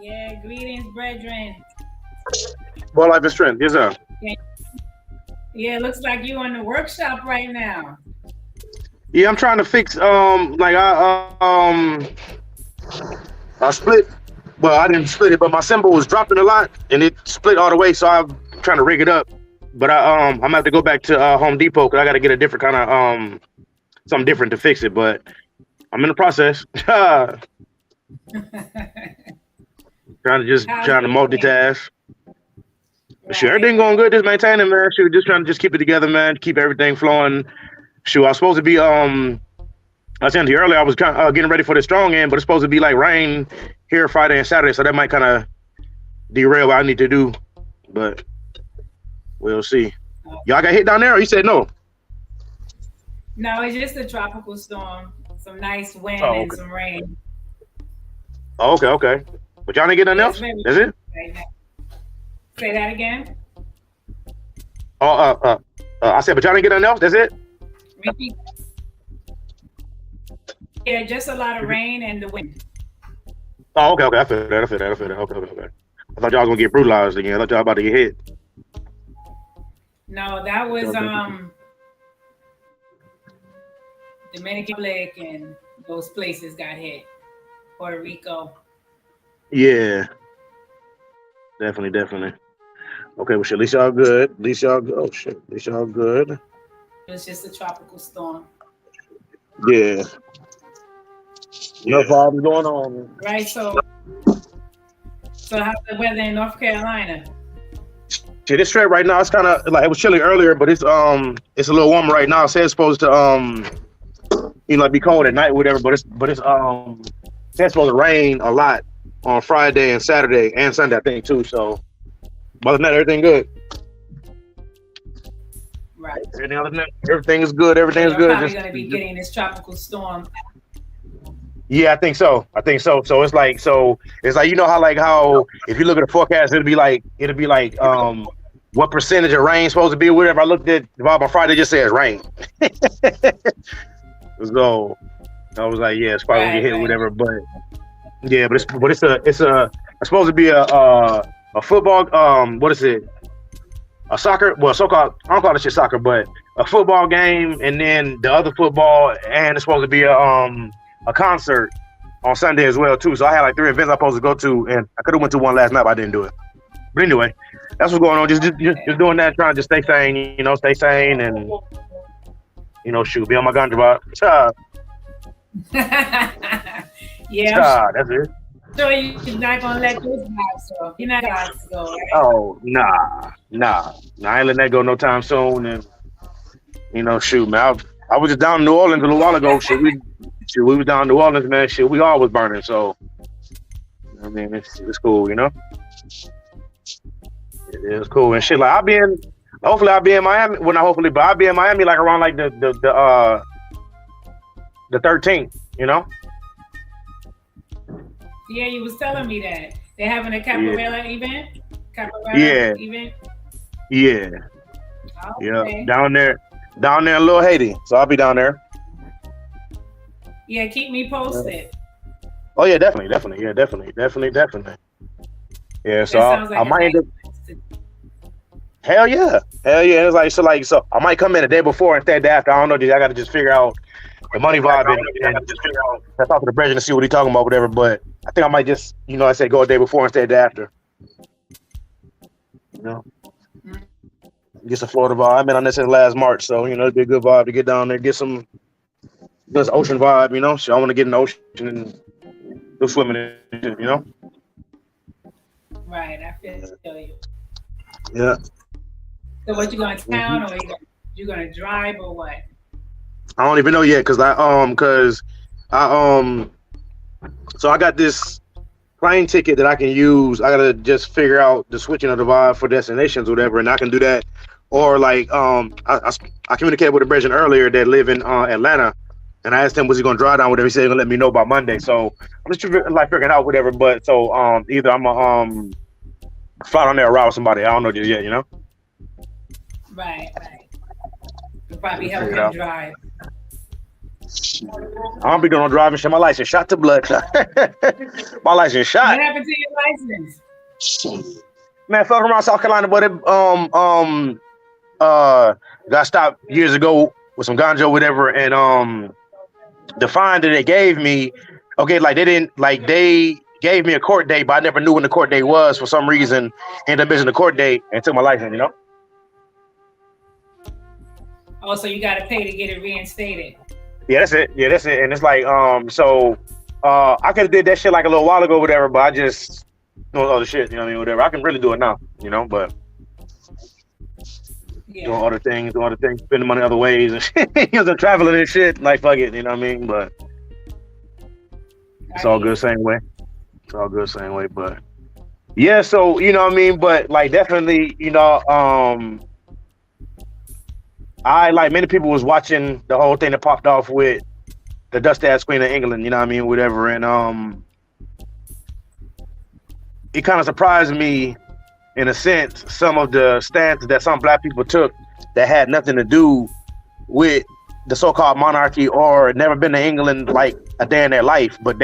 Yeah, greetings, brethren. Well, life is strength. Yes, sir. Yeah, yeah, it looks like you on the workshop right now. Yeah, I'm trying to fix. I split. Well, I didn't split it, but my cymbal was dropping a lot, and it split all the way. So I'm trying to rig it up. But I'm gonna have to go back to Home Depot because I got to get a different kind of something different to fix it. But I'm in the process. trying How's trying to everything? multitask. Sure, Right, everything going right. good. Just maintaining, man. Shoot, just trying to just keep it together, man. Keep everything flowing. Shoot, I was supposed to be I said to you earlier I was kind of, getting ready for the strong end, but it's supposed to be like rain here Friday and Saturday, so that might kind of derail what I need to do. But we'll see. Oh, Y'all got hit down there, or you said no? no, it's just a tropical storm. Some nice wind Oh, and okay. some rain. Oh, okay, okay. But y'all didn't get nothing Yeah, it's else? very That's it? right now. Say that again. Oh, I said, but y'all didn't get nothing else. That's it? Repeat. Yeah, just a lot of rain and the wind. Oh, okay, okay. I feel that. I feel that. I feel that. Okay, okay, okay. I thought y'all was gonna get brutalized again. I thought y'all about to get hit. No, that was Okay. Dominican Republic and those places got hit. Puerto Rico. Yeah, definitely, definitely. Okay, well, shit. At least y'all good. At least y'all good. Oh shit. At least y'all good. It was just a tropical storm. Yeah. No problem going on. Right. So how's the weather in North Carolina? Shit, it's straight right now. It's kind of like it was chilly earlier, but it's a little warmer right now. It says it's supposed to like be cold at night, or whatever. But it's it's supposed to rain a lot on Friday and Saturday and Sunday, I think too. So, other than that, everything good. Right. Everything other than that, everything is good. So Everything is you're good. probably going to be getting this tropical storm. Yeah, I think so. I think so. So it's like how if you look at the forecast, it'll be like what percentage of rain supposed to be, whatever. I looked at the vibe on Friday, it just says rain. So I was like, yeah, it's probably gonna get Right, hit, or right. whatever. But yeah, it's supposed to be a football what is it? A soccer, well, so-called, I don't call this shit soccer, but a football game, and then the other football, and it's supposed to be a concert on Sunday as well too. So I had like 3 events I'm supposed to go to, and I could have went to one last night, but I didn't do it. But anyway, that's what's going on. Just doing that, trying to just stay sane, stay sane, and shoot, be on my ganja vibe. Yeah, I'm That's it. sure you're not going to let this vibe go. You're not going to go, right? Oh, nah. I ain't letting that go no time soon. And shoot, man, I was just down in New Orleans a little while ago. We was down in New Orleans, man. Shit, we all was burning. So I mean, it's cool, It is cool and shit. Like hopefully I'll be in Miami. Well, not hopefully, but I'll be in Miami like around like the 13th. Yeah, you was telling me that. They're having a Yeah, capoeira event? Capoeira yeah, event? yeah, yeah. Okay. Down there in Little Haiti. So I'll be down there. Yeah, keep me Yeah. posted. Oh yeah, definitely. Yeah, definitely. Yeah. So That sounds I like a might nice end up. place to. Hell yeah. It's like so I might come in the day before and stay the day after. I don't know. I got to just figure out the money vibe and I talk to the president to see what he talking about, whatever. But I think I might just, I said go a day before and stay the day after. You know, Mm. get some Florida vibe. I've been on this since last March, so it'd be a good vibe to get down there, get some this ocean vibe. So I want to get in the ocean and go swimming. Right, I feel you. Yeah. So what, you going to hmm town or you gonna drive or what? I don't even know yet because so I got this plane ticket that I can use. I gotta just figure out the switching of the vibe for destinations, or whatever, and I can do that. Or like I communicated with a Brazilian earlier that live in Atlanta, and I asked him was he gonna drive down, whatever. He said he's gonna let me know by Monday. So I'm just like figuring out whatever. But so either I'm gonna fly down there or ride with somebody. I don't know just yet. Right. You'll probably We'll figure help it him out. drive. I don't be doing no driving shit. My license shot to blood. My license shot. What happened to your license? Man, fuck around South Carolina, but it got stopped years ago with some ganja or whatever, and the fine that they gave me, okay, like they gave me a court date, but I never knew when the court date was for some reason. Ended up missing the court date and took my license, you know? Oh, so you gotta pay to get it reinstated. Yeah, that's it. Yeah, that's it. And it's like, so I could have did that shit like a little while ago, or whatever, but I just doing other shit, you know what I mean? Whatever. I can really do it now, you know, but doing other things, spending money other ways and shit. You know, traveling and shit, like fuck it, you know what I mean? But it's all good same way. It's all good same way, but yeah, so you know what I mean, but like definitely, you know, I like many people was watching the whole thing that popped off with the dust ass Queen of England, you know what I mean, whatever, and it kind of surprised me in a sense some of the stances that some black people took that had nothing to do with the so-called monarchy or never been to England like a day in their life, but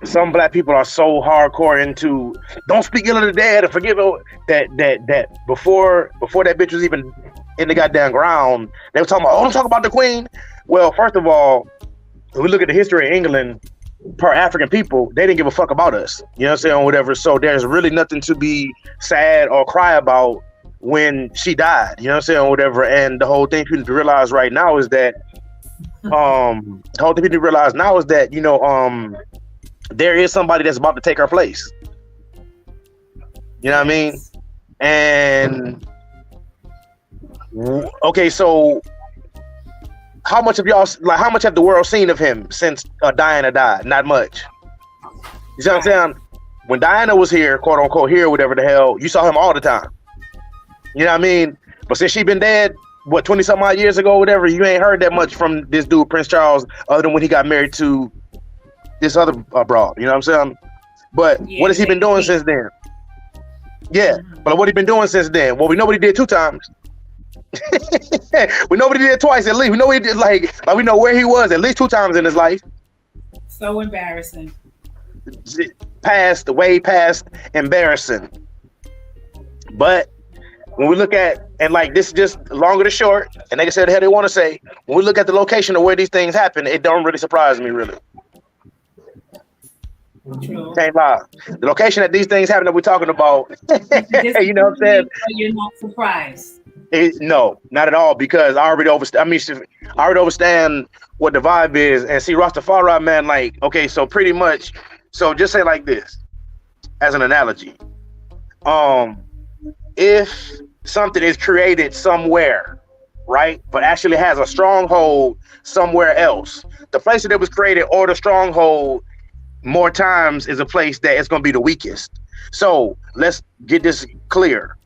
some black people are so hardcore into don't speak ill of the dead or forgive that before that bitch was even in the goddamn ground, they were talking about, don't talk about the Queen. Well, first of all, if we look at the history of England per African people, they didn't give a fuck about us. You know what I'm saying? Whatever. So there's really nothing to be sad or cry about when she died. You know what I'm saying? Whatever. And the whole thing people need to realize right now is that you know, there is somebody that's about to take her place. You know what I mean? And okay, so how much have the world seen of him since Diana died? Not much. You see what I'm saying? When Diana was here, quote unquote, here, whatever the hell, you saw him all the time. You know what I mean? But since she been dead, what, 20 some odd years ago, whatever, you ain't heard that much from this dude, Prince Charles, other than when he got married to this other broad. You know what I'm saying? But what has he been doing since then? Yeah, but what he been doing since then? Well, we know what he did 2 times. We know what he did twice at least. We know what he did like we know where he was at least 2 times in his life. So embarrassing. Way past embarrassing. But when we look at, and like this is just longer to short, and they can say the hell they want to say, when we look at the location of where these things happen, it don't really surprise me really. True. Can't lie. The location that these things happen that we're talking about, you know what I'm saying? You're not surprised. No, not at all, because I already understand what the vibe is, and see Rastafari, man, like, okay, so pretty much, so just say like this, as an analogy, if something is created somewhere, right, but actually has a stronghold somewhere else, the place that it was created or the stronghold more times is a place that it's going to be the weakest. So let's get this clear.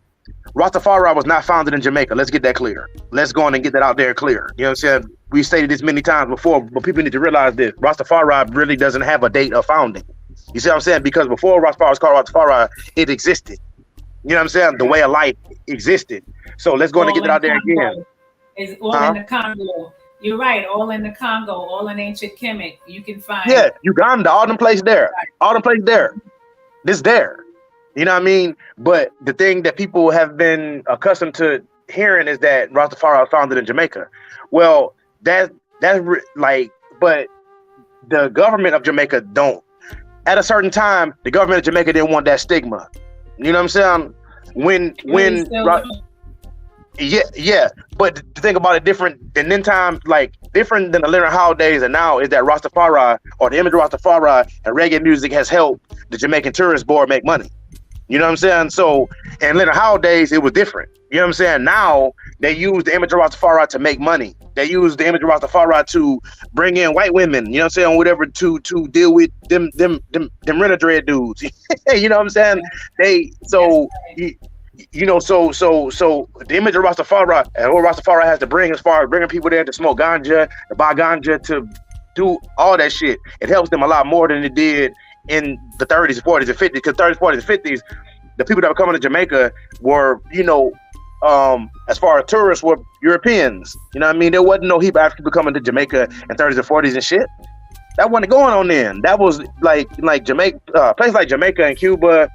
Rastafari was not founded in Jamaica. Let's get that clear. Let's go on and get that out there clear. You know what I'm saying? We stated this many times before, but people need to realize this. Rastafari really doesn't have a date of founding. You see what I'm saying? Because before Rastafari was called Rastafari, it existed. You know what I'm saying? The way of life existed. So let's go on and get it out there again. It's all in the Congo. You're right. All in the Congo, all in ancient Kemet. You can find. Yeah, Uganda, all them places there. All them places there. This there. You know what I mean? But the thing that people have been accustomed to hearing is that Rastafari was founded in Jamaica. Well, but the government of Jamaica don't. At a certain time, the government of Jamaica didn't want that stigma. You know what I'm saying? Yeah. But to think about it different than then time, like different than the Leonard Howe days and now, is that Rastafari, or the image of Rastafari and reggae music, has helped the Jamaican Tourist Board make money. You know what I'm saying? So in Leonard Howe days, it was different. You know what I'm saying? Now they use the image of Rastafari to make money. They use the image of Rastafari to bring in white women, you know what I'm saying, whatever, to deal with them renter dread dudes. You know what I'm saying? So the image of Rastafari and what Rastafari has to bring, as far as bringing people there to smoke ganja, to buy ganja, to do all that shit, it helps them a lot more than it did in the 30s, 40s, and 50s. Because 30s, 40s, and 50s, the people that were coming to Jamaica were, you know, as far as tourists were Europeans. You know what I mean? There wasn't no heap of African people coming to Jamaica in 30s and 40s and shit. That wasn't going on then. That was like Jamaica, places like Jamaica and Cuba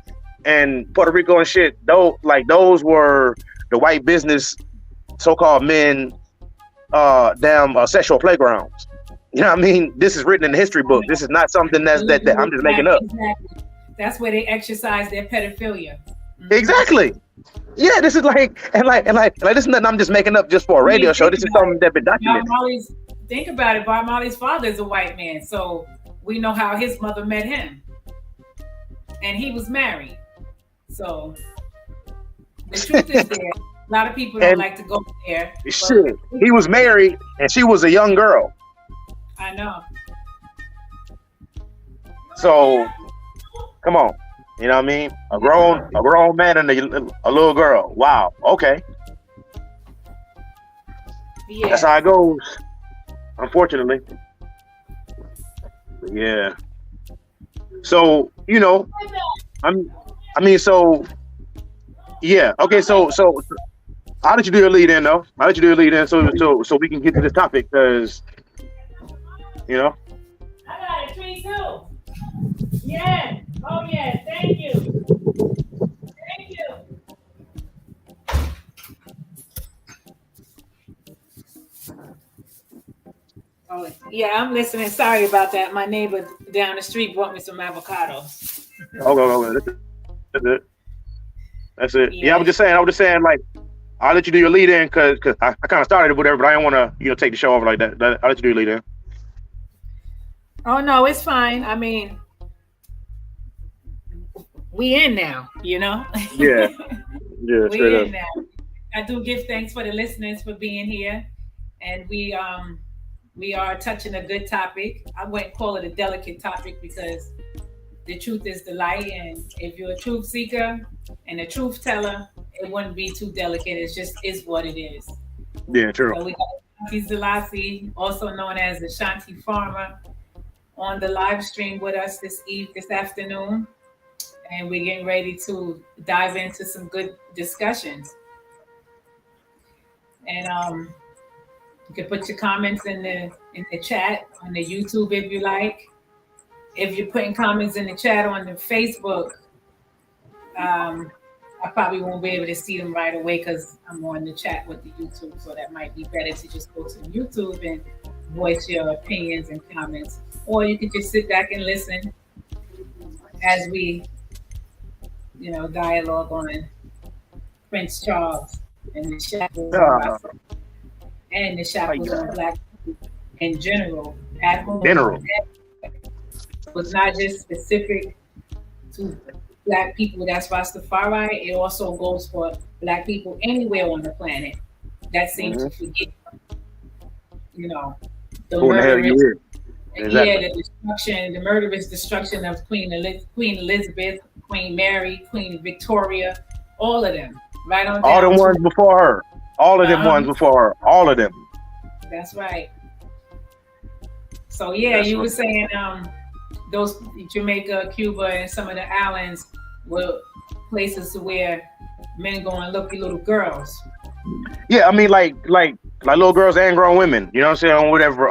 and Puerto Rico and shit. Those were the white business, so-called men, sexual playgrounds. You know what I mean? This is written in the history book. This is not something that I'm just making up. Exactly. That's where they exercise their pedophilia. Exactly. Yeah, this is like this is nothing I'm just making up just for a radio show. This is something that's been documented. Think about it. Bob Marley's father is a white man, so we know how his mother met him, and he was married. So the truth is there. A lot of people don't like to go there. Shit, he was married, and she was a young girl. I know. So, come on. You know what I mean? A grown man and a little girl. Wow. Okay. Yeah. That's how it goes. Unfortunately. Yeah. So, you know, yeah. Okay, so how did you do your lead in though? How did you do your lead in so we can get to this topic, because you know. I got a tree too. Yeah. Oh yeah. Thank you. Thank you. Oh yeah, I'm listening. Sorry about that. My neighbor down the street brought me some avocados. Okay. That's it. Yeah, I was just saying, like, I'll let you do your lead in because I kind of started it, whatever, but I didn't want to, take the show over like that. I'll let you do your lead in. Oh no, it's fine. I mean, we in now, Yeah. Yeah, we in now. I do give thanks for the listeners for being here, and we are touching a good topic. I wouldn't call it a delicate topic because the truth is the light, and if you're a truth seeker and a truth teller, it wouldn't be too delicate. It just is what it is. Yeah, true. So we got Ashanti Selassie, also known as Ashanti Farmer, on the live stream with us this afternoon, and we're getting ready to dive into some good discussions. And you can put your comments in the chat on the YouTube if you like. If you're putting comments in the chat on the Facebook, I probably won't be able to see them right away because I'm on the chat with the YouTube. So that might be better to just go to the YouTube and voice your opinions and comments. Or you could just sit back and listen as we, dialogue on Prince Charles and the shackles and the shackles on Black people in general at home. It was not just specific to Black people. That's Rastafari. It also goes for Black people anywhere on the planet that seem to forget, the murderous. Exactly. The murderous destruction of Queen Elizabeth, Queen Mary, Queen Victoria, all of them. Right on. All the ones before her. All of them ones before her. All of them. That's right. So you were saying those Jamaica, Cuba, and some of the islands were places where men go and look at little girls. Yeah, I mean, like little girls and grown women. You know what I'm saying? Whatever.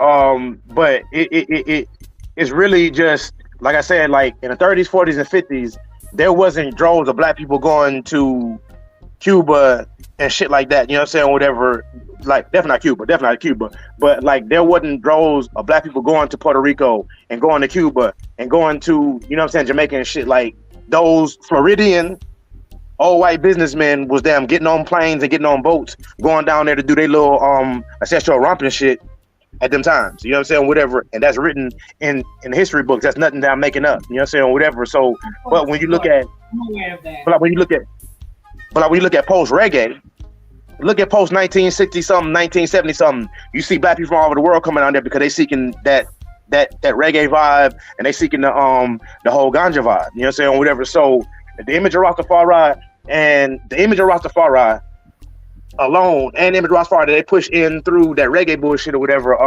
But it's really just like I said. Like in the 30s, 40s, and 50s, there wasn't droves of Black people going to Cuba and shit like that. You know what I'm saying? Whatever. Like definitely not Cuba, but like there wasn't droves of Black people going to Puerto Rico and going to Cuba and going to, Jamaica and shit. Like those Floridian old white businessmen was them getting on planes and getting on boats, going down there to do their little ancestral romping shit at them times. You know what I'm saying? Whatever. And that's written in the history books. That's nothing that I'm making up. You know what I'm saying? Whatever. So, but when you look at, when you look at post reggae. Look at post 1960 something, 1970 something. You see Black people from all over the world coming out there because they seeking that reggae vibe, and they seeking the whole ganja vibe. You know what I'm saying? Whatever. So the image of Rastafari alone, and the image of Rastafari that they push in through that reggae bullshit or whatever,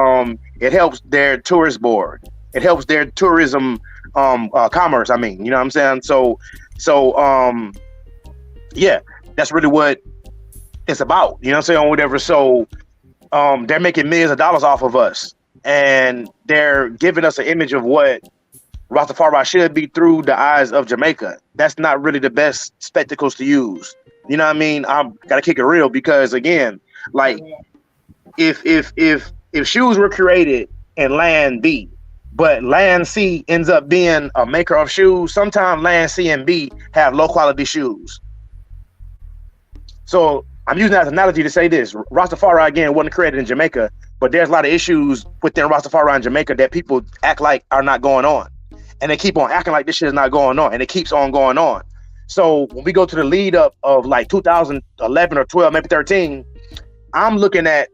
it helps their tourist board. It helps their tourism commerce. I mean, you know what I'm saying? So yeah, that's really what it's about. You know what I'm saying? Whatever. So they're making millions of dollars off of us, and they're giving us an image of what Rastafari should be through the eyes of Jamaica. That's not really the best spectacles to use. You know what I mean? I'm gotta kick it real because again, like if shoes were created in land B, but land C ends up being a maker of shoes, sometimes land C and B have low quality shoes. So I'm using that as an analogy to say this. Rastafari, again, wasn't created in Jamaica, but there's a lot of issues within Rastafari in Jamaica that people act like are not going on. And they keep on acting like this shit is not going on, and it keeps on going on. So when we go to the lead up of like 2011 or 12, maybe 13, I'm looking at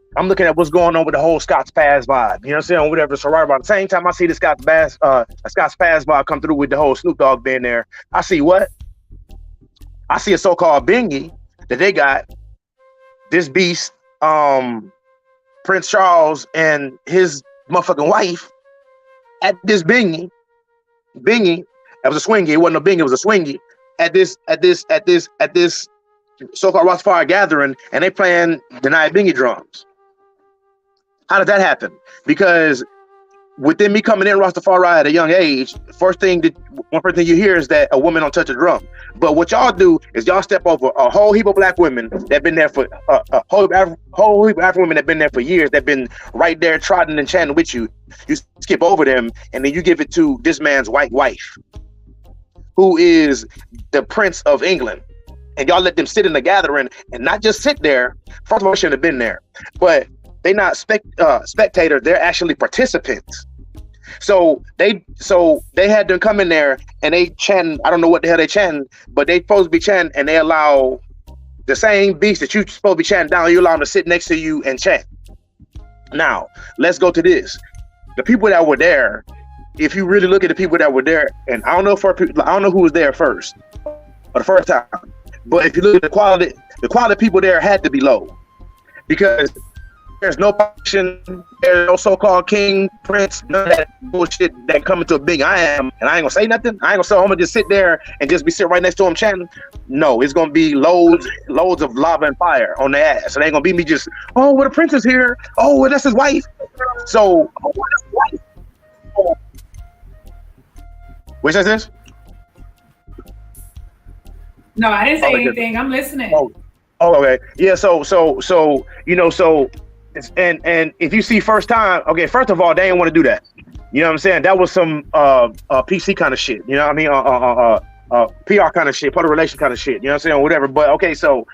what's going on with the whole Scots Pass vibe. You know what I'm saying? Whatever. So right about the same time I see the Scots Pass vibe come through with the whole Snoop Dogg being there, I see what? I see a so-called bingy that they got this beast, Prince Charles and his motherfucking wife at this bingy. It was a swingy. It wasn't a bingy. It was a swingy at this so-called Rastafari gathering, and they playing the night bingy drums. How did that happen? Because within me coming in Rastafari at a young age, one first thing you hear is that a woman don't touch a drum. But what y'all do is y'all step over a whole heap of black women that been there for a whole heap of African women that been there for years, that been right there trotting and chanting with you. You skip over them, and then you give it to this man's white wife, who is the Prince of England. And y'all let them sit in the gathering and not just sit there. First of all, shouldn't have been there, but they not spectators. They're actually participants. So they had them come in there and they chant. I don't know what the hell they chanting, but they supposed to be chanting, and they allow the same beast that you supposed to be chanting down. You allow them to sit next to you and chant. Now let's go to this. The people that were there. If you really look at the people that were there, and I don't know who was there first or the first time. But if you look at the quality of people there had to be low, because there's no passion, there's no so-called king, prince, none of that bullshit that come into a big I am, and I ain't gonna say nothing. I ain't gonna say I'm gonna just sit there and just be sitting right next to him chanting. No, it's gonna be loads of lava and fire on their ass. It ain't gonna be me just, oh, well, the prince is here. Oh, well, that's his wife. So, which is this? No, I didn't say anything. I'm listening. Oh, okay. Yeah. So you know, and if you see first time, okay. First of all, they didn't want to do that. You know what I'm saying? That was some PC kind of shit. You know what I mean? PR kind of shit, public relation kind of shit. You know what I'm saying? Whatever. But okay, so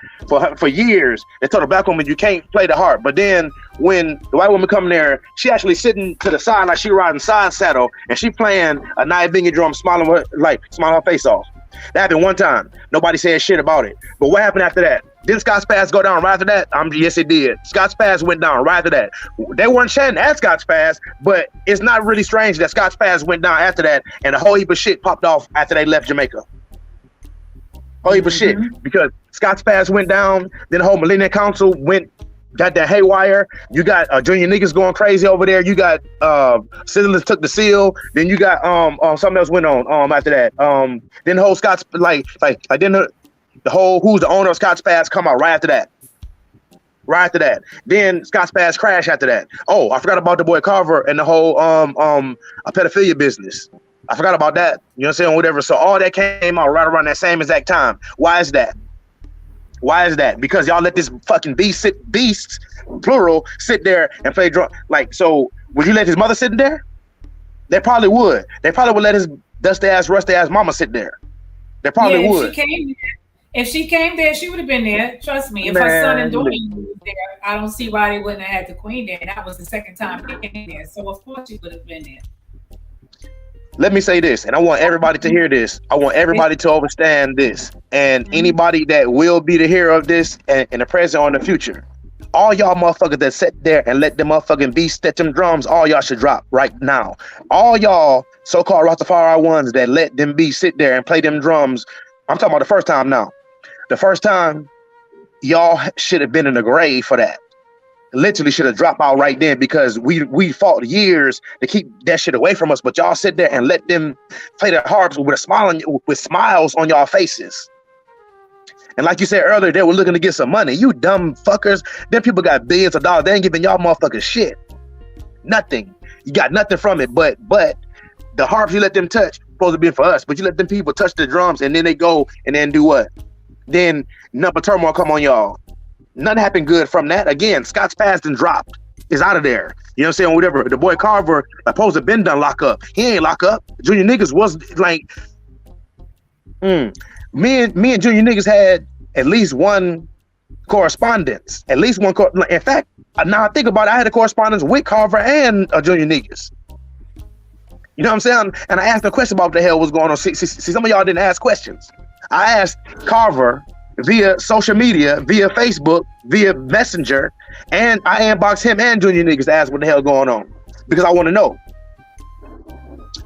for years they told a black woman you can't play the harp. But then when the white woman come there, she actually sitting to the side like she riding side saddle, and she playing a night bingy drum, smiling her face off. That happened one time. Nobody said shit about it. But what happened after that? Didn't Scots Pass go down right after that? Yes, it did. Scots Pass went down right after that. They weren't chanting at Scots Pass, but it's not really strange that Scots Pass went down after that, and a whole heap of shit popped off after they left Jamaica. Whole heap of shit. Because Scots Pass went down, then the whole Millennium Council got that haywire. You got junior niggas going crazy over there. You got Sizzlers took the seal. Then you got something else went on after that. Then the whole Scots then the whole who's the owner of Scots Pass come out right after that. Right after that. Then Scots Pass crash after that. Oh, I forgot about the boy Carver and the whole a pedophilia business. I forgot about that. You know what I'm saying? Whatever. So all that came out right around that same exact time. Why is that? Why is that? Because y'all let this fucking beasts, plural, sit there and play drum. Like, so would you let his mother sit there? They probably would. They probably would let his dusty ass, rusty ass mama sit there. They probably would. If she came there, she would have been there. Trust me. If her son and daughter was there, I don't see why they wouldn't have had the queen there. That was the second time they came there. So of course she would have been there. Let me say this, and I want everybody to hear this. I want everybody to understand this. And anybody that will be the hero of this in the present or in the future, all y'all motherfuckers that sit there and let them motherfucking beasts set them drums, all y'all should drop right now. All y'all so-called Rastafari ones that let them beasts sit there and play them drums, I'm talking about the first time now. The first time, y'all should have been in the grave for that. Literally should have dropped out right then, because we fought years to keep that shit away from us, but y'all sit there and let them play the harps with smiles on y'all faces. And like you said earlier, they were looking to get some money. You dumb fuckers. Them people got billions of dollars. They ain't giving y'all motherfuckers shit. Nothing. You got nothing from it. But the harps you let them touch supposed to be for us. But you let them people touch the drums and then they go and then do what? Then number turmoil come on y'all. Nothing happened good from that. Again, Scott's past and dropped. Is out of there. You know what I'm saying? Whatever. The boy Carver supposed to been done lock up. He ain't lock up. Junior Niggas was like me and Junior Niggas had at least one correspondence. At least one. In fact, now I think about it, I had a correspondence with Carver and Junior Niggas. You know what I'm saying? And I asked a question about what the hell was going on. See, some of y'all didn't ask questions. I asked Carver via social media, via Facebook, via Messenger, and I inboxed him and Junior Niggas to ask what the hell going on because I want to know.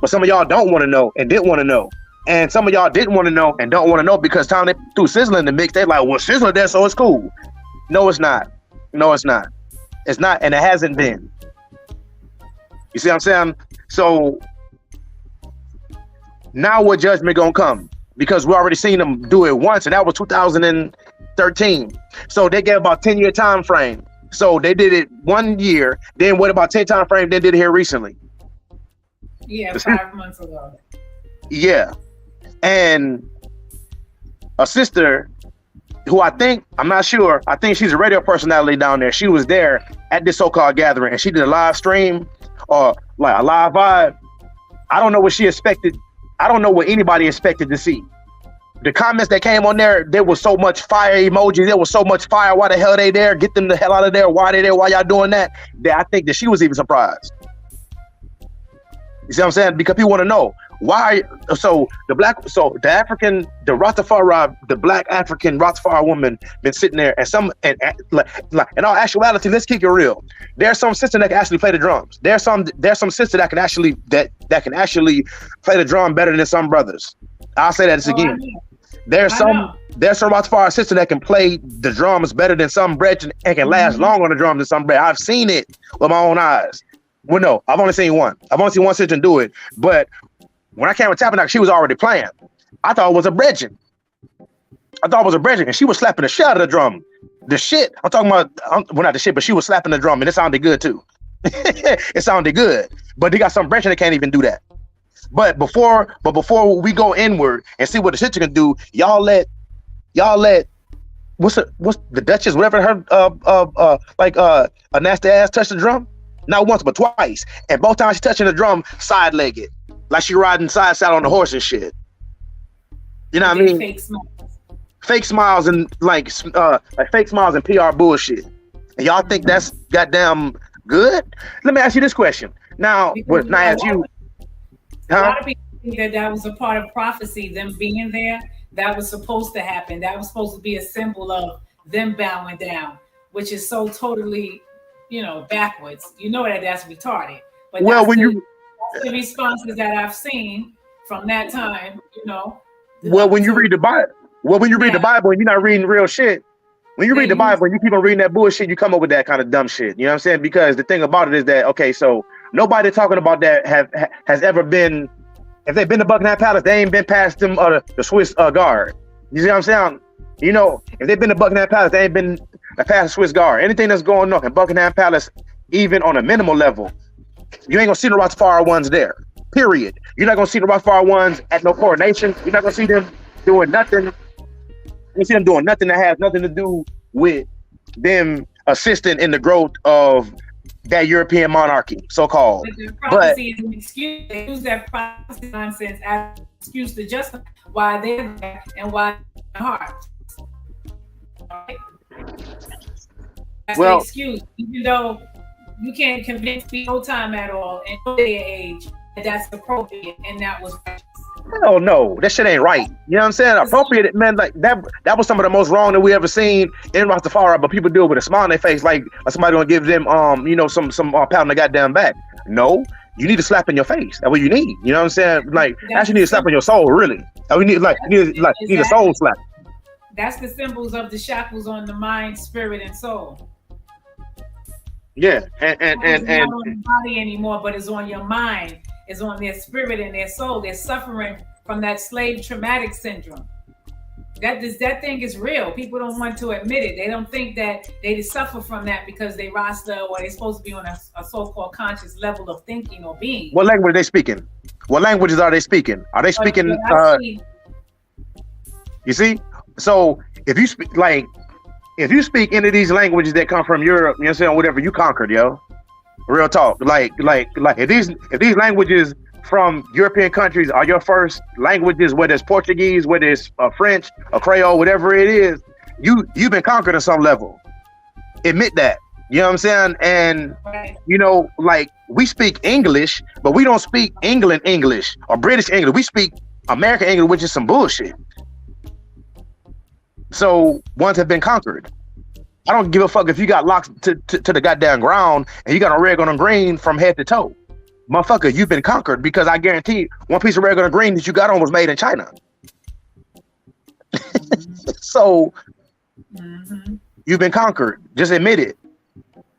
But some of y'all don't want to know and didn't want to know. And some of y'all didn't want to know and don't want to know because time they threw Sizzler in the mix, they're like, well, Sizzler there, so it's cool. No, it's not. No, it's not. It's not, and it hasn't been. You see what I'm saying? So now what judgment gonna come? Because we already seen them do it once, and that was 2013. So they gave about 10-year time frame. So they did it 1 year. Then what about 10 time frame? They did it here recently. Yeah, 5 months ago. Yeah. And a sister who I'm not sure, I think she's a radio personality down there. She was there at this so-called gathering and she did a live stream or like a live vibe. I don't know what she expected. I don't know what anybody expected to see. The comments that came on there was so much fire emojis. There was so much fire. Why the hell they there? Get them the hell out of there. Why they there? Why y'all doing that? I think that she was even surprised. You see what I'm saying? Because people want to know why. So the black African Rastafari woman been sitting there and in all actuality, let's keep it real. There's some sister that can actually play the drums. There's some sister that can actually play the drum better than some brothers. I'll say that again. There's some Rastafari sister that can play the drums better than some brethren and can last longer on the drums than some brethren. I've seen it with my own eyes. Well, no, I've only seen one. I've only seen one sister do it. But when I came with Tabernacle, she was already playing. I thought it was a brethren. And she was slapping the shit out of the drum. The shit, I'm talking about, well, not the shit, but she was slapping the drum, and it sounded good too. It sounded good. But they got some brethren that can't even do that. But before we go inward and see what the sister can do, y'all let what's the Duchess, whatever her a nasty ass touch the drum? Not once, but twice. And both times she's touching the drum side-legged. Like she riding side on the horse and shit. You know what I mean? Fake smiles and like fake smiles and PR bullshit. And y'all think that's goddamn good? Let me ask you this question. Now, a lot of people think that was a part of prophecy, them being there. That was supposed to happen. That was supposed to be a symbol of them bowing down, which is so totally, backwards. You know that's retarded. But that's the responses that I've seen from that time, when you read the Bible, read the Bible and you're not reading real shit, when you read the Bible and you keep on reading that bullshit, you come up with that kind of dumb shit. You know what I'm saying? Because the thing about it is that, okay, so nobody talking about that has ever been, if they've been to Buckingham Palace, they ain't been past them the Swiss guard. You see what I'm saying? If they've been to Buckingham Palace, they ain't been past the Swiss guard. Anything that's going on in Buckingham Palace, even on a minimal level, you ain't gonna see the Rastafari ones there. Period. You're not gonna see the Rastafari ones at no coronation. You're not gonna see them doing nothing. You see them doing nothing that has nothing to do with them assisting in the growth of that European monarchy, so-called. But prophecy is an excuse. They use that prophecy nonsense as an excuse to justify why they're there and why they're harps. Right? That's the excuse. Even though you can't convince me no time at all in no day and age that that's appropriate and that was righteous. Hell no, that shit ain't right. You know what I'm saying? Appropriate, man, like that was some of the most wrong that we ever seen in Rastafari, but people do it with a smile on their face, like somebody gonna give them some pat on the goddamn back. No, you need to slap in your face. That's what you need. You know what I'm saying? Like actually need to slap in your soul, really. We need you need a soul slap. That's the symbols of the shackles on the mind, spirit, and soul. Yeah, and it's not on the body anymore, but it's on your mind. It's on their spirit and their soul. They're suffering from that slave traumatic syndrome. That thing is real. People don't want to admit it. They don't think that they suffer from that because they Rasta or they're supposed to be on a so-called conscious level of thinking or being. What language are they speaking? What languages are they speaking? Are they speaking? You see? So if you speak if you speak any of these languages that come from Europe, you know what I'm saying, whatever, you conquered, yo. Real talk. Like if these languages from European countries are your first languages, whether it's Portuguese, whether it's French, or Creole, whatever it is, you've been conquered on some level. Admit that. You know what I'm saying? And you know, like we speak English, but we don't speak England English or British English. We speak American English, which is some bullshit. So ones have been conquered. I don't give a fuck if you got locked to the goddamn ground and you got a red on the green from head to toe. Motherfucker, you've been conquered, because I guarantee one piece of red on the green that you got on was made in China. So you've been conquered. Just admit it.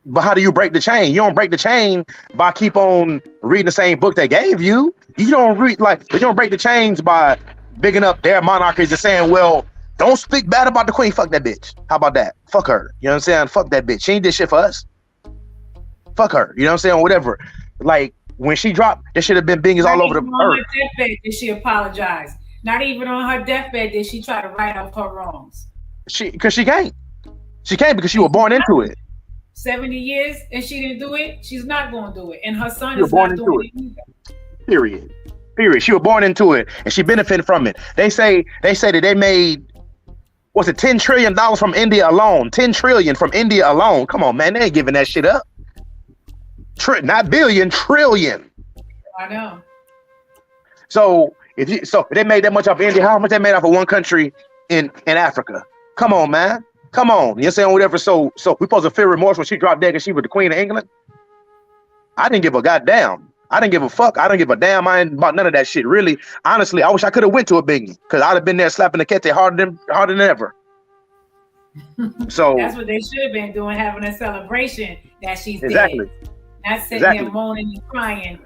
But how do you break the chain? You don't break the chain by keep on reading the same book they gave you. You don't read you don't break the chains by bigging up their monarchies and saying, well, don't speak bad about the queen. Fuck that bitch. How about that? Fuck her. You know what I'm saying? Fuck that bitch. She ain't did shit for us. Fuck her. You know what I'm saying? Whatever. Like when she dropped, there should have been bingers all over the earth. On her deathbed did she apologize? Not even on her deathbed did she try to right up her wrongs. Because she can't. She can't because she was born into it. 70 years and she didn't do it. She's not going to do it, and her son is not doing it either. Period. She was born into it, and she benefited from it. They say that they made, what's it, $10 trillion from India alone. 10 trillion from India alone. Come on, man, they ain't giving that shit up. Not billion, trillion. I know. So if they made that much off of India, how much they made off of one country in Africa? Come on, man. Come on. You know what I'm saying? Whatever. So we supposed to feel remorse when she dropped dead because she was the Queen of England? I didn't give a goddamn. I didn't give a fuck. I didn't give a damn. I ain't about none of that shit. Really, honestly, I wish I could have went to a bingy, because I'd have been there slapping the kete harder than ever. So that's what they should have been doing, having a celebration that she's dead. Not sitting there moaning and crying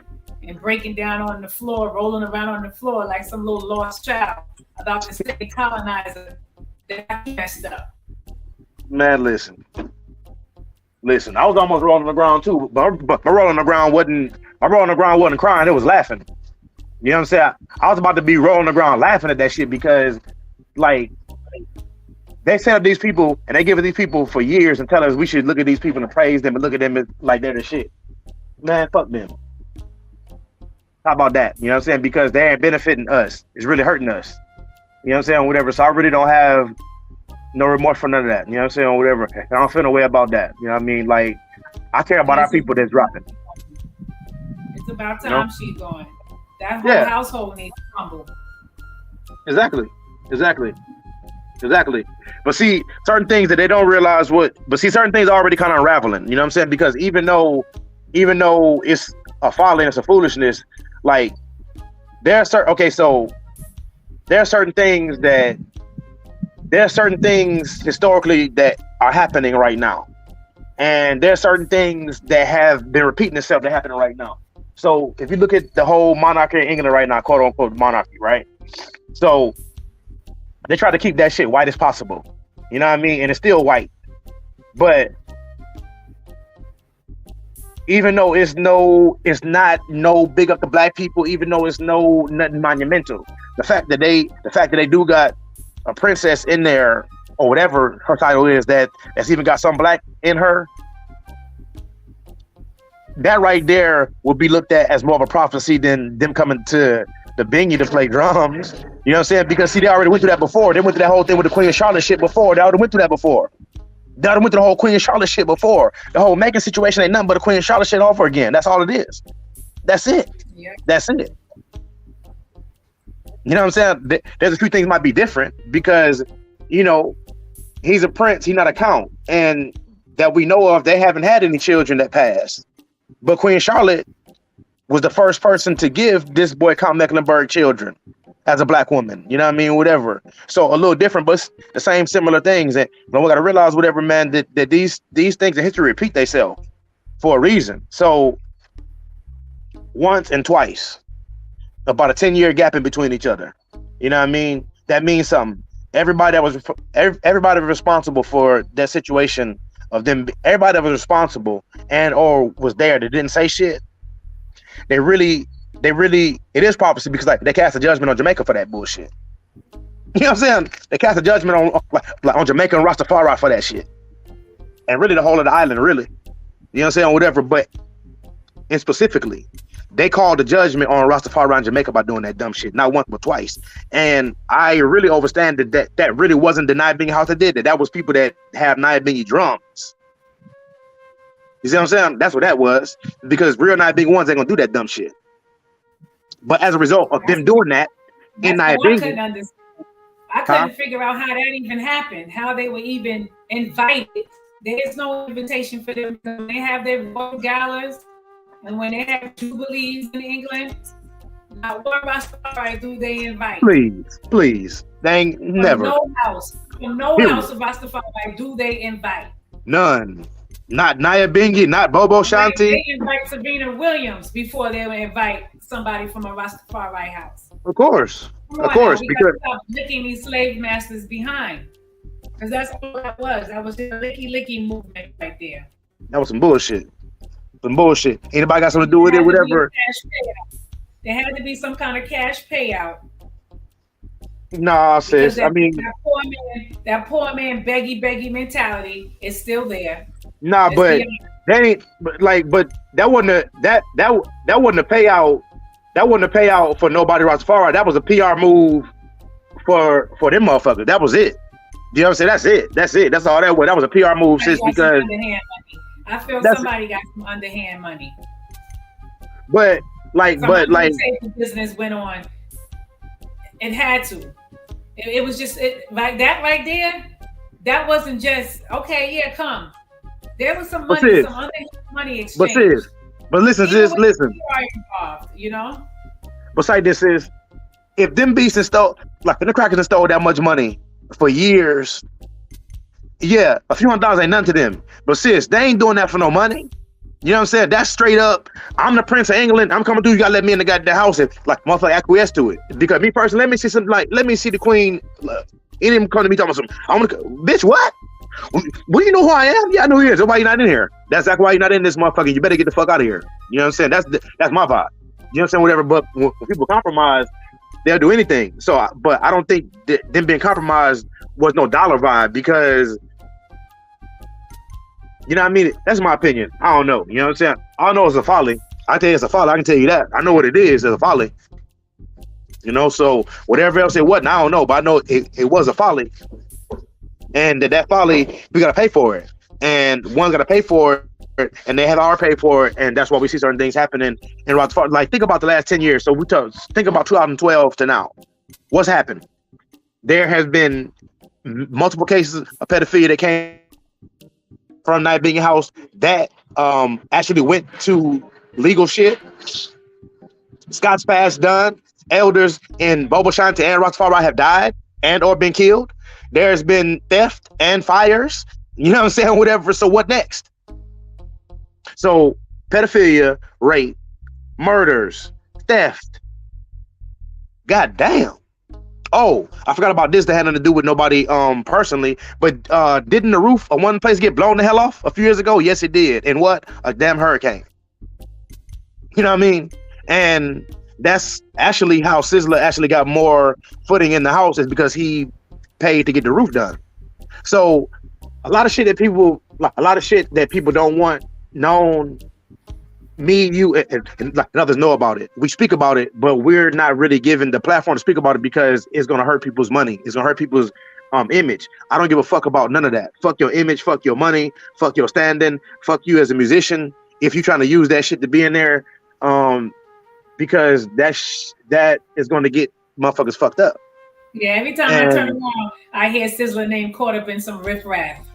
and breaking down on the floor, rolling around on the floor like some little lost child about to stay colonizer that messed up. Man, listen. I was almost rolling on the ground too, but my rolling on the ground wasn't crying, it was laughing. You know what I'm saying? I was about to be rolling on the ground laughing at that shit, because like they set up these people and they give it these people for years and tell us we should look at these people and praise them and look at them as like they're the shit. Man, fuck them. How about that? You know what I'm saying? Because they ain't benefiting us. It's really hurting us. You know what I'm saying? Whatever. So I really don't have no remorse for none of that. You know what I'm saying? Whatever. I don't feel no way about that. You know what I mean? Like, I care about our people that's dropping. It's about time she's going. That whole household needs to crumble. Exactly. But see, certain things that they don't realize certain things are already kind of unraveling. You know what I'm saying? Because even though it's a folly and it's a foolishness, like there are certain things historically that are happening right now, and there are certain things that have been repeating themselves that are happening right now. So if you look at the whole monarchy in England right now, quote unquote monarchy, right? So they try to keep that shit white as possible. You know what I mean? And it's still white. But even though it's not big up to black people, even though it's nothing monumental, the fact that they do got a princess in there or whatever her title is that's even got some black in her, that right there will be looked at as more of a prophecy than them coming to the bingy to play drums. You know what I'm saying? Because see, they already went through that before. They went through that whole thing with the Queen of Charlotte shit before. They already went through that before. They already went through the whole Queen of Charlotte shit before. The whole Meghan situation ain't nothing but a Queen of Charlotte shit over again. That's all it is. That's it. Yeah. That's it. You know what I'm saying? There's a few things might be different because, you know, he's a prince, he's not a count. And that we know of, they haven't had any children that passed. But Queen Charlotte was the first person to give this boy Count Mecklenburg children as a black woman. You know what I mean? Whatever. So a little different, but the same similar things. And we got to realize, whatever, man, that these things in history repeat themselves for a reason. So once and twice, about a 10-year gap in between each other. You know what I mean? That means something. everybody was responsible for that situation of them. Everybody that was responsible and or was there that didn't say shit. They really, it is prophecy because like they cast a judgment on Jamaica for that bullshit. You know what I'm saying? They cast a judgment on Jamaica and Rastafari for that shit, and really the whole of the island, really. You know what I'm saying? Whatever, but and specifically, they called the judgment on Rastafari and Jamaica by doing that dumb shit, not once but twice. And I really understand that really wasn't the Night Bingy House that did that. That was people that have Night Bingy drums. You see what I'm saying? That's what that was. Because real Night Bingy ones ain't gonna do that dumb shit. But as a result of them doing that in Night Bingy, I couldn't figure out how that even happened, how they were even invited. There's no invitation for them when they have their royal galas and when they have jubilees in England. Now, what Rastafari do they invite? Please. They ain't never. No house of Rastafari do they invite. None. Not Naya Bingy, not Bobo Shanti. They invite Serena Williams before they would invite somebody from a Rastafari house. Of course. Because stop licking these slave masters behind. Because that's all that was. That was the licky movement right there. That was some bullshit. Anybody got something to do with it? Whatever. There had to be some kind of cash payout. Nah, sis. That poor man beggy mentality is still there. Nah, but that ain't. But that wasn't a payout. That wasn't a payout for nobody Rastafari. That was a PR move for them motherfuckers. That was it. You know what I'm saying? That's it. That's all that was. That was a PR move, sis, because I feel somebody got some underhand money. But business went on. It had to. It was just like that right there. That wasn't just okay. Yeah, come. There was some money, some underhand money exchange. But listen. Involved, you know. Besides this is, if them beasts and stole, like the crackers and stole that much money for years, yeah, a few $100 ain't nothing to them. But sis, they ain't doing that for no money. You know what I'm saying? That's straight up. I'm the Prince of England. I'm coming through. You gotta let me in the goddamn house and like motherfucker acquiesce to it. Because me personally, let me see something let me see the Queen. Any of them come to me talking about something. I'm gonna, bitch, what? Well, you know who I am? Yeah, I know who he is. Why you not in here? That's exactly why you're not in this motherfucker. You better get the fuck out of here. You know what I'm saying? That's my vibe. You know what I'm saying? Whatever. But when people compromise, they'll do anything. So, but I don't think them being compromised was no dollar vibe because, you know what I mean? That's my opinion. I don't know. You know what I'm saying? I know it's a folly. I tell you it's a folly. I can tell you that. I know what it is. It's a folly. You know, so whatever else it wasn't, I don't know. But I know it was a folly. And that folly, we gotta pay for it. And one gotta pay for it, and they have already paid for it, and that's why we see certain things happening in Rastafari. Like, think about the last 10 years. So think about 2012 to now. What's happened? There has been multiple cases of pedophilia that came from Night Bingy House that actually went to legal shit. Scott's Pass done. Elders in Bobo Shanti and Rastafari have died and or been killed. There's been theft and fires. You know what I'm saying? Whatever. So what next? So pedophilia, rape, murders, theft. God damn. Oh, I forgot about this that had nothing to do with nobody personally, but didn't the roof of one place get blown the hell off a few years ago? Yes, it did. And what? A damn hurricane. You know what I mean? And that's actually how Sizzler actually got more footing in the house, is because he paid to get the roof done. So a lot of shit that people don't want known, me, you, and others know about it. We speak about it, but we're not really given the platform to speak about it because it's gonna hurt people's money. It's gonna hurt people's image. I don't give a fuck about none of that. Fuck your image, fuck your money, fuck your standing, fuck you as a musician. If you're trying to use that shit to be in there, because that is going to get motherfuckers fucked up. Yeah, every time I turn around, I hear Sizzler name caught up in some riffraff.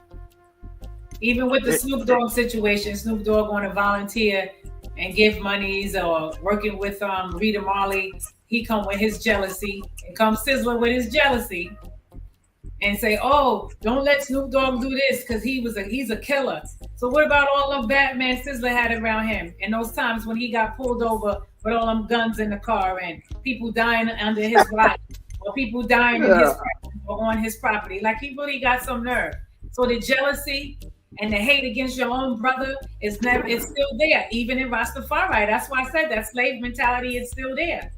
Even with the Snoop Dogg situation, Snoop Dogg want to volunteer and give monies, or working with Rita Marley, he come with his jealousy, and come Sizzler with his jealousy, and say, "Oh, don't let Snoop Dogg do this because he's a killer." So what about all of Batman Sizzler had around him in those times when he got pulled over with all them guns in the car and people dying under his light, or people dying in his presence? or on his property. Like he really got some nerve. So the jealousy and the hate against your own brother is still there, even in Rastafari. That's why I said that slave mentality is still there.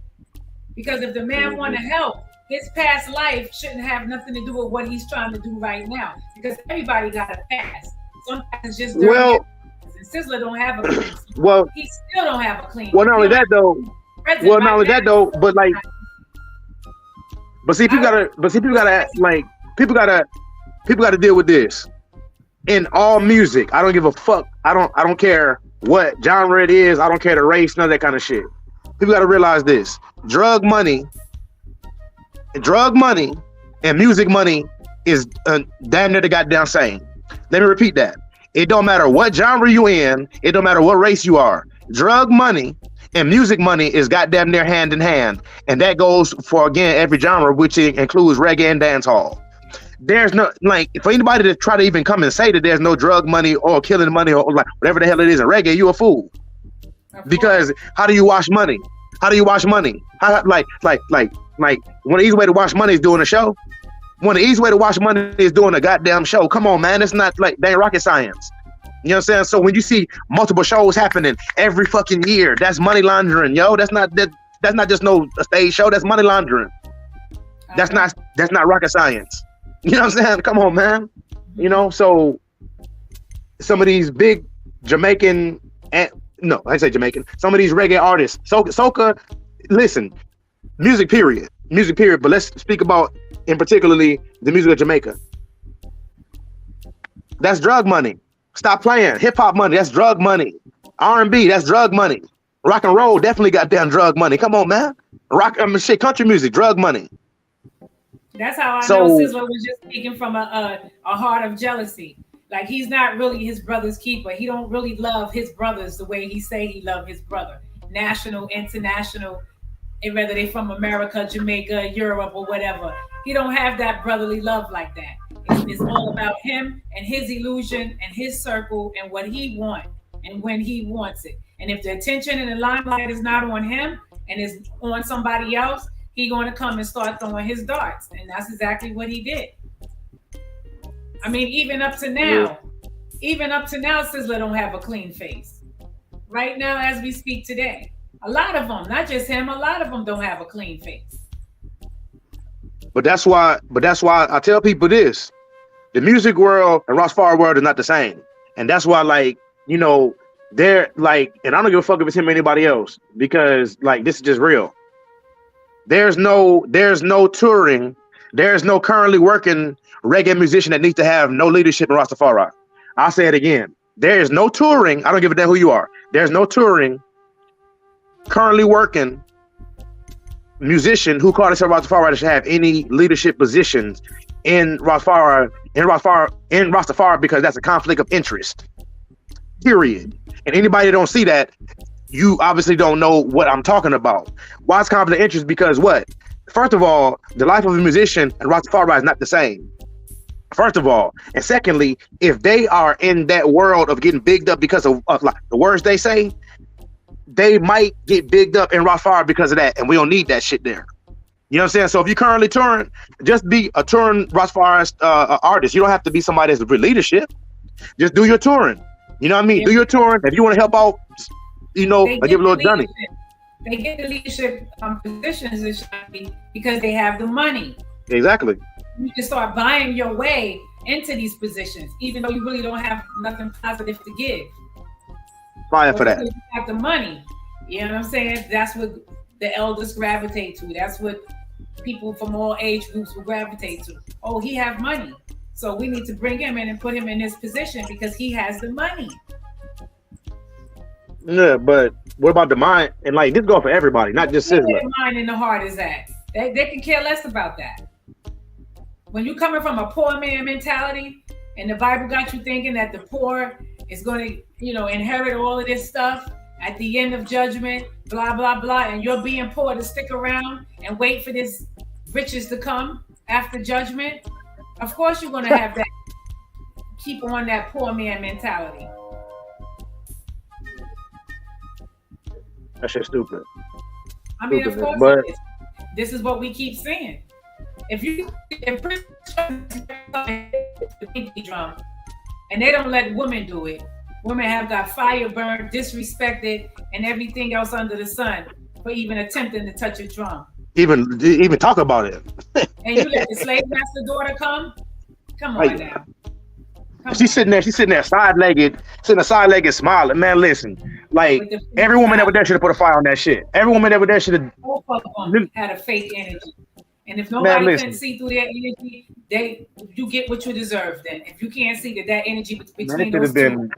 Because if the man want to help, his past life shouldn't have nothing to do with what he's trying to do right now. Because everybody got a past. Sometimes it's just dirty. Well, and Sizzler don't have a clean. Well, he still don't have a clean. Well, not only that though. Well, not only that though, but like, but see, people gotta deal with this. In all music, I don't give a fuck. I don't care what genre it is. I don't care the race, none of that kind of shit. People gotta realize this: drug money, and music money is damn near the goddamn same. Let me repeat that. It don't matter what genre you in. It don't matter what race you are. Drug money and music money is goddamn near hand in hand, and that goes for again every genre, which includes reggae and dancehall. There's no, like, for anybody to try to even come and say that there's no drug money or killing money or like whatever the hell it is in reggae, you a fool. Because how do you wash money? How do you wash money? How, like one of the easy way to wash money is doing a show. One of the easy way to wash money is doing a goddamn show. Come on, man. It's not like they ain't rocket science. You know what I'm saying? So when you see multiple shows happening every fucking year, that's money laundering, yo. That's not just no stage show. That's money laundering. That's not rocket science. You know what I'm saying? Come on, man. You know, so some of these big Jamaican, some of these reggae artists, soca, listen, music period. But let's speak about, in particularly, the music of Jamaica. That's drug money. Stop playing. Hip hop money, that's drug money. R&B, that's drug money. Rock and roll, definitely goddamn drug money. Come on, man. Country music, drug money. That's how I know Sizzler was just speaking from a heart of jealousy. Like he's not really his brother's keeper. He don't really love his brothers the way he say he love his brother. National, international, and whether they from America, Jamaica, Europe, or whatever. He don't have that brotherly love like that. It's all about him and his illusion and his circle and what he wants and when he wants it. And if the attention and the limelight is not on him and is on somebody else, he going to come and start throwing his darts. And that's exactly what he did. I mean, even up to now, Sizzler don't have a clean face. Right now, as we speak today, a lot of them, not just him, a lot of them don't have a clean face. But that's why I tell people this: the music world and Rastafari world is not the same, and that's why, like, you know, they're like, and I don't give a fuck if it's him or anybody else, because like this is just real. There's no touring. There's no currently working reggae musician that needs to have no leadership in Rastafari. I'll say it again. There is no touring. I don't give a damn who you are. There's no touring currently working musician who called himself Rastafari that should have any leadership positions in Rastafari because that's a conflict of interest. Period. And anybody that don't see that, you obviously don't know what I'm talking about. Why is conflict of interest? Because what? First of all, the life of a musician and Rastafari is not the same. First of all, and secondly, if they are in that world of getting bigged up because of like the words they say, they might get bigged up in Rastafari because of that, and we don't need that shit there. You know what I'm saying? So if you're currently touring, just be a touring Rastafari artist. You don't have to be somebody that's with leadership. Just do your touring. You know what I mean? Yeah. Do your touring. If you want to help out, you know, give a little Johnny. They get the leadership positions Ashanti because they have the money. Exactly. You can start buying your way into these positions, even though you really don't have nothing positive to give. Fire for that. You have the money. You know what I'm saying? That's what the elders gravitate to. That's what people from all age groups will gravitate to. Oh, he have money. So we need to bring him in and put him in this position because he has the money. Yeah, but what about the mind? And like this go for everybody, not just Sizzler. Where the mind and the heart is at. They can care less about that. When you're coming from a poor man mentality, and the Bible got you thinking that the poor is going to, you know, inherit all of this stuff at the end of judgment, blah, blah, blah, and you're being poor to stick around and wait for this riches to come after judgment, of course you're going to have that, keep on that poor man mentality. That shit's stupid. I mean, of course it is. This is what we keep saying. if the pinky drum, and they don't let women do it. Women have got fire burned, disrespected, and everything else under the sun for even attempting to touch a drum. Even talk about it. And you let the slave master daughter come? Come on now. She's sitting there side-legged, smiling. Man, listen, like every woman that was there should have put a fire on that shit. Every woman that was there should have. Both of them had a fake energy, and if nobody can see through their energy, you get what you deserve. Then, if you can't see that energy between those two,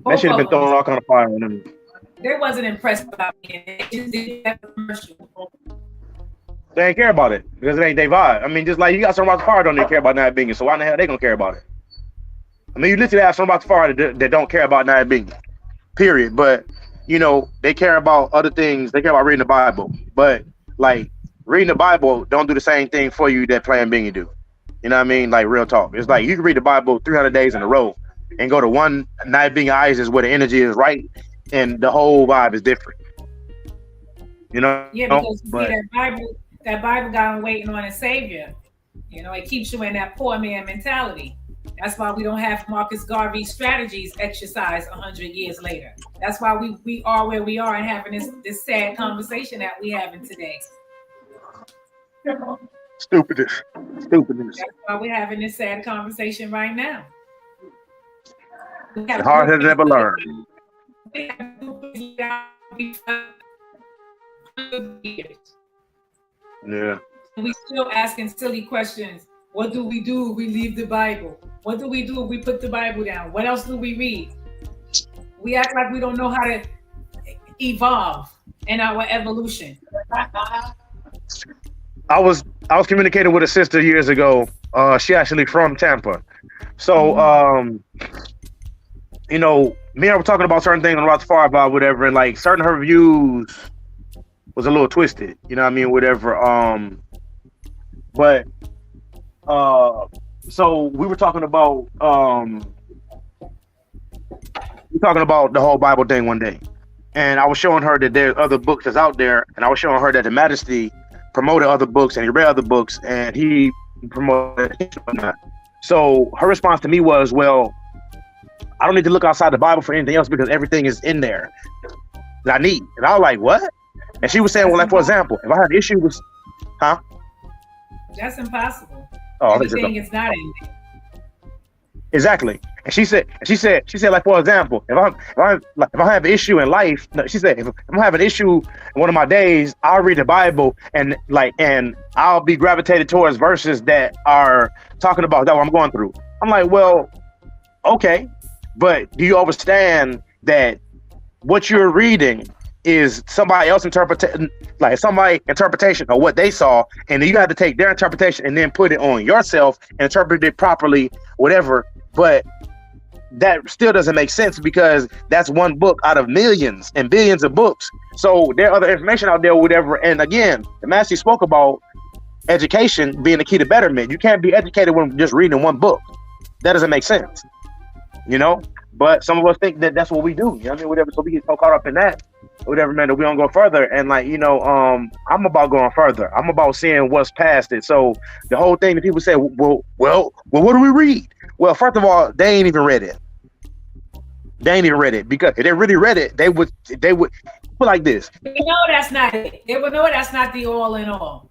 that should have been throwing all kind of fire on them. They wasn't impressed about me. They just did that commercial. They ain't care about it because it ain't their vibe. I mean, just like you got some Rastafari don't even care about Naya Bingy, so why in the hell they gonna care about it? I mean, you literally have some Rastafari that don't care about Naya Bingy, period. But you know, they care about other things. They care about reading the Bible, but like reading the Bible don't do the same thing for you that playing Bingy do. You know what I mean? Like real talk. It's like you can read the Bible 300 days in a row and go to one Naya Bingy eyes is where the energy is right, and the whole vibe is different. You know? Yeah, because that Bible got him waiting on a savior. You know, it keeps you in that poor man mentality. That's why we don't have Marcus Garvey's strategies exercised 100 years later. That's why we are where we are and having this sad conversation that we having today. Stupidness. That's why we're having this sad conversation right now. The heart has never learned. Yeah. We still asking silly questions. What do? We leave the Bible. What do? We put the Bible down. What else do we read? We act like we don't know how to evolve in our evolution. I was communicating with a sister years ago. She actually from Tampa. So you know, me and her were talking about certain things on Rastafari about whatever, and like certain her views was a little twisted, you know what I mean, whatever. But so we were talking about the whole Bible thing one day, and I was showing her that there's other books that's out there, and I was showing her that the Majesty promoted other books and he read other books and he promoted it. So her response to me was, well, I don't need to look outside the Bible for anything else because everything is in there that I need. And I was like, what? And she was saying, well, like, for example, if I had an issue with, That's impossible. Oh, everything is not in there. Exactly. And she said, like, for example, if I have an issue in life, no, she said, if I'm having an issue in one of my days, I'll read the Bible and I'll be gravitated towards verses that are talking about that what I'm going through. I'm like, well, okay, but do you understand that what you're reading is somebody else's interpretation of what they saw, and then you have to take their interpretation and then put it on yourself and interpret it properly, whatever. But that still doesn't make sense because that's one book out of millions and billions of books. So there are other information out there, whatever. And again, the master spoke about education being the key to betterment. You can't be educated when just reading one book. That doesn't make sense, you know. But some of us think that that's what we do. You know what I mean? Whatever. So we get so caught up in that, whatever, man, that we don't go further. And like, you know, I'm about going further. I'm about seeing what's past it. So the whole thing that people say, well, what do we read? Well, first of all, they ain't even read it. Because if they really read it, they would put like this. They know that's not it. They would know that's not the all in all.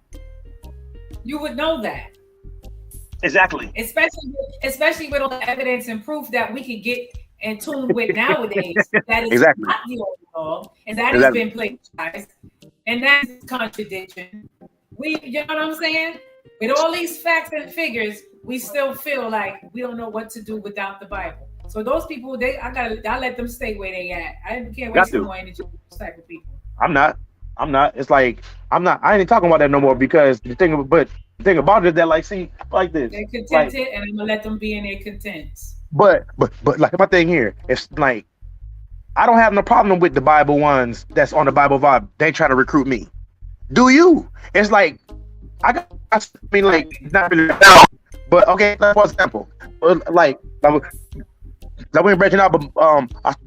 You would know that. Exactly. Especially with all the evidence and proof that we can get in tune with nowadays. That is exactly. Not the all in all, and that has been plagiarized, and that's contradiction. You know what I'm saying? With all these facts and figures, we still feel like we don't know what to do without the Bible. So those people, I let them stay where they at. I can't waste more energy with those type of people. I'm not. It's like I ain't even talking about that no more because the thing about it is that like see like this. They're contented, and I'm gonna let them be in their contents. But like my thing here, it's like I don't have no problem with the Bible ones that's on the Bible vibe. They try to recruit me. Do you? It's like not really, but okay. Like, for example, like we ain't branching out, but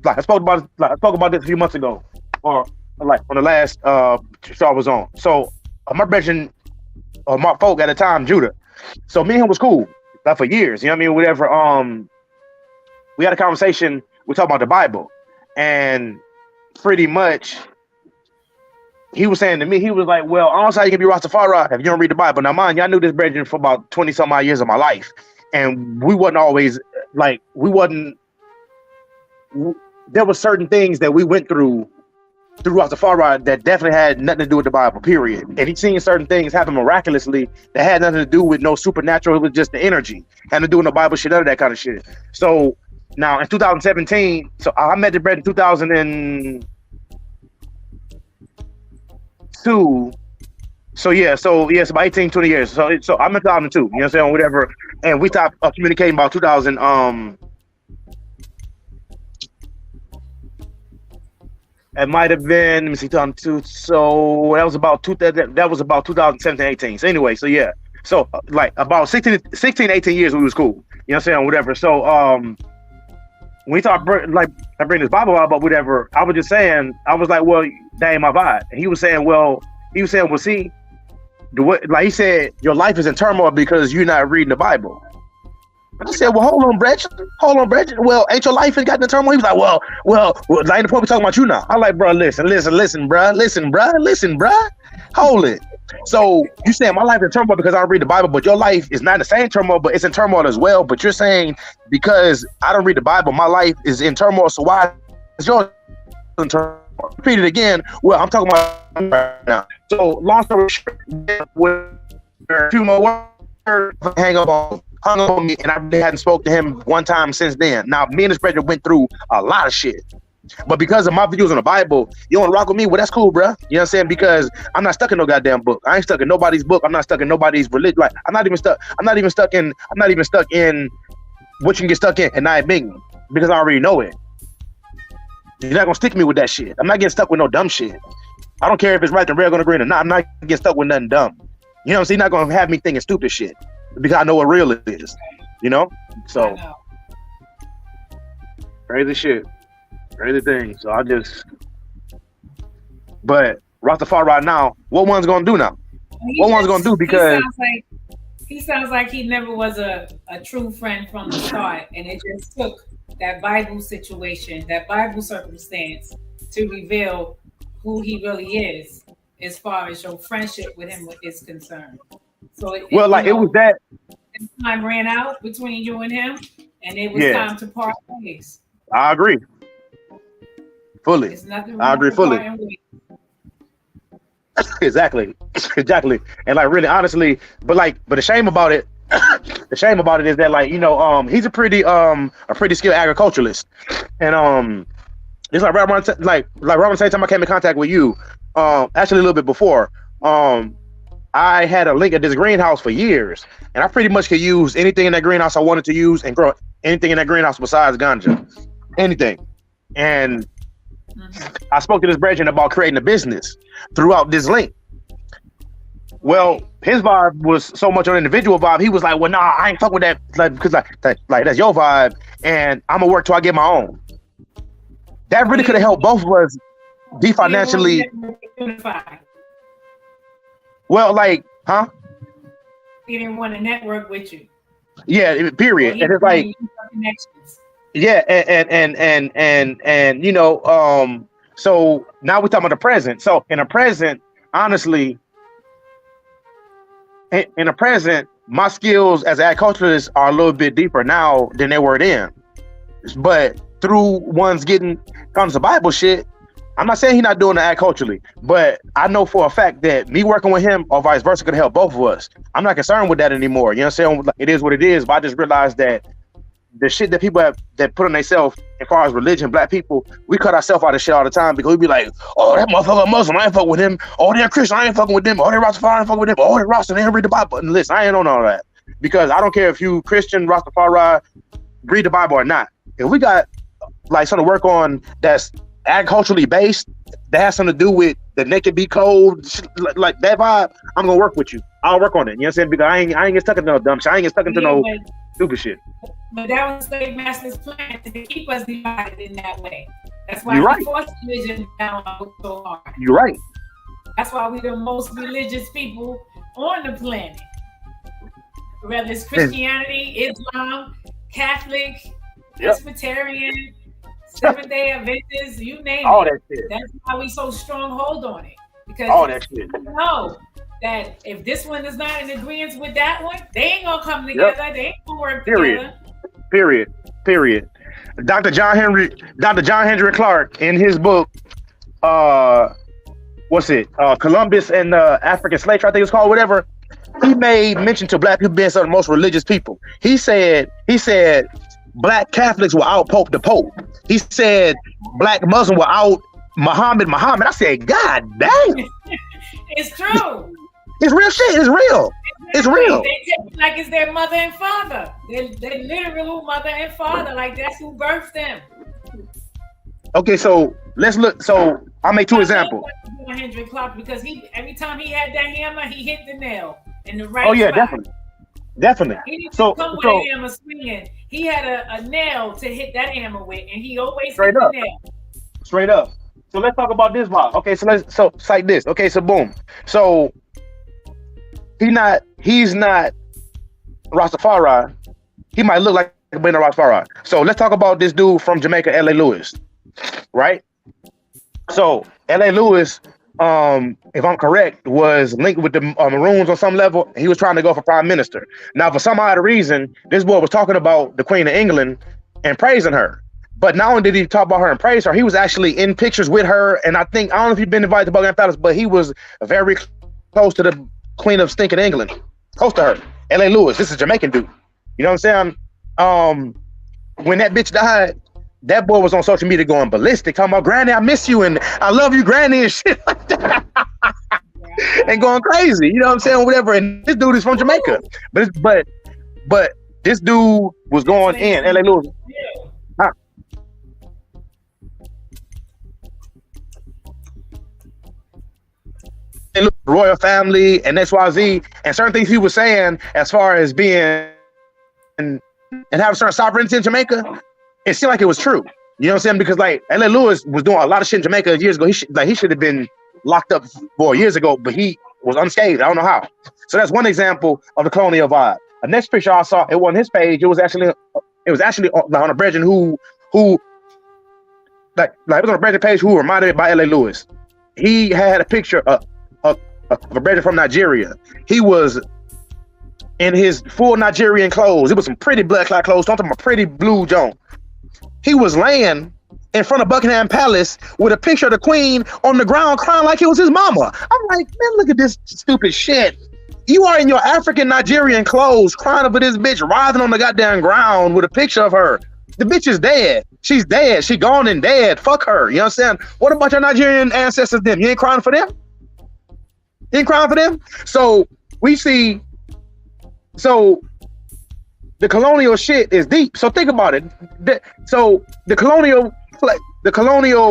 I spoke about this a few months ago, or like on the last show I was on. So my brethren or my folk at the time, Judah. So me and him was cool, like for years. You know what I mean? Whatever. We had a conversation. We talked about the Bible, and pretty much he was saying to me, he was like, "Well, I don't see how you can be Rastafari if you don't read the Bible." Now, mind you, I knew this brethren for about 20 some odd years of my life, and we wasn't always like we wasn't. There were certain things that we went through Rastafari that definitely had nothing to do with the Bible, period. And he's seen certain things happen miraculously that had nothing to do with no supernatural. It was just the energy, had to do with no Bible shit, none of that kind of shit. So now in 2017, so I met the bread in 2002. So it's about 18, 20 years. So I'm in 2002, you know what I'm saying, whatever. And we stopped communicating about 2000. It might have been, let me see, 2002. So that was about 2017, 18. So anyway, so yeah. So like about 16, 18 years we was cool. You know what I'm saying? Whatever. So when we talked like I bring this Bible out, but whatever, I was just saying, I was like, well, that ain't my vibe. And he was saying, well, see, like he said, your life is in turmoil because you're not reading the Bible. I said, well, hold on, Brett. Well, ain't your life got in the turmoil? He was like, well, like the point we talking about you now. I'm like, bro, listen, bro. Hold it. So you saying my life is in turmoil because I don't read the Bible, but your life is not in the same turmoil, but it's in turmoil as well. But you're saying because I don't read the Bible, my life is in turmoil. So why is yours in turmoil? Repeat it again. Well, I'm talking about right now. So long story short, with a few more words, hung up on me, and I really hadn't spoke to him one time since then. Now, me and this brother went through a lot of shit, but because of my videos on the Bible, you want to rock with me? Well, that's cool, bro. You know what I'm saying? Because I'm not stuck in no goddamn book. I ain't stuck in nobody's book. I'm not stuck in nobody's religion. Like I'm not even stuck in what you can get stuck in and not admit me because I already know it. You're not gonna stick me with that shit. I'm not getting stuck with no dumb shit. I don't care if it's right and red, gonna green or not. I'm not getting stuck with nothing dumb. You know what I'm saying? You're not gonna have me thinking stupid shit because I know what real it is. You know? So crazy shit. Crazy thing. So but Rastafari right now, what one's gonna do now? What one's gonna do because he sounds like he never was a true friend from the start, and it just took that Bible situation, that Bible circumstance to reveal who he really is as far as your friendship with him is concerned. So it was that time ran out between you and him, and it was time to part ways. I agree fully. I agree fully. Exactly. And like really honestly, but the shame about it is that like, you know, he's a pretty skilled agriculturalist. And it's like right around the same time I came in contact with you, actually a little bit before, I had a link at this greenhouse for years, and I pretty much could use anything in that greenhouse I wanted to use and grow anything in that greenhouse besides ganja. Anything. And I spoke to this brethren about creating a business throughout this link. Well, his vibe was so much on individual vibe. He was like, well, nah, I ain't fuck with that, like, because like that's your vibe, and I'm gonna work till I get my own. That really could have helped both of us be financially. Well, like, huh? He didn't want to network with you. Yeah, period. And it's like, yeah, and you know, so now we're talking about the present. So in the present, honestly, in the present, my skills as an agriculturalist are a little bit deeper now than they were then. But through one's comes to Bible shit, I'm not saying he's not doing it agriculturally, but I know for a fact that me working with him or vice versa could help both of us. I'm not concerned with that anymore. You know what I'm saying? It is what it is, but I just realized that the shit that people that put on themselves as far as religion, black people, we cut ourselves out of shit all the time because we be like, oh, that motherfucker Muslim, I ain't fucking with him. Oh, they're Christian, I ain't fucking with them. Oh, they're Rastafari, I ain't fucking with them. Oh, they're Rasta, they don't read the Bible. And listen, I ain't on all that because I don't care if you Christian, Rastafari, read the Bible or not. If we got like something to work on that's agriculturally based, that has something to do with the naked be cold, like that vibe, I'm gonna work with you. I'll work on it. You know what I'm saying? Because I ain't get stuck into no dumb shit. I ain't get stuck into no stupid shit. But that was slave master's plan to keep us divided in that way. That's why he forced religion down so hard. You're right. That's why we're the most religious people on the planet. Whether it's Christianity, Islam, Catholic, Presbyterian, Seventh-day Adventists, you name all it. That shit. That's why we so stronghold on it. Because all that shit. you know that if this one is not in agreement with that one, they ain't gonna come together. They ain't gonna work together. Period. Dr. John Henry Clark, in his book, Columbus and the African slave trade, I think it's called, whatever. He made mention to black people being some of the most religious people. He said black Catholics will out Pope the Pope. He said black Muslims will out Muhammad. I said, God dang. It's true. It's real shit. It's real. It's real. They take it like it's their mother and father. They're literal mother and father. Like that's who birthed them. Okay, so let's look. So I'll make two examples. Henry Clark, because every time he had that hammer, he hit the nail in the right. Oh yeah, spot. definitely. He didn't come with a hammer swinging. He had a nail to hit that hammer with, and he always hit the nail. Straight up. So let's talk about this vibe. Okay, so it's like this. Okay, so boom. So he's not Rastafari. He might look like a Rastafari. So let's talk about this dude from Jamaica, L.A. Lewis, right? So L.A. Lewis, if I'm correct, was linked with the Maroons on some level. He was trying to go for prime minister. Now, for some odd reason, this boy was talking about the Queen of England and praising her. But not only did he talk about her and praise her, he was actually in pictures with her. And I don't know if you've been invited to Buckingham Palace, but he was very close to the Queen of Stinking England, close to her. L.A. Lewis, this is a Jamaican dude. You know what I'm saying? When that bitch died, that boy was on social media going ballistic, talking about, Granny, I miss you, and I love you, Granny, and shit like that. And going crazy, you know what I'm saying? Whatever. And this dude is from Jamaica. But this dude was going in, L.A. Lewis. Royal family and XYZ, and certain things he was saying as far as being and having certain sovereignty in Jamaica, it seemed like it was true. You know what I'm saying? Because like L.A. Lewis was doing a lot of shit in Jamaica years ago. He should have been locked up 4 years ago, but he was unscathed. I don't know how. So that's one example of the colonial vibe. The next picture I saw, it wasn't his page. It was actually on a Brethren who it was on a Brethren page who reminded me by L.A. Lewis. He had a picture of a Brethren from Nigeria. He was in his full Nigerian clothes. It was some pretty blood clot clothes. Don't talk about pretty blue Joan. He was laying in front of Buckingham Palace with a picture of the Queen on the ground crying like it was his mama. I'm like, man, look at this stupid shit. You are in your African Nigerian clothes crying over this bitch writhing on the goddamn ground with a picture of her. The bitch is dead. She's dead. She gone and dead. Fuck her. You know what I'm saying? What about your Nigerian ancestors then? You ain't crying for them? You ain't crying for them? So we see, so the colonial shit is deep. So think about it. So the colonial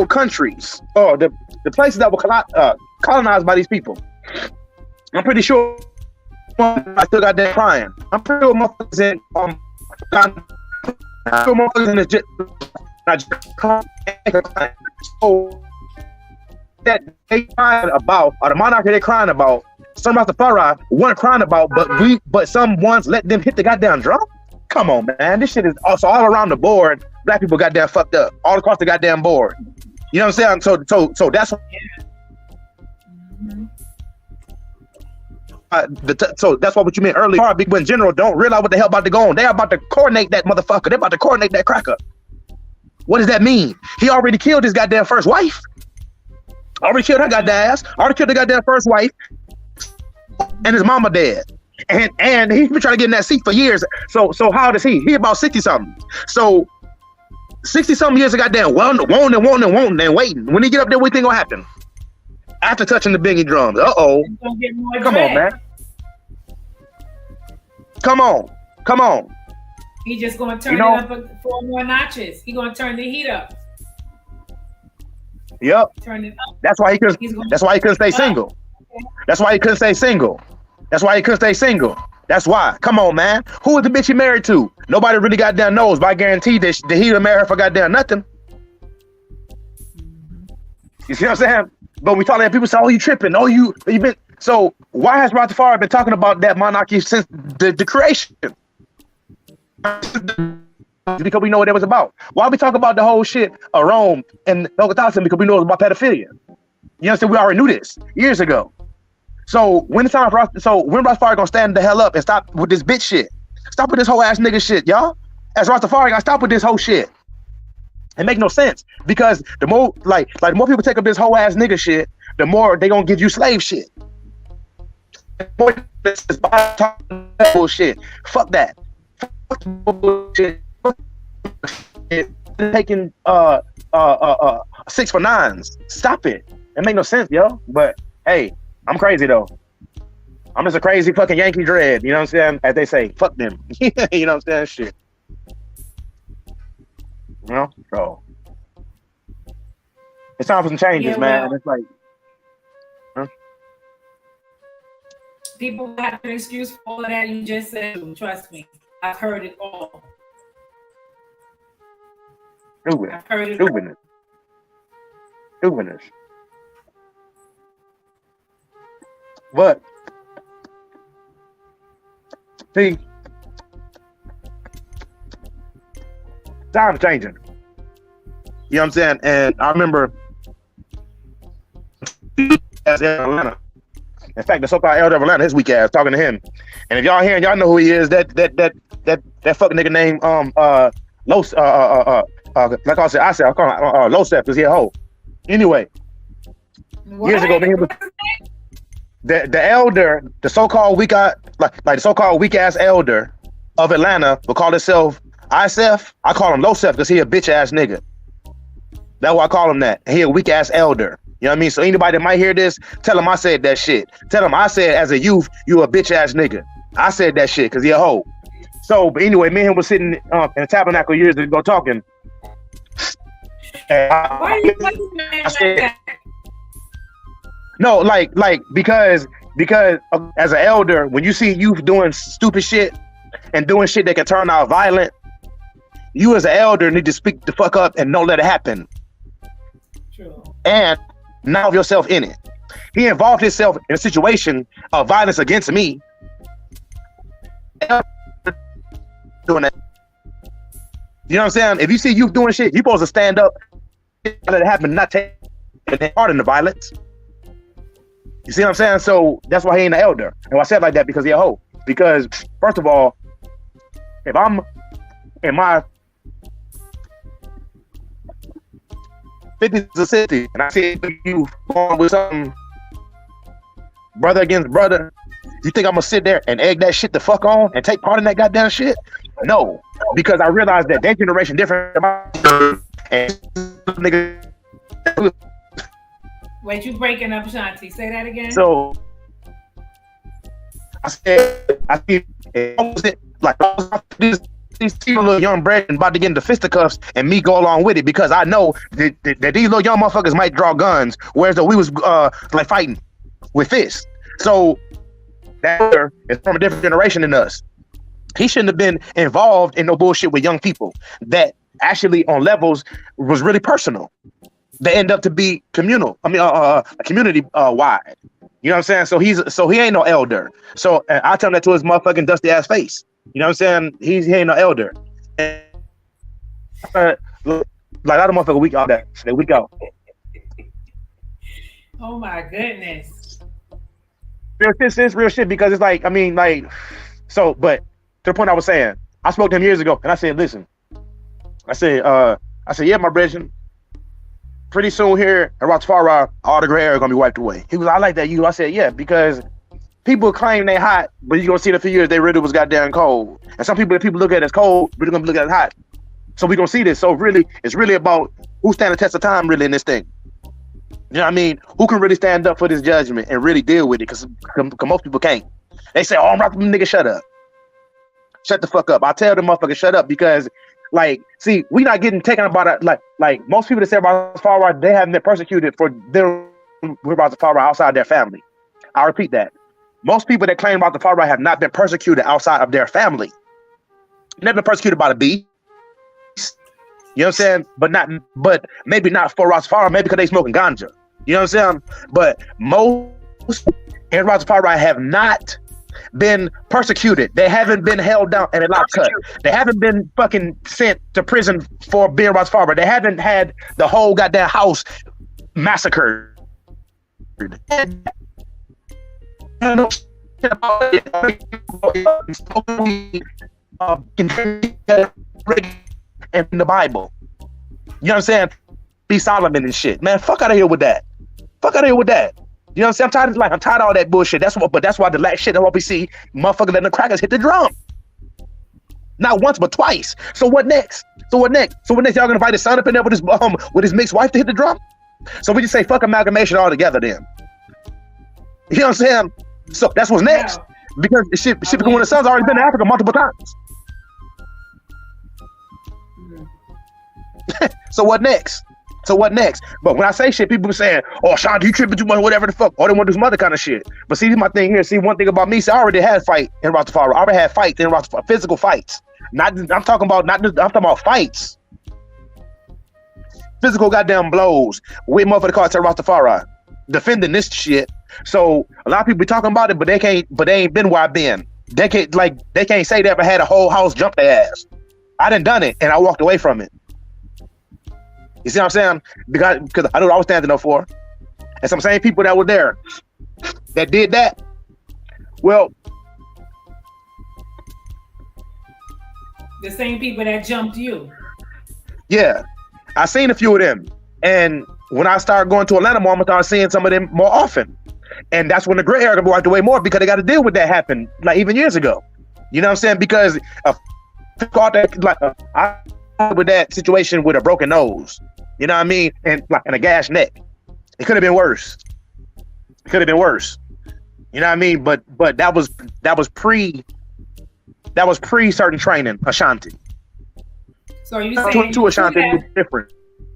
countries, or the places that were colonized by these people, I'm pretty sure I still got that crying. I'm pretty sure motherfuckers in so that they crying about, or the monarchy they crying about, some Rastafari weren't crying about, but some ones let them hit the goddamn drum. Come on, man. This shit is also all around the board. Black people goddamn fucked up all across the goddamn board. You know what I'm saying? So that's so that's what you meant earlier. People in general don't realize what the hell about to go on. They're about to coronate that motherfucker. They're about to coronate that cracker. What does that mean? He already killed his goddamn first wife. Already killed her goddamn ass. Already killed the goddamn first wife. And his mama dead. And he's been trying to get in that seat for years. So how old is he? He about 60-something. So 60-something years of goddamn wanting and waiting. When he get up there, what do you think gonna happen? After touching the binging drums. Uh-oh. Come on, man. Come on. He just gonna turn it up 4 more notches. He gonna turn the heat up. Yep. Turn it up. That's why he couldn't stay single. That's why he couldn't stay single. That's why. Come on, man. Who was the bitch he married to? Nobody really goddamn knows, but I guarantee that he would marry her for goddamn nothing. You see what I'm saying? But we talk like people say, "Oh, you tripping? Oh, you've been." So why has Rastafari been talking about that monarchy since the creation? Because we know what it was about. Why we talk about the whole shit of Rome and Catholicism? Because we know it was about pedophilia. You understand? We already knew this years ago. So when it's time for us, when Rastafari gonna stand the hell up and stop with this bitch shit? Stop with this whole ass nigga shit, y'all. As Rastafari, gotta stop with this whole shit. It make no sense because the more the more people take up this whole ass nigga shit, the more they gonna give you slave shit. Bullshit. Fuck that. Fuck bullshit. Taking 6 for 9s. Stop it. It make no sense, yo. But hey, I'm crazy though. I'm just a crazy fucking Yankee dread. You know what I'm saying? As they say, fuck them. You know what I'm saying? Shit. You know? So it's time for some changes, man. And it's like, people have an excuse for all of that you just said. Trust me, I've heard it all. I've heard it all. Stupidness. But see, time's changing. You know what I'm saying? And I remember as Atlanta. In fact, the so-called elder of Atlanta, his weak ass, talking to him. And if y'all hearing, y'all know who he is. That fucking nigga named Los like I call him Losef because he a hoe. Anyway, years ago, man, the elder, the so-called weak the so-called weak ass elder of Atlanta will call himself Isef. I call him Losef because he a bitch ass nigga. That's why I call him that. He a weak ass elder. You know what I mean? So anybody that might hear this, tell him I said that shit. Tell him I said as a youth, you a bitch ass nigga. I said that shit because he a hoe. So, but anyway, me and him was sitting in a tabernacle years ago talking. Why are you I said, no, because as an elder, when you see youth doing stupid shit and doing shit that can turn out violent, you as an elder need to speak the fuck up and don't let it happen. True. And involve yourself in it. He involved himself in a situation of violence against me. Doing that. You know what I'm saying? If you see youth doing shit, you supposed to stand up, let it happen, not take part in the violence. You see what I'm saying? So that's why he ain't an elder. And I said like that because he a hoe. Because first of all, if I'm in my 50s to 60 and I see you going with something brother against brother, you think I'm gonna sit there and egg that shit the fuck on and take part in that goddamn shit? No, because I realized that their generation different and nigga. Wait, you breaking up, Ashanti? Say that again. So I said, I see like these two little young brethren about to get into fisticuffs and me go along with it because I know that these little young motherfuckers might draw guns, whereas though we was like fighting with fists. So that is from a different generation than us. He shouldn't have been involved in no bullshit with young people that actually on levels was really personal. They end up to be communal. I mean, community wide. You know what I'm saying? So he ain't no elder. So I tell him that to his motherfucking dusty ass face. You know what I'm saying? He ain't no elder. And, like other motherfucker weak out there. They weak out. Oh my goodness. It's real shit because it's like, I mean, like, so, but to the point I was saying, I spoke to him years ago and I said, listen, I said, yeah, my brethren, pretty soon here at Rastafari, all the gray hair is gonna be wiped away. He was, I like that you. I said, yeah, because people claim they hot, but you're gonna see in a few years they really was goddamn cold. And some people that people look at as cold, but they're gonna look at it hot. So we're gonna see this. So really, it's really about who stand the test of time really in this thing. You know what I mean? Who can really stand up for this judgment and really deal with it? Because most people can't. They say, oh, I'm rocking nigga, shut up. Shut the fuck up. I tell them motherfuckers shut up because, like, see, we not getting taken about it. Like most people that say about Rastafari, they haven't been persecuted for their Rastafari outside their family. I repeat that. Most people that claim Rastafari have not been persecuted outside of their family. Never been persecuted by the beast. You know what I'm saying? But maybe not for Rastafari, maybe because they smoking ganja. You know what I'm saying? But most and Rastafari have not been persecuted. They haven't been held down and a lot cut. They haven't been fucking sent to prison for being Rastafari. They haven't had the whole goddamn house massacred. And no shit about it. In the Bible. You know what I'm saying? Be Solomon and shit. Man, fuck out of here with that. Fuck out of here with that. You know what I'm saying? I'm tired of all that bullshit. That's why the last shit that we see, motherfuckers letting the crackers hit the drum. Not once, but twice. So what next? Y'all gonna invite his son up in there with his mixed wife to hit the drum? So we just say fuck amalgamation altogether then. You know what I'm saying? So that's what's next. Because shit because when the son's already been to Africa multiple times. So what next? But when I say shit, people be saying, "Oh, Sean, you tripping too much, whatever the fuck." Or they want to do some other kind of shit. But see, my thing here. See, one thing about me, I already had fight in Rastafari. I already had fights in Rastafari, physical fights. I'm talking about fights. Physical goddamn blows with motherfucker called Rastafari, defending this shit. So a lot of people be talking about it, but they ain't been where I've been. They can't say they ever had a whole house jump their ass. I done it, and I walked away from it. You see what I'm saying? Because I knew what I was standing up for. And some same people that were there that did that. Well, the same people that jumped you. Yeah. I seen a few of them. And when I started going to Atlanta more, I'm gonna start seeing some of them more often. And that's when the gray area walked away more because they got to deal with that happen like even years ago. You know what I'm saying? Because I with that situation with a broken nose, you know what I mean, and a gashed neck. It could have been worse. You know what I mean? But that was pre certain training, Ashanti. So you saying to Ashanti was different.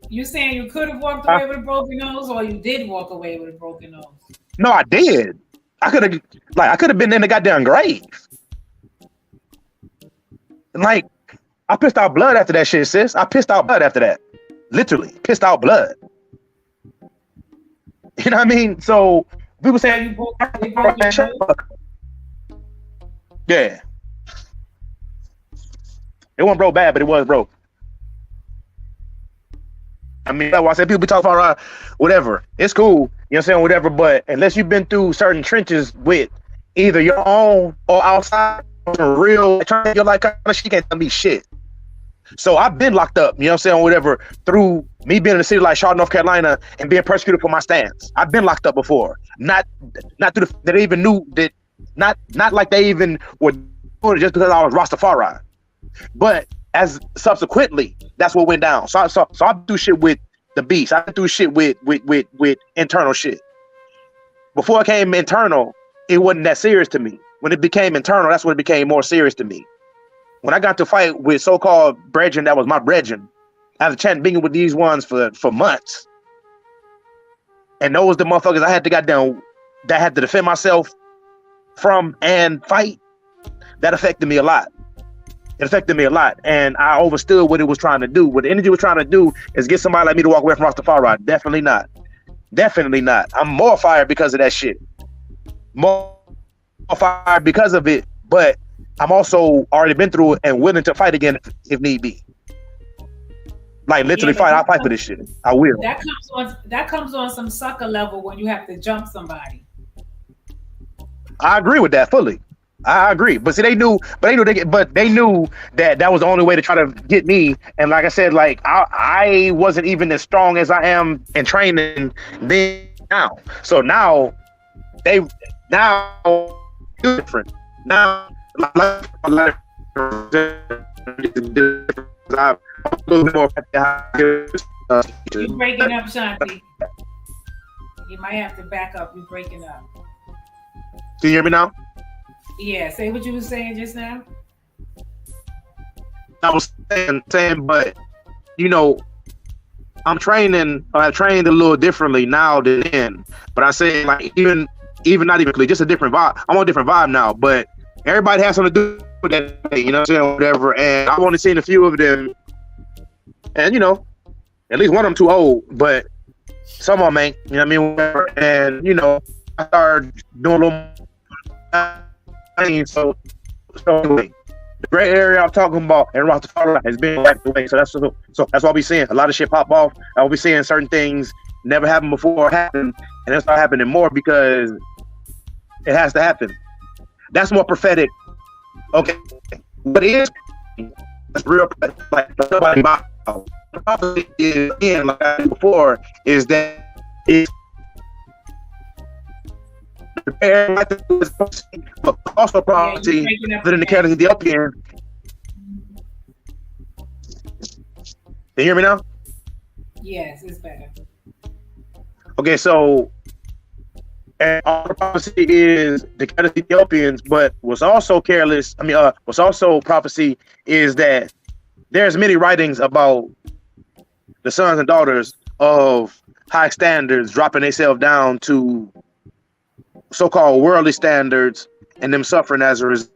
You saying you could have walked away with a broken nose, or you did walk away with a broken nose? No, I did. I could have been in the goddamn grave. Like, I pissed out blood after that shit, sis. I pissed out blood after that. Literally, pissed out blood. You know what I mean? So people saying you broke your nose? Yeah. It wasn't broke bad, but it was broke. I mean, that's why I said people be talking about whatever. It's cool, you know what I'm saying, whatever, but unless you've been through certain trenches with either your own or outside, real, you're like, she can't tell me shit. So I've been locked up, you know what I'm saying, whatever, through me being in a city like Charlotte, North Carolina, and being persecuted for my stance. I've been locked up before. Not through that they even knew that, not like they even were doing it just because I was Rastafari. But as subsequently, that's what went down. So I do shit with the beast. I do shit with internal shit. Before it came internal, it wasn't that serious to me. When it became internal, that's when it became more serious to me. When I got to fight with so-called brethren, that was my brethren. I was chatting, being with these ones for months. And those the motherfuckers I had to that had to defend myself from and fight. That affected me a lot. It affected me a lot, and I overstood what it was trying to do. What the energy was trying to do is get somebody like me to walk away from Rastafari. Definitely not. Definitely not. I'm more fired because of that shit. More fired because of it, but I'm also already been through it and willing to fight again if need be. Like literally fight. I'll fight for this shit. I will. That comes on some sucker level when you have to jump somebody. I agree with that fully. I agree, but see, they knew that was the only way to try to get me. And like I said, like I wasn't even as strong as I am in training then now. So now different. Now, I'm a little bit more. You're breaking up, Shanti. You might have to back up. You're breaking up. Can you hear me now? Yeah, say what you were saying just now. I was saying, but you know, I've trained a little differently now than then. But I say like even not even clear, just a different vibe. I'm on a different vibe now, but everybody has something to do with that, you know what I'm saying, whatever. And I've only seen a few of them, and you know, at least one of them too old, but some of them ain't, you know what I mean? And you know, I started doing a little. So anyway, the gray area I'm talking about in Rastafari has been wiped away. So that's why we seeing a lot of shit pop off. I'll be seeing certain things never happened before happen, and it's not happening more because it has to happen. That's more prophetic. Okay, what is that's real? Like somebody about prophecy is again, like I said before, is that it's but also prophecy within the character of the Ethiopian. Can you hear me now? Yes, it's better. Okay, so and all the prophecy is the kind of Ethiopians, but what's also careless, what's also prophecy is that there's many writings about the sons and daughters of high standards dropping themselves down to so-called worldly standards and them suffering as a result.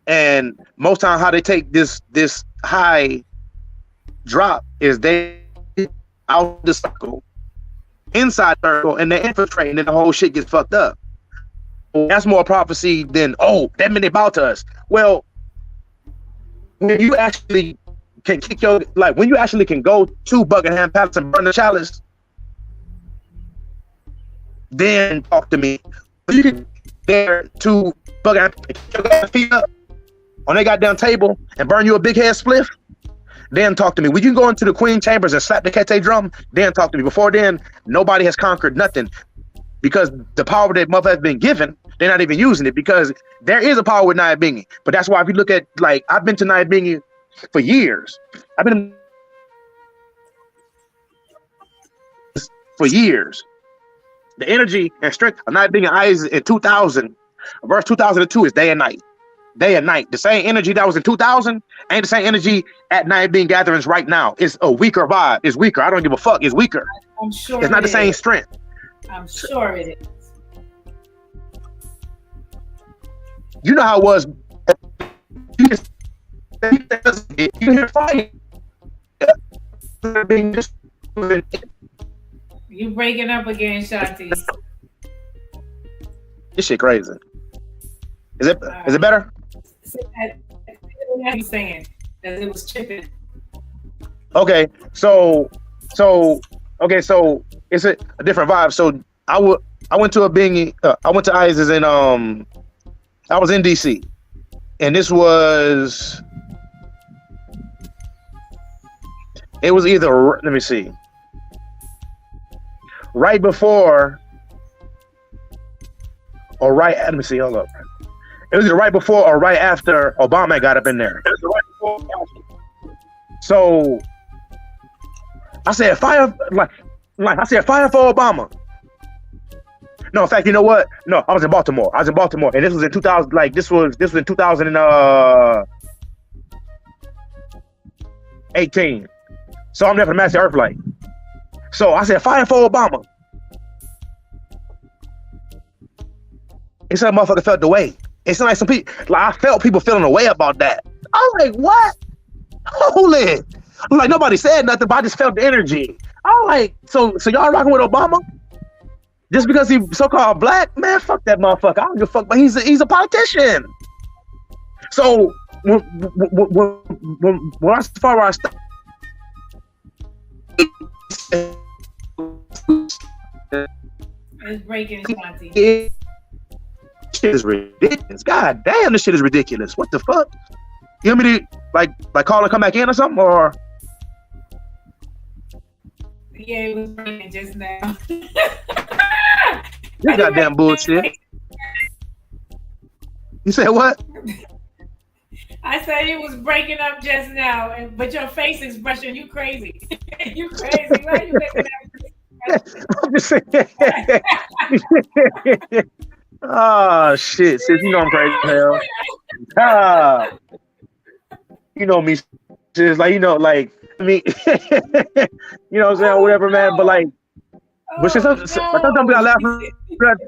And most time how they take this high drop is they out the circle, inside circle, and they infiltrate, and then the whole shit gets fucked up. That's more prophecy than that meant they bow to us. Well, when you actually can when you actually can go to Buckingham Palace and burn the chalice, then talk to me. When you can there to Buckingham and kick your feet up on their goddamn table and burn you a big head spliff, then talk to me. When you go into the Queen Chambers and slap the Kete drum, then talk to me. Before then, nobody has conquered nothing because the power that mother has been given, they're not even using it because there is a power with Nyabingi. But that's why if you look at, like, I've been to Nyabingi for years. I've been for years. The energy and strength of Nyabingi eyes in 2000, verse 2002 is day and night. Day and night. The same energy that was in 2000 ain't the same energy at Nyabingi gatherings right now. It's a weaker vibe. It's weaker. I don't give a fuck. It's weaker. I'm sure it's not the same strength. I'm sure it is. You know how it was. You hear fire. You breaking up again, Shanti. This shit crazy. Is it better? What you saying? That it was chipping. Okay, so it's a different vibe. So I went to a Bingy. I went to Isis and I was in DC, and it was either, let me see, right before or right. Let me see. Hold up. It was either right before or right after Obama got up in there. So I said fire, like I said fire for Obama. No, in fact, you know what? No, I was in Baltimore. And this was in 2000. Like this was in 2018. So I'm there for the Master Earth Flight. So I said fire for Obama. It said motherfucker felt the way. It's like some people, like I felt people feeling the way about that. I was like, what? Hold it. I'm like, nobody said nothing, but I just felt the energy. I was like, so y'all rocking with Obama? Just because he's so-called black? Man, fuck that motherfucker. I don't give a fuck, but he's a politician. So when I started, it's breaking, Shanti. Shit is ridiculous. God damn, this shit is ridiculous. What the fuck? You want me to like call and come back in or something, or? Yeah, it was breaking just now. You goddamn bullshit. You said what? I said it was breaking up just now, but your face expression, you crazy. You crazy. Why you making that? I'm just saying. Oh shit, sis, you know I'm crazy as hell. You know me, sis, like, you know, like, I mean, you know what I'm saying, whatever, man, but like, but sometimes we gotta laugh, but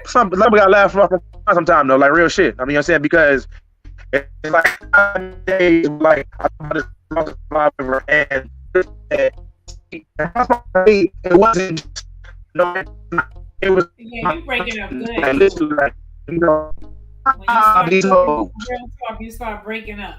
sometimes we gotta laugh for sometimes though, like real shit. I mean, you know what I'm saying, because it's like days, like, and it wasn't, it was Yeah, you breaking up good. like, literally, like, you know, When you start these talking hoes. real talk, you start breaking up.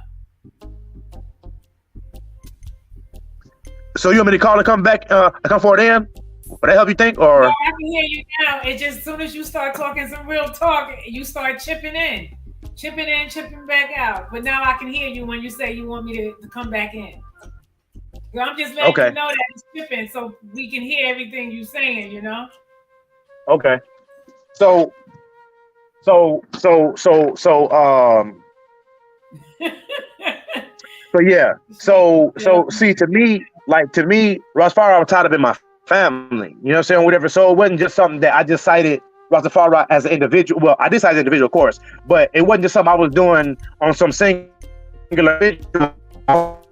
So you want me to call and come back, come forward in? Would that help you think, No, or? I can hear you now. It just as soon as you start talking some real talk, you start chipping in, chipping back out. But now I can hear you when you say you want me to come back in. Girl, I'm just letting Okay. you know that it's chipping so we can hear everything you're saying, you know? Okay. So so yeah. So see, to me, Rastafari was tied up in my family. You know what I'm saying? Whatever. So it wasn't just something that I just cited Rastafari as an individual. Well, I did cite as an individual, of course, but it wasn't just something I was doing on some singular individual.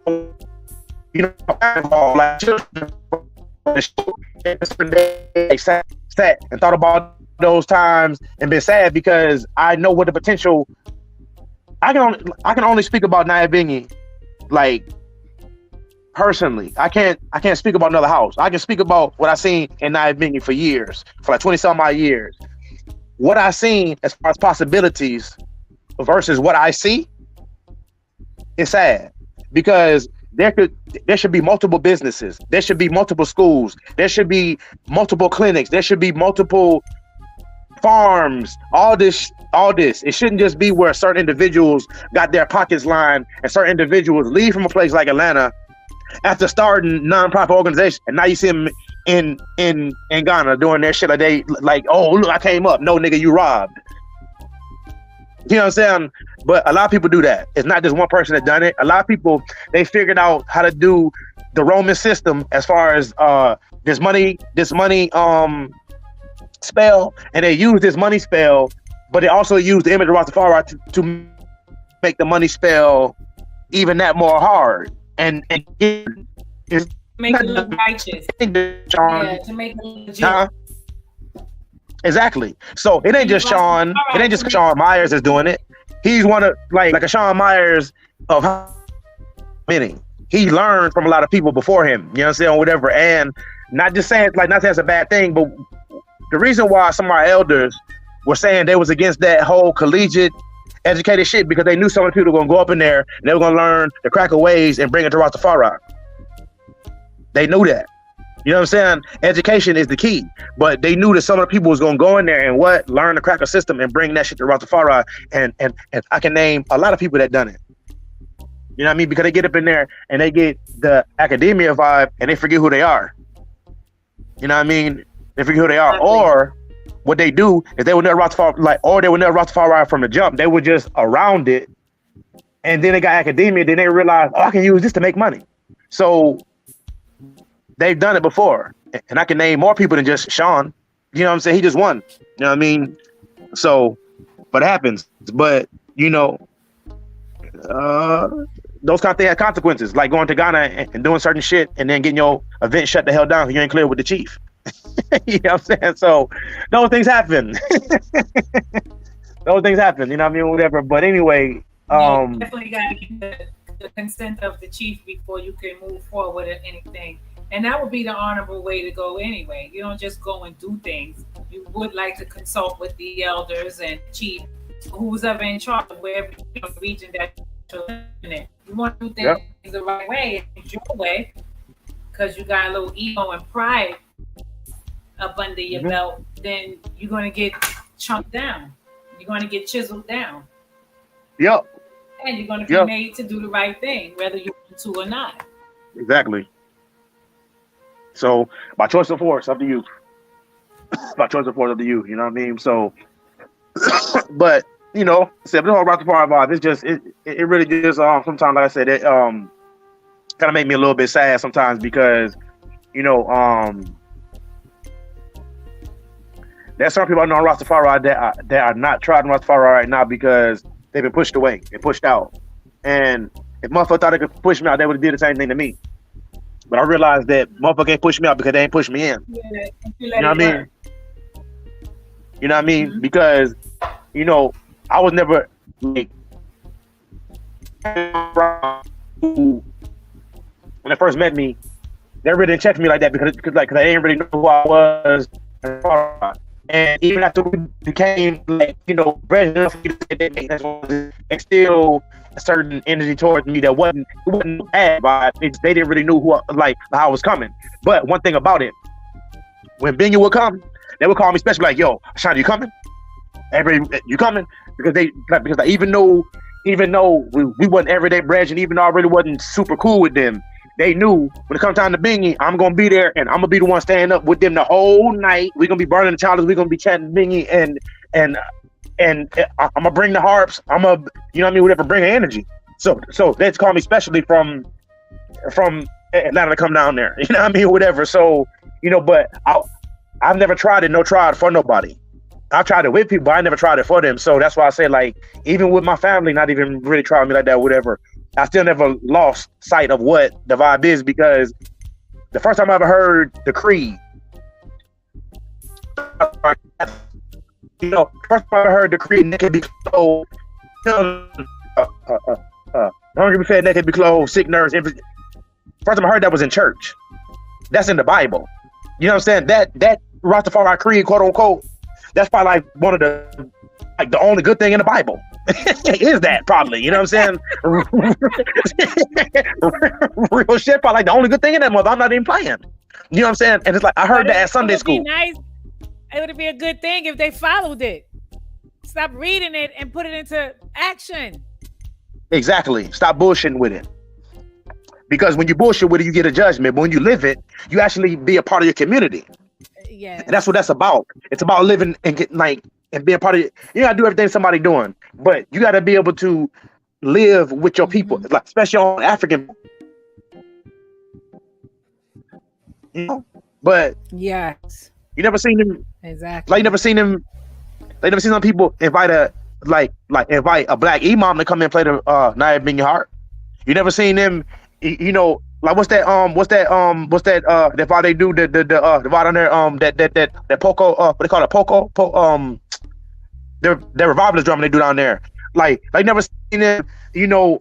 You know, like they sat and thought about those times and been sad because I know what the potential. I can only speak about Nyabingi, like personally. I can't speak about another house. I can speak about what I seen in Nyabingi for years, for like 20 some odd years. What I seen as far as possibilities versus what I see is sad because there should be multiple businesses, there should be multiple schools, there should be multiple clinics, there should be multiple farms, all this. It shouldn't just be where certain individuals got their pockets lined and certain individuals leave from a place like Atlanta after starting non-profit organization, and now you see them in Ghana doing their shit like they like, oh look, I came up. No nigga, you robbed. You know what I'm saying? But a lot of people do that. It's not just one person that done it. A lot of people, they figured out how to do the Roman system as far as this money spell, and they use this money spell, but they also use the image of Rastafari to make the money spell even that more hard and make it look righteous. Yeah, to make it look legit. Exactly. So it ain't just Sean. It ain't just Sean Myers that's doing it. He's one of like a Sean Myers of how many. He learned from a lot of people before him. You know what I'm saying? Whatever. And not saying it's a bad thing, but the reason why some of our elders were saying they was against that whole collegiate educated shit because they knew some of the people were gonna go up in there and they were gonna learn the cracker ways and bring it to Rastafari. They knew that. You know what I'm saying? Education is the key. But they knew that some of the people was gonna go in there and learn the cracker system and bring that shit to Rastafari. And I can name a lot of people that done it. You know what I mean? Because they get up in there and they get the academia vibe and they forget who they are. You know what I mean? They forget who they are. Or what they do is they would never Rastafari from the jump. They were just around it. And then they got academia. Then they realized, I can use this to make money. So they've done it before. And I can name more people than just Sean. You know what I'm saying? He just won. You know what I mean? So, but it happens. But, you know, those kind of things have consequences, like going to Ghana and doing certain shit and then getting your event shut the hell down because you ain't clear with the chief. You know what I'm saying? So those things happen. Those things happen, you know what I mean? Whatever. But anyway, you definitely got to get the consent of the chief before you can move forward with anything. And that would be the honorable way to go anyway. You don't just go and do things. You would like to consult with the elders and chief, who's ever in charge of wherever region that you're in. You want to do things the right way, your way, because you got a little ego and pride up under your belt, then you're going to get chunked down. You're going to get chiseled down. Yep. And you're going to be made to do the right thing, whether you want to or not. Exactly. So, by choice of force, up to you. By choice of force, up to you. You know what I mean? So, but, you know, the whole Rastafari vibe, it's just, it really just, sometimes, like I said, it kind of make me a little bit sad sometimes because, you know, there's some people I know on Rastafari that are not trying Rastafari right now because they've been pushed away and pushed out. And if motherfucker thought they could push me out, they would have did the same thing to me. But I realized that motherfucker ain't push me out because they ain't push me in. You know what I mean? You know what I mean? Mm-hmm. Because, you know, I was never like when they first met me, they really didn't check me like that because they didn't really know who I was. And even after we became like, you know, bred enough, and still a certain energy towards me that wasn't bad vibe. They didn't really know like how I was coming. But one thing about it, when Bingy would come, they would call me special, like, "Yo, Ashanti, you coming? Everybody, you coming?" Because even though we wasn't everyday brethren, and even though I really wasn't super cool with them, they knew when it comes time to Bingy, I'm gonna be there, and I'm gonna be the one staying up with them the whole night. We're gonna be burning the chalice. We're gonna be chanting Bingy, and I'm gonna bring the harps. I'm gonna, you know what I mean, whatever, bring energy. So they call me specially from Atlanta to come down there. You know what I mean, whatever. So, you know, but I've never tried it for nobody. I've tried it with people, but I never tried it for them. So that's why I say, like, even with my family, not even really trying me like that, whatever, I still never lost sight of what the vibe is, because the first time I ever heard the creed, you know, first time I heard the creed, naked be clothed, hungry be fed, naked be clothed, sick nurse. First time I heard that was in church. That's in the Bible. You know what I'm saying? That Rastafari creed, quote unquote, that's probably like one of the, like, the only good thing in the Bible. Is that probably, you know what I'm saying? Real shit, probably like the only good thing in that mother. I'm not even playing. You know what I'm saying? And it's like, I heard that at Sunday school. Nice. It would be a good thing if they followed it. Stop reading it and put it into action. Exactly. Stop bullshitting with it. Because when you bullshit with it, you get a judgment. But when you live it, you actually be a part of your community. Yeah. And that's what that's about. It's about living and getting, like, and being part of it. You gotta do everything somebody doing, but you gotta be able to live with your people, like, especially on African. You know? But yes, you never seen them. Exactly. Like, you never seen them. They never seen some people invite a black imam to come in and play the Naya Bingy Harp. You never seen them. You know, like, what's that why they do the vibe on there, that poco, what they call it, poco, their revivalist drum they do down there. Like never seen them, you know,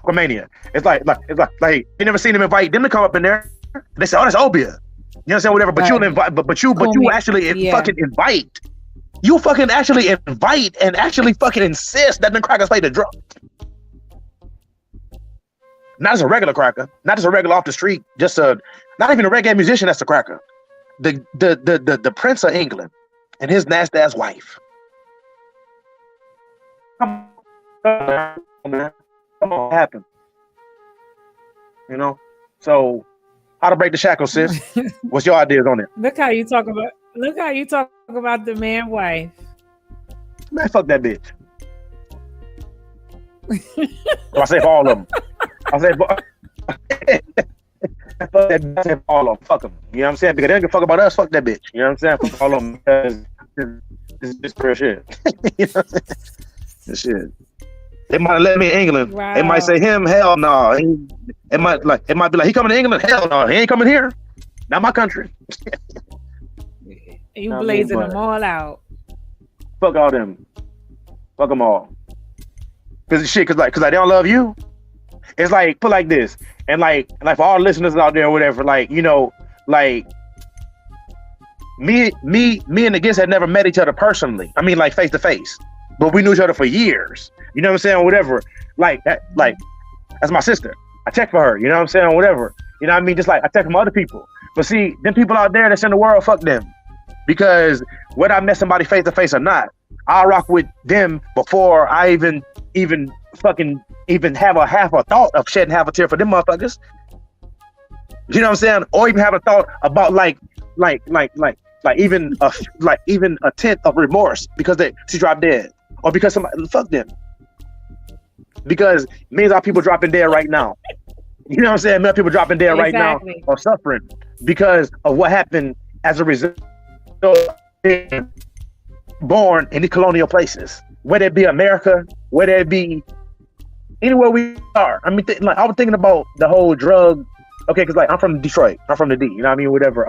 Mania. It's like you never seen them invite them to come up in there. They say, "Oh, that's Obia." You know what I'm saying? Whatever. But you'll invite, but you actually fucking invite. You fucking actually invite and actually fucking insist that the crackers play the drum. Not as a regular cracker, not as a regular off the street, not even a reggae musician. That's the cracker. The Prince of England and his nasty ass wife. Come on, man. Come on, what happened? You know? So, how to break the shackles, sis? What's your ideas on it? Look how you talk about the man wife. Man, fuck that bitch. I say for all of them. I say for all of them. Fuck them. You know what I'm saying? Because they don't give a fuck about us. Fuck that bitch. You know what I'm saying? Fuck all of them. Because this is real shit. You know what I'm saying? This shit. They might let me in England. Wow. They might say him, hell no. It might be like, he coming to England? Hell no. He ain't coming here. Not my country. You blazing them all out. Fuck all them. Fuck them all. Cause they don't love you. It's like, put like this, and like for all listeners out there or whatever, like, you know, like me and the Gits had never met each other personally. I mean, like, face to face, but we knew each other for years. You know what I'm saying? Whatever. Like that. Like, that's my sister. I check for her. You know what I'm saying? Whatever. You know what I mean? Just like I check for other people. But see, them people out there that's in the world, fuck them. Because whether I met somebody face to face or not, I'll rock with them before I even have a half a thought of shedding half a tear for them motherfuckers. You know what I'm saying? Or even have a thought about like even a tenth of remorse because she dropped dead, or because somebody, fuck them. Because millions of people dropping dead right now. You know what I'm saying? Millions of people dropping dead right now or suffering because of what happened as a result of being born in the colonial places, whether it be America, whether it be anywhere we are. I mean, I was thinking about the whole drug. Okay, because like I'm from Detroit, I'm from the D. You know what I mean? Whatever.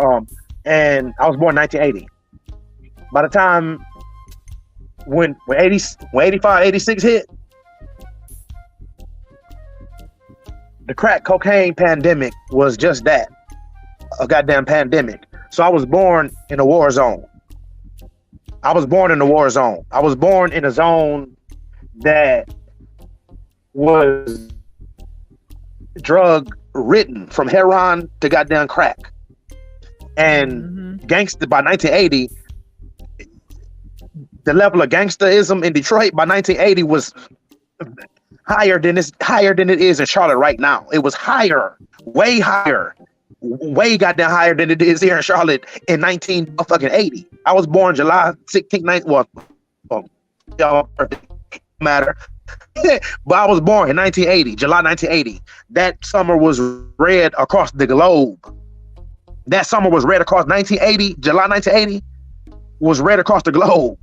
And I was born in 1980. By the time when 85, 86 hit, the crack cocaine pandemic was just that, a goddamn pandemic. So I was born in a war zone. I was born in a zone that was drug ridden from heroin to goddamn crack. And gangster by 1980, the level of gangsterism in Detroit by 1980 was higher than it is in Charlotte right now. It was higher, way goddamn higher than it is here in Charlotte in 1980. I was born July 16th, y'all matter. But I was born in 1980, July 1980. That summer was red across the globe. That summer was red across 1980, July 1980 was red across the globe.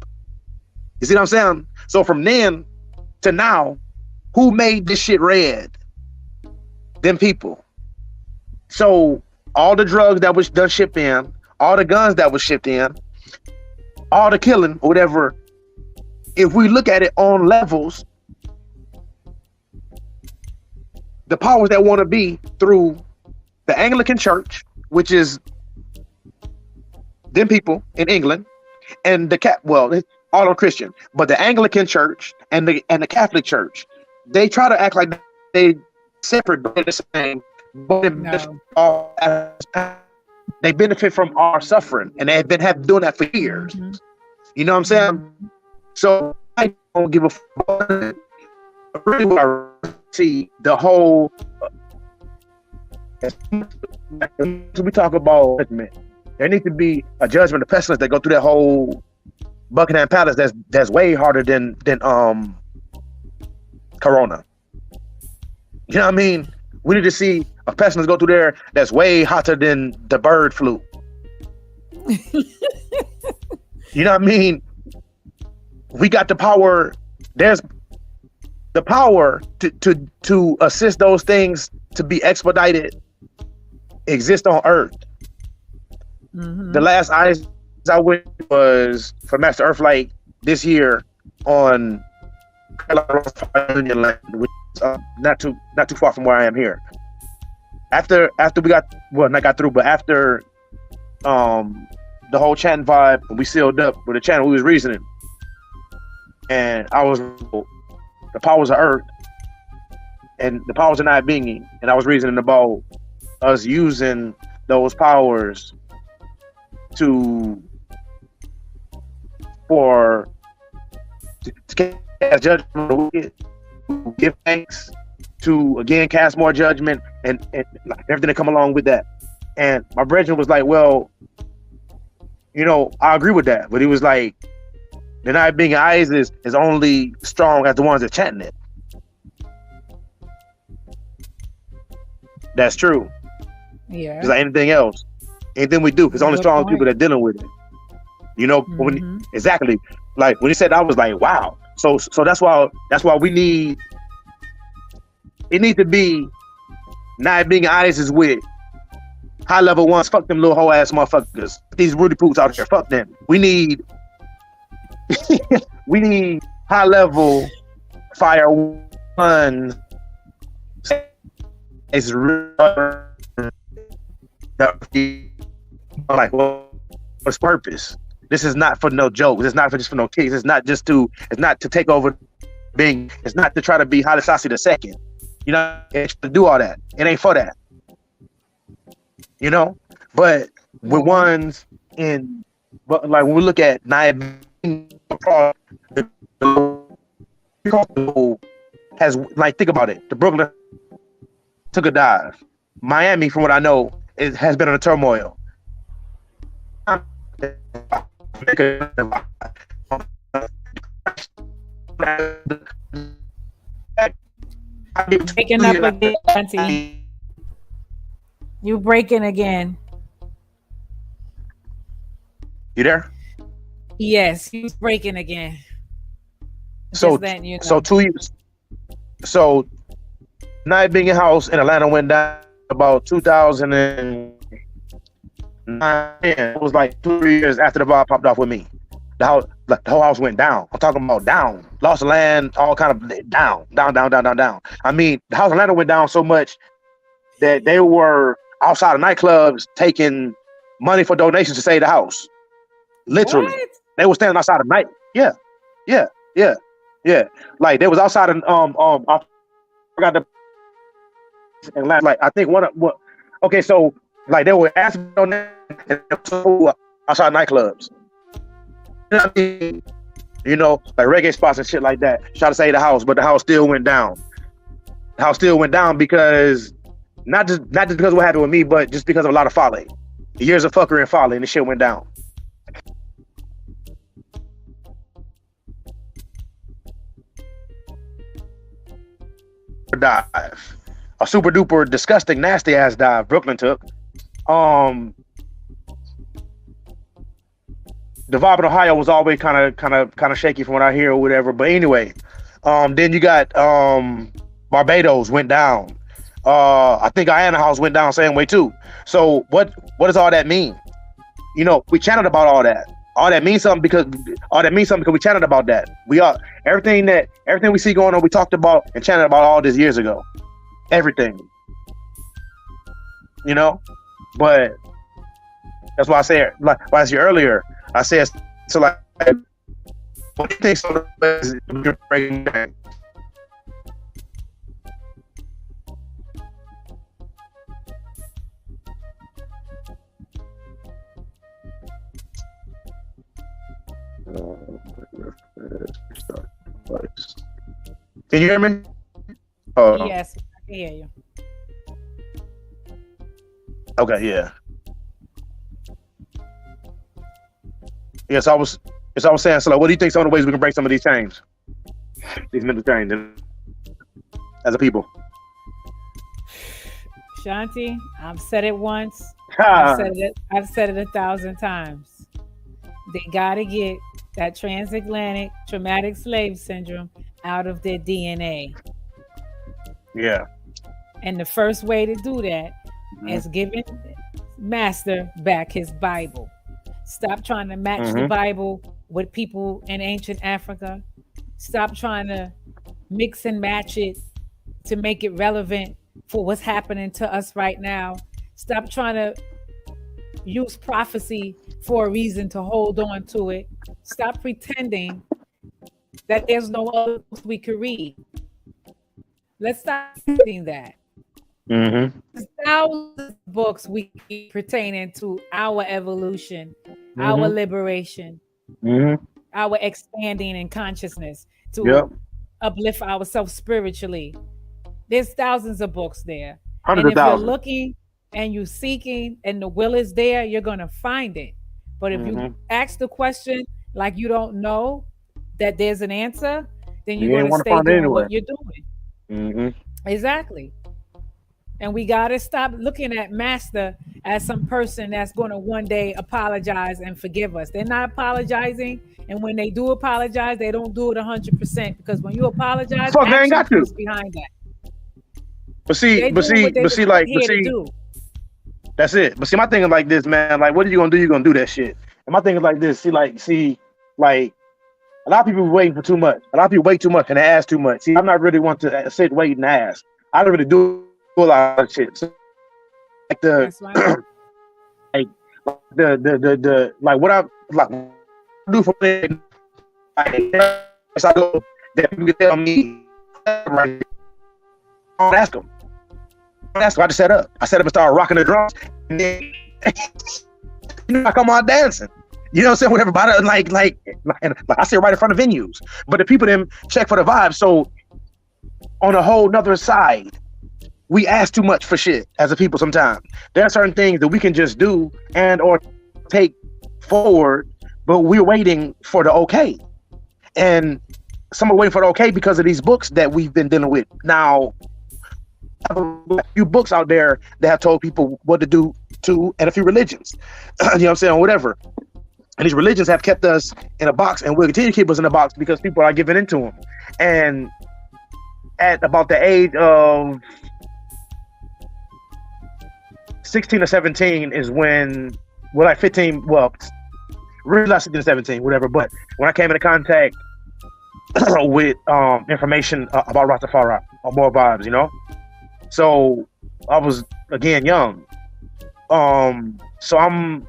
You see what I'm saying? So from then to now, who made this shit red? Them people. So all the drugs that was done shipped in, all the guns that was shipped in, all the killing, whatever, if we look at it on levels, the powers that want to be through the Anglican Church, which is them people in England, and it's all are Christian, but the Anglican Church and the Catholic Church, they try to act like they separate, but they're the same. But they benefit from our suffering, and they have doing that for years. You know what I'm saying? So I don't give a fuck. Really, what I see the whole. We talk about judgment. There needs to be a judgment of pestilence that go through that whole Buckingham Palace. That's way harder than Corona. You know what I mean? We need to see a pestilence go through there that's way hotter than the bird flu. You know what I mean? We got the power. There's the power to assist those things to be expedited. Exist on Earth. The last ice I went was for Master Earthlight this year on Union Land, which is not too far from where I am here. After we got not got through, but after the whole chanting vibe, we sealed up with the channel. We was reasoning, and I was the powers of Earth and the powers of not being, and I was reasoning about us using those powers to cast judgment on the wicked, to give thanks, to again cast more judgment, and everything that come along with that. And my brethren was like, well, you know, I agree with that, but he was like, the not being eyes is only strong as the ones that chanting it. That's true. Yeah. It's like anything else. Anything we do, it's only strong people that are dealing with it. You know, exactly. Like when he said that, I was like, wow. So that's why we need, it needs to be not being eyes is with high level ones. Fuck them little whole ass motherfuckers. These Rudy Poots out here. Fuck them. We need high level fire ones. It's like, well, what's purpose? This is not for no jokes. It's not just for no kicks. It's not to take over being. It's not to try to be Haile Selassie II. You know, it's to do all that. It ain't for that. You know, but with ones in, but like when we look at Naib, has like think about it. The Brooklyn took a dive. Miami, from what I know, has been in a turmoil. Breaking up again, Auntie. You breaking again. You there? Yes, he's breaking again. So 2 years. So Night being a house in Atlanta went down about 2009. It was like 2 years after the vibe popped off with me. The house, like the whole house went down. I'm talking about down. Lost of land, all kind of down. I mean, the house in Atlanta went down so much that they were outside of nightclubs taking money for donations to save the house. Literally, What? they were standing outside of night. Yeah. Like they was outside of I forgot the and like I think one of what. Okay, so like they were asking donations outside nightclubs. You know what I mean? You know, like reggae spots and shit like that. Try to save the house, but the house still went down. The house still went down because not just because of what happened with me, but just because of a lot of folly. Years of fuckery and folly, and the shit went down. Dive, a super duper disgusting, nasty ass dive Brooklyn took. The vibe in Ohio was always kind of shaky from what I hear or whatever. But anyway, then you got Barbados went down. I think Guyana House went down same way too. So what does all that mean? You know, we chatted about all that. All that means something because we chatted about that. We are everything we see going on. We talked about and chatted about all this years ago. Everything. You know, but that's why I said like why I said earlier. I said so like what do you think some of the breaking down? Can you hear me? Oh. Yes, I can hear you. Okay, yeah. Yes, I was saying, so like, what do you think some of the ways we can break some of these chains? These mental chains as a people. Ashanti, I've said it once. I've said it 1,000 times. They gotta get that transatlantic traumatic slave syndrome out of their DNA. Yeah. And the first way to do that is giving Master back his Bible. Stop trying to match the Bible with people in ancient Africa. Stop trying to mix and match it to make it relevant for what's happening to us right now. Stop trying to use prophecy for a reason to hold on to it. Stop pretending that there's no other books we could read. Let's stop doing that. There's thousands of books we keep pertaining to our evolution, our liberation, our expanding in consciousness to uplift ourselves spiritually. There's thousands of books there. Hundreds and if of you're thousands. looking and you're seeking and the will is there, you're going to find it. But if you ask the question like you don't know that there's an answer, then you're going to stay doing what you're doing. Exactly. And we got to stop looking at Master as some person that's going to one day apologize and forgive us. They're not apologizing. And when they do apologize, they don't do it 100% because when you apologize, they ain't got to behind that. But see, that's it. But see, my thing is like this, man. Like, what are you gonna do? You're gonna do that shit. And my thing is like this. See, like a lot of people waiting for too much. A lot of people wait too much and they ask too much. See, I'm not really want to sit, wait, and ask. I don't really do a lot of shit. So, like like like what I like do for me. Like, I go that people can tell me. Right, I don't ask them. That's why I just set up. I set up and started rocking the drums. And then, I come on dancing. You know what I'm saying? With everybody, like I sit right in front of venues. But the people then check for the vibe. So on a whole nother side, we ask too much for shit as a people sometimes. There are certain things that we can just do and or take forward, but we're waiting for the okay. And some are waiting for the okay because of these books that we've been dealing with. Now, I have a few books out there that have told people what to do to, and a few religions, you know what I'm saying, or whatever. And these religions have kept us in a box and will continue to keep us in a box because people are giving into them. And at about the age of 16 or 17 is when, well, like 15, well, really not 16 or 17, whatever. But when I came into contact with information about Rastafari or more vibes, you know? So I was, again, young. so I'm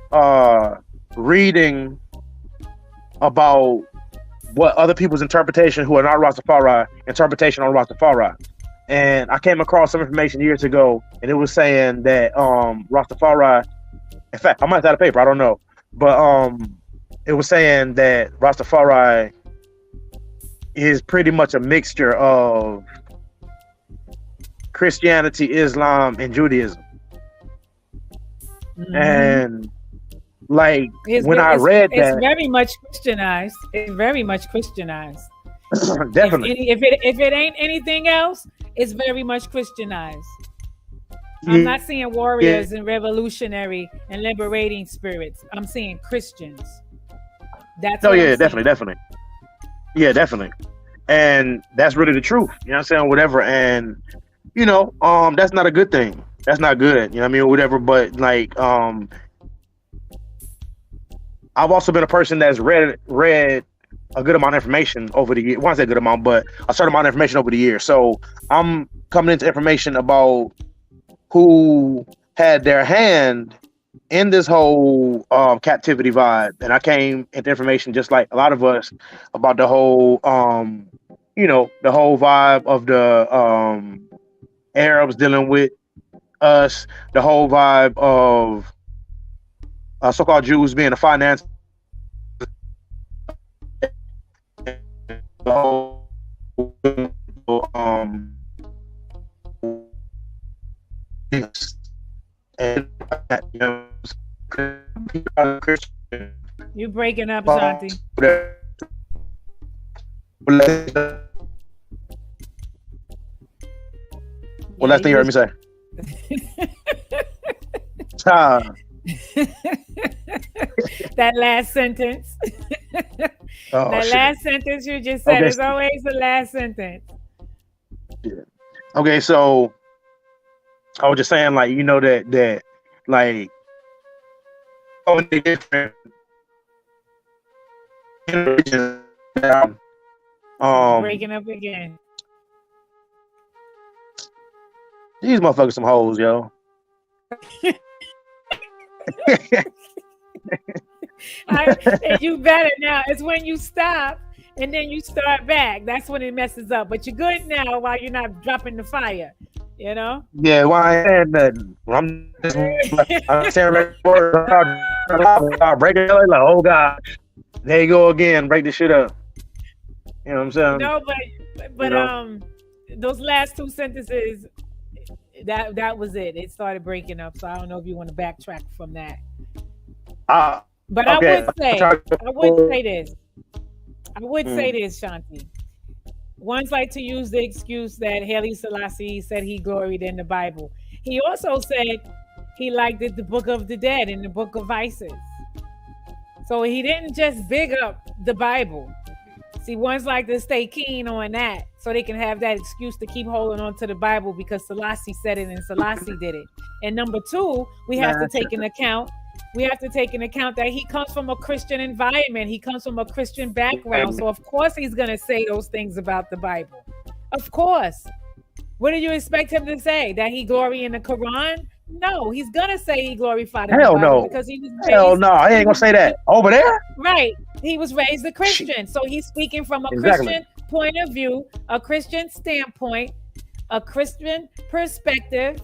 reading about what other people's interpretation who are not Rastafari interpretation on Rastafari. And I came across some information years ago, and it was saying that Rastafari, in fact, I might have had a paper, I don't know, but it was saying that Rastafari is pretty much a mixture of Christianity, Islam, and Judaism. Mm-hmm. And like when I read that, it's very much Christianized. It's very much Christianized. Definitely. If it ain't anything else, it's very much Christianized. I'm not seeing warriors and revolutionary and liberating spirits. I'm seeing Christians. That's definitely. Yeah, definitely. And that's really the truth. You know what I'm saying? Whatever. And you know, that's not a good thing. That's not good. You know what I mean? Whatever. But like, I've also been a person that's read a good amount of information over the year. Well, I say good amount, but a certain amount of information over the years. So I'm coming into information about who had their hand in this whole captivity vibe. And I came into information just like a lot of us about the whole, you know, the whole vibe of the Arabs dealing with us, the whole vibe of so-called Jews being a finance. You breaking up, Ashanti. What last thing you heard me say? That last sentence. Last sentence you just said is always the last sentence. Yeah. Okay, so I was just saying, like, you know, that like so many different religions. Breaking up again. These motherfuckers some hoes, yo. And you better now. It's when you stop and then you start back. That's when it messes up. But you're good now while you're not dropping the fire. You know? Yeah, well, I ain't saying nothing. I'm saying right words. I'll break it like, oh God, there you go again. Break this shit up. You know what I'm saying? No, but you know? Those last two sentences, that was it. It started breaking up. So I don't know if you want to backtrack from that. But okay. I would say this, Shanti. Ones like to use the excuse that Haile Selassie said he gloried in the Bible. He also said he liked the Book of the Dead and the Book of Vices. So he didn't just big up the Bible. See, ones like to stay keen on that so they can have that excuse to keep holding on to the Bible because Selassie said it and Selassie did it. And number two, we have to take into account that he comes from a Christian environment. He comes from a Christian background. So of course he's going to say those things about the Bible. Of course. What do you expect him to say? That he glory in the Quran? No, he's going to say he glorified in the Bible because he was raised. Hell no, I ain't going to say that. Over there? Right. He was raised a Christian. So he's speaking from a Christian point of view, a Christian standpoint, a Christian perspective,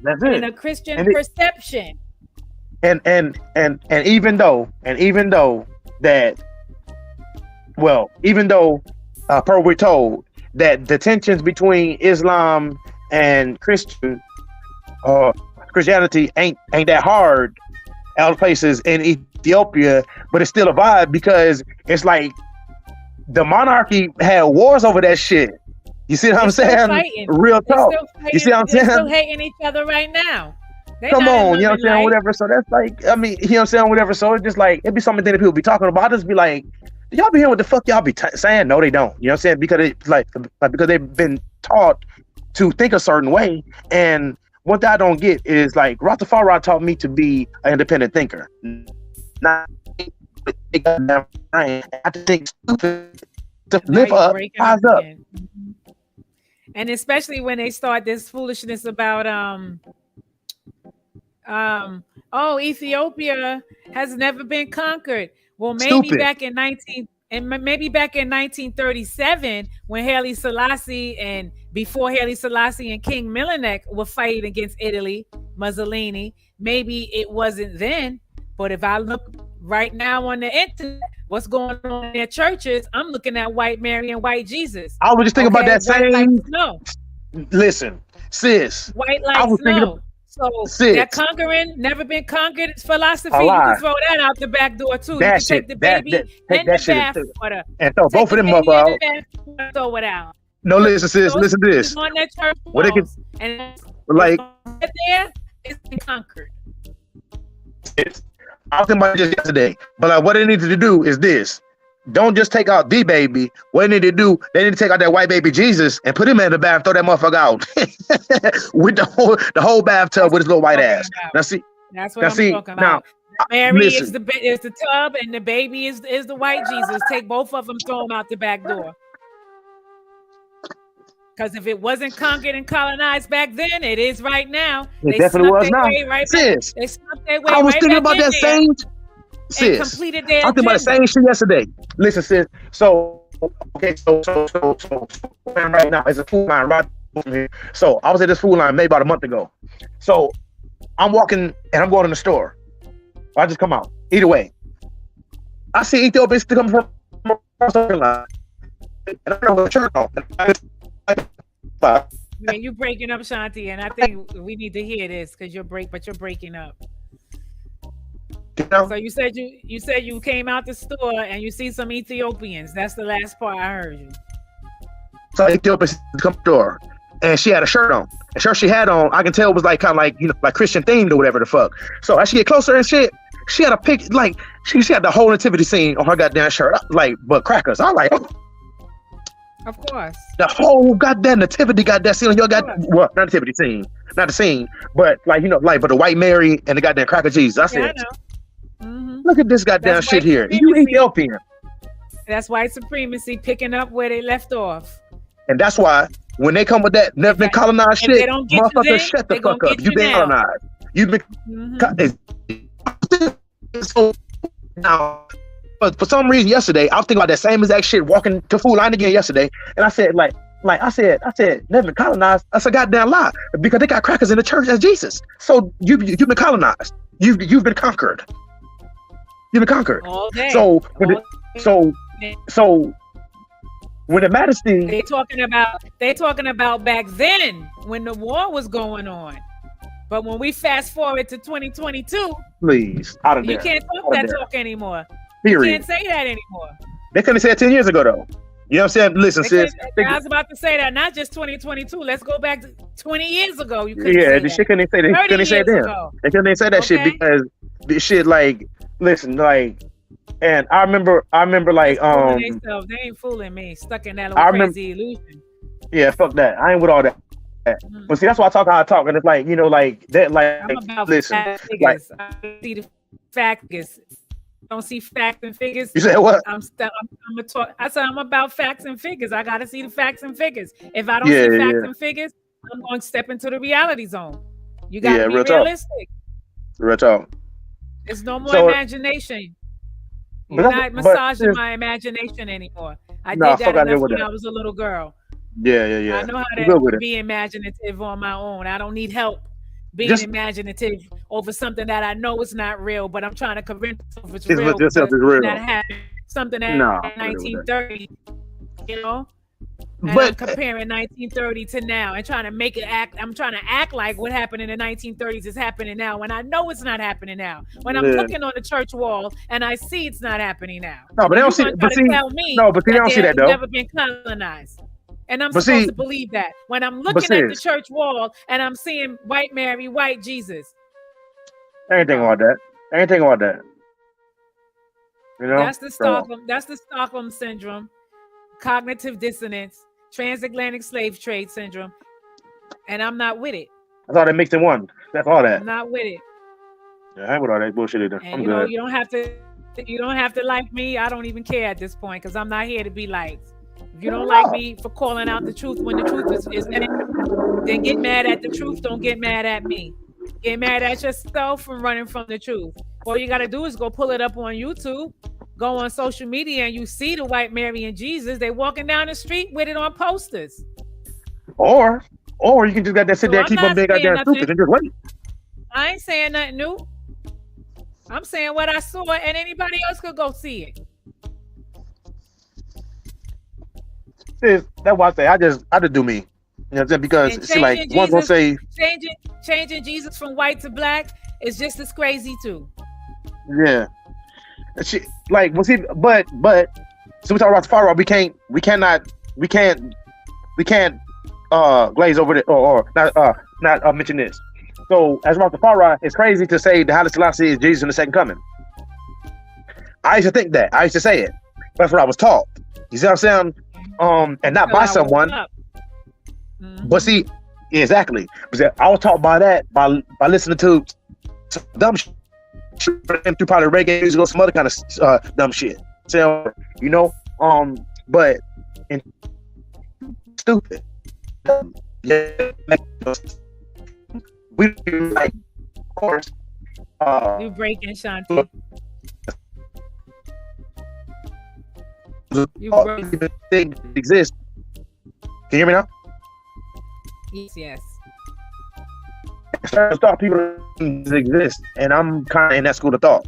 and a Christian perception. And even though that, well, even though per we're told that the tensions between Islam and Christianity ain't that hard out places in Ethiopia, but it's still a vibe because it's like the monarchy had wars over that shit. You see what I'm saying? Real talk. You see what I'm saying? They're still hating each other right now. Come on, you know what I'm saying? Whatever. So that's like, I mean, you know what I'm saying? Whatever. So it's just like, it'd be something that people be talking about. I just be like, do y'all be hearing what the fuck y'all be saying? No, they don't. You know what I'm saying? Because it's like because they've been taught to think a certain way. And what I don't get is like, Rastafari taught me to be an independent thinker. Not I have to think stupid to live up, rise up. And especially when they start this foolishness about Oh, Ethiopia has never been conquered. Well, Stupid. maybe back in 1937, when Haile Selassie and before Haile Selassie and King Millenek were fighting against Italy, Mussolini. Maybe it wasn't then, but if I look right now on the internet, what's going on in their churches? I'm looking at White Mary and White Jesus. I was just thinking about that White like same. snow. Listen, sis. White I like was thinking snow. of- So Sis. that conquering, never been conquered philosophy, A you lie. can throw that out the back door too. That You can shit- take the that- baby that- take and that the shit bath into- water. And throw Take both of the them baby up and out. the bath water, throw it out. No, listen, sis. Those Listen to this. people on that church What they could- walls, and it's Like, there, it's been conquered. I was thinking about it just yesterday. But like, what they need to do is this. Don't just take out the baby. What they need to do, they need to take out that white baby Jesus and put him in the bath, throw that motherfucker out with the whole bathtub with his little white ass. Now see, That's what now I'm see, talking now about. Mary listen. is the tub, and the baby is the white Jesus. Take both of them, throw them out the back door. Because if it wasn't conquered and colonized back then, it is right now. It definitely snuck was their now. way right Sis, back. They snuck their way I was right thinking back about in that there same. and Sis, completed their I was thinking about the agenda. same shit yesterday. Listen, sis. So okay, so right now it's a food line right from here. So I was at this food line maybe about a month ago. So I'm walking and I'm going in the store. I just come out. Either way, I see Ethiopians still coming from the line, and I don't know what shirt on. Man, you breaking up, Shanti, and I think we need to hear this because you're breaking up. You know? So you said you came out the store and you see some Ethiopians. That's the last part I heard you. So Ethiopians come to the door, and she had a shirt on. The shirt she had on, I can tell was like kind of like like Christian themed or whatever the fuck. So as she get closer and shit, she had a pic like she had the whole nativity scene on her goddamn shirt, like but crackers. I like. Oh. Of course. The whole goddamn nativity got that scene on your goddamn well, not nativity scene, not the scene, but like but the white Mary and the goddamn cracker Jesus. I said, I know. Mm-hmm. Look at this goddamn That's shit white here. You supremacy. Ethiopian, That's white supremacy picking up where they left off. and that's why when they come with that never been colonized If they shit, don't get you motherfucker, then, shut the they gonna fuck up. get You you been now. colonized. You've been so now. But for some reason yesterday, I was thinking about that same exact shit walking to food line again yesterday, and I said I said never been colonized. That's a goddamn lie because they got crackers in the church as Jesus. So you've been colonized. You've been conquered. You've been conquered. All day. So All day. so when the majesty They talking about back then when the war was going on. But when we fast forward to 2022, please out of there. you can't talk Out of that there. talk anymore. Period. You can't say that anymore. They couldn't say it 10 years ago though. You know what I'm saying? Listen, sis. I was about to say that, not just 2022. Let's go back to 20 years ago. You couldn't Yeah, say the that. shit couldn't say that. 30 Couldn't say it years then. ago. They couldn't say that shit Okay. because this shit like listen like, and I remember like Fooling themselves. They ain't fooling me. Stuck in that I little remember- crazy illusion. yeah, fuck that. I ain't with all that. Mhm. But see, that's why I talk how I talk, and it's like like that. Like, I'm about listen, fact like figures. I see the fact figures. Don't see facts and figures. you said what? I'm a talk. I said I'm about facts and figures. I got to see the facts and figures. If I don't Yeah, see facts yeah. and figures, I'm going to step into the reality zone. You got to Yeah, be real talk. realistic. Real talk. There's no more So- imagination. But You're that's- not but massaging sis- my imagination anymore. I Nah, did fuck that outta here enough with when that. I was a little girl. Yeah. I know how I'm good with to it. be imaginative on my own. I don't need help being Just- imaginative over something that I know is not real, but I'm trying to convince myself it's It's real. with yourself because is real. That happened. Something that Nah, happened in 1930, you know? And I'm But comparing 1930 to now and trying to make it act. I'm trying to act like what happened in the 1930s is happening now when I know it's not happening now. When I'm Yeah. looking on the church wall and I see it's not happening now. no, but they You're don't see. gonna But try to see, tell me no, but they don't see that they've though. never been colonized. And I'm But supposed see- to believe that. When I'm but looking at the sis- church wall and I'm seeing white Mary, white Jesus. I ain't thinking about that. I ain't thinking about that. You know, That's the So, Stockholm syndrome, cognitive dissonance, transatlantic slave trade syndrome. And I'm not with it. That's all that mixed in one. That's all that. I'm not with it. Yeah, I ain't with all that bullshit either. And I'm you know, good. you don't have to like me. I don't even care at this point because I'm not here to be liked. If you don't like me for calling out the truth when the truth is then get mad at the truth. Don't get mad at me. Get mad at yourself for running from the truth. All you got to do is go pull it up on YouTube, go on social media, and you see the white Mary and Jesus. They walking down the street with it on posters. Or you can just got that sit there and keep on being goddamn stupid and just wait. I ain't saying nothing new. I'm saying what I saw, and anybody else could go see it. That's why I say I just do me. You know what I'm saying? Because it's like one's gonna say changing Jesus from white to black is just as crazy too. Yeah. She, like, well, see, but so we talk about Rastafari, we can't glaze over it or not mention this. So as Rastafari, it's crazy to say the Haile Selassie is Jesus in the second coming. I used to think that. I used to say it. That's what I was taught. You see what I'm saying? And not by someone. Mm-hmm. But see, exactly. I was taught by that by listening to some dumb shit through probably reggae music or some other kind of dumb shit. So, you know, but stupid. Yeah, we like, of course. You breaking, Shanti. You break. Things exist. Can you hear me now? Yes. Start people exist, and I'm kind of in that school of thought.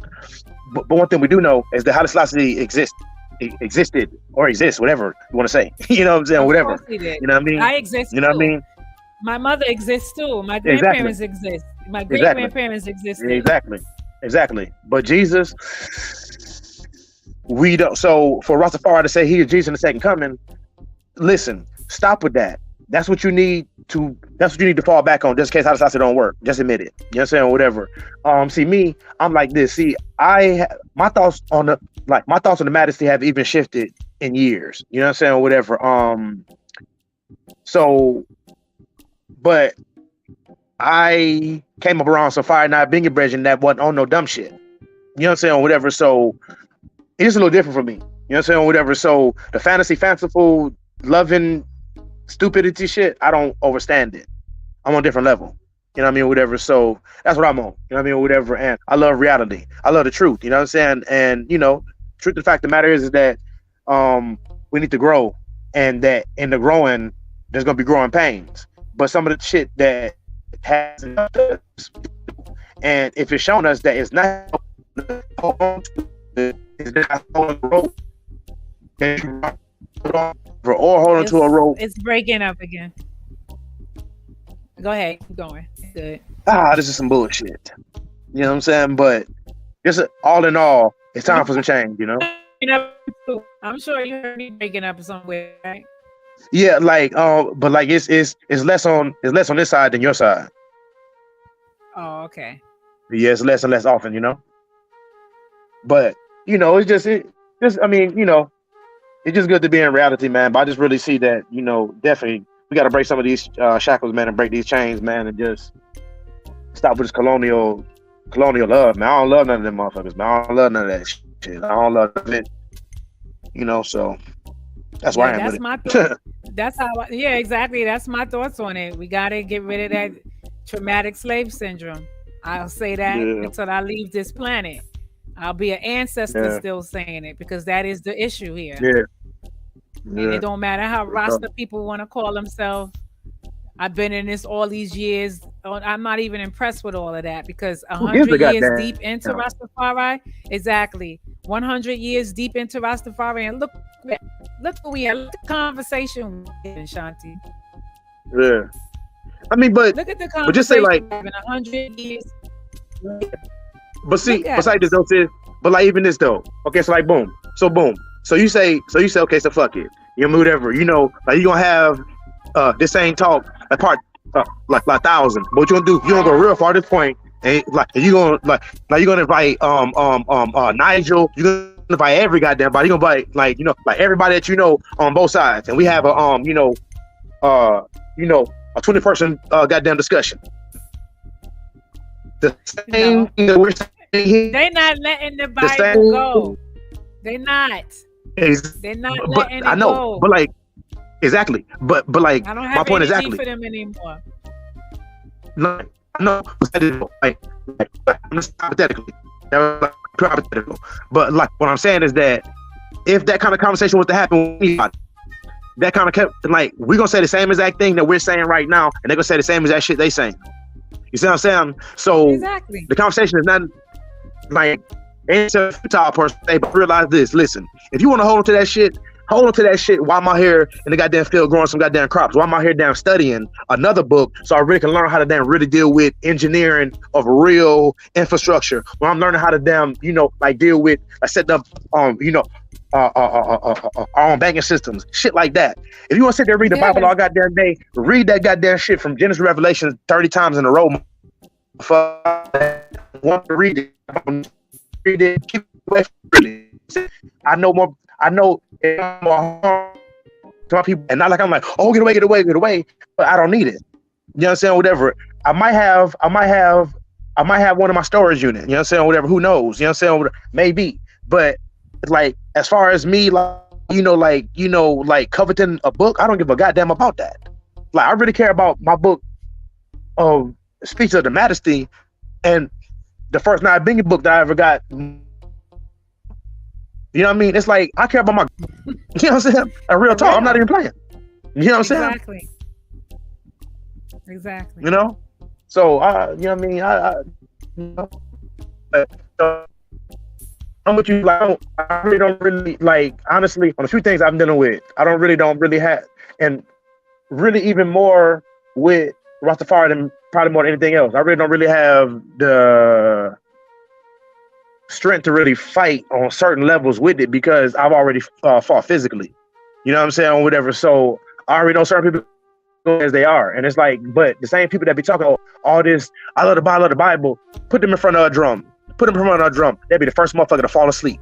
But one thing we do know is that Haile Selassie existed or exists, whatever you want to say. You know what I'm saying? Whatever. You know what I mean? I exist. You know what I mean? My mother exists too. My grandparents exist. My great grandparents exist. Exactly. But Jesus, we don't. So for Rastafari to say he is Jesus in the second coming, listen, stop with that. That's what you need to fall back on, just in case Haile Selassie don't work. Just admit it. You know what I'm saying? Whatever. See me, I'm like this. See, my thoughts on the majesty have even shifted in years. You know what I'm saying? Whatever. But I came up around some fire night bingy brethren that wasn't on no dumb shit. You know what I'm saying? Whatever. So it's a little different for me. You know what I'm saying? Whatever. So the fanciful, loving stupidity shit, I don't understand it. I'm on a different level. You know what I mean? Whatever. So that's what I'm on. You know what I mean? Whatever. And I love reality. I love the truth. You know what I'm saying? And you know, truth of the fact of the matter is that we need to grow, and that in the growing, there's gonna be growing pains. But some of the shit that has, and if it's shown us that it's not or holding to a rope. It's breaking up again. Go ahead, keep going. Good. This is some bullshit. You know what I'm saying? But just all in all, it's time for some change. You know. I'm sure you heard me breaking up somewhere, right? Yeah, like, but like it's less on this side than your side. Oh, okay. Yeah, it's less and less often, you know. But you know, it's just I mean, you know, it's just good to be in reality, man. But I just really see that, you know, definitely we got to break some of these shackles, man, and break these chains, man, and just stop with this colonial love, man. I don't love none of them motherfuckers, man. I don't love none of that shit. I don't love it, you know. So that's why I am with it. That's how. Exactly. That's my thoughts on it. We got to get rid of that traumatic slave syndrome. I'll say that until I leave this planet. I'll be an ancestor still saying it, because that is the issue here. And it don't matter how Rasta people want to call themselves. I've been in this all these years. I'm not even impressed with all of that, because 100 years deep into Rastafari, 100 years deep into Rastafari, and look where we are. Look at the conversation with Ashanti. Yeah. I mean, but look at the conversation. But just say like 100 years. But see, besides this though, sis, but like even this though. Okay, so like boom. So you say, okay, so fuck it. You know, whatever. You know, like you gonna have this same talk like part like 1,000. But what you gonna do? You gonna go real far at this point, and like you gonna you're gonna invite Nigel. You gonna invite every goddamn body. You gonna invite like everybody that you know on both sides, and we have a 20-person goddamn discussion. The same, we're saying they're not letting the Bible go. They're not. They're not letting it go. I know, but like exactly. But like I don't my have point energy exactly for them anymore. No, know, like I'm just hypothetically, that was like hypothetical. But like what I'm saying is that if that kind of conversation was to happen with anybody, that kind of kept like we're gonna say the same exact thing that we're saying right now, and they're gonna say the same exact shit they saying. You see what I'm saying? So Exactly. the conversation is not like it's a futile person. But realize this: listen, if you want to hold on to that shit, hold on to that shit while I'm out here in the goddamn field growing some goddamn crops. While I'm out here damn studying another book, so I really can learn how to damn really deal with engineering of real infrastructure. While I'm learning how to damn, you know, like deal with, like setting up, you know, our own banking systems, shit like that. If you want to sit there and read the Bible all goddamn day, read that goddamn shit from Genesis to Revelation 30 times in a row. Want to read it? Read it. Keep away from it. I know more. I know more to my people, and not like I'm like, oh, get away. But I don't need it. You know what I'm saying? Whatever. I might have one in my storage unit. You know what I'm saying? Whatever. Who knows? You know what I'm saying? Maybe. But like, as far as me, like coveting a book, I don't give a goddamn about that. Like, I really care about my book of Speech of the Majesty, and the first Nine Bingy book that I ever got. You know what I mean? It's like I care about my, you know what I'm saying? A real talk. I'm not even playing. You know what I'm saying? Exactly. You know, so you know what I mean? I you know, but, I'm with you. Like, I really don't really like. Honestly, on a few things I'm dealing with, I don't really have, and really even more with Rastafari than probably more than anything else. I really don't really have the strength to really fight on certain levels with it because I've already fought physically. You know what I'm saying? Or whatever. So I already know certain people as they are, and it's like, but the same people that be talking all this, I love the Bible, put them in front of a drum. They'll be the first motherfucker to fall asleep.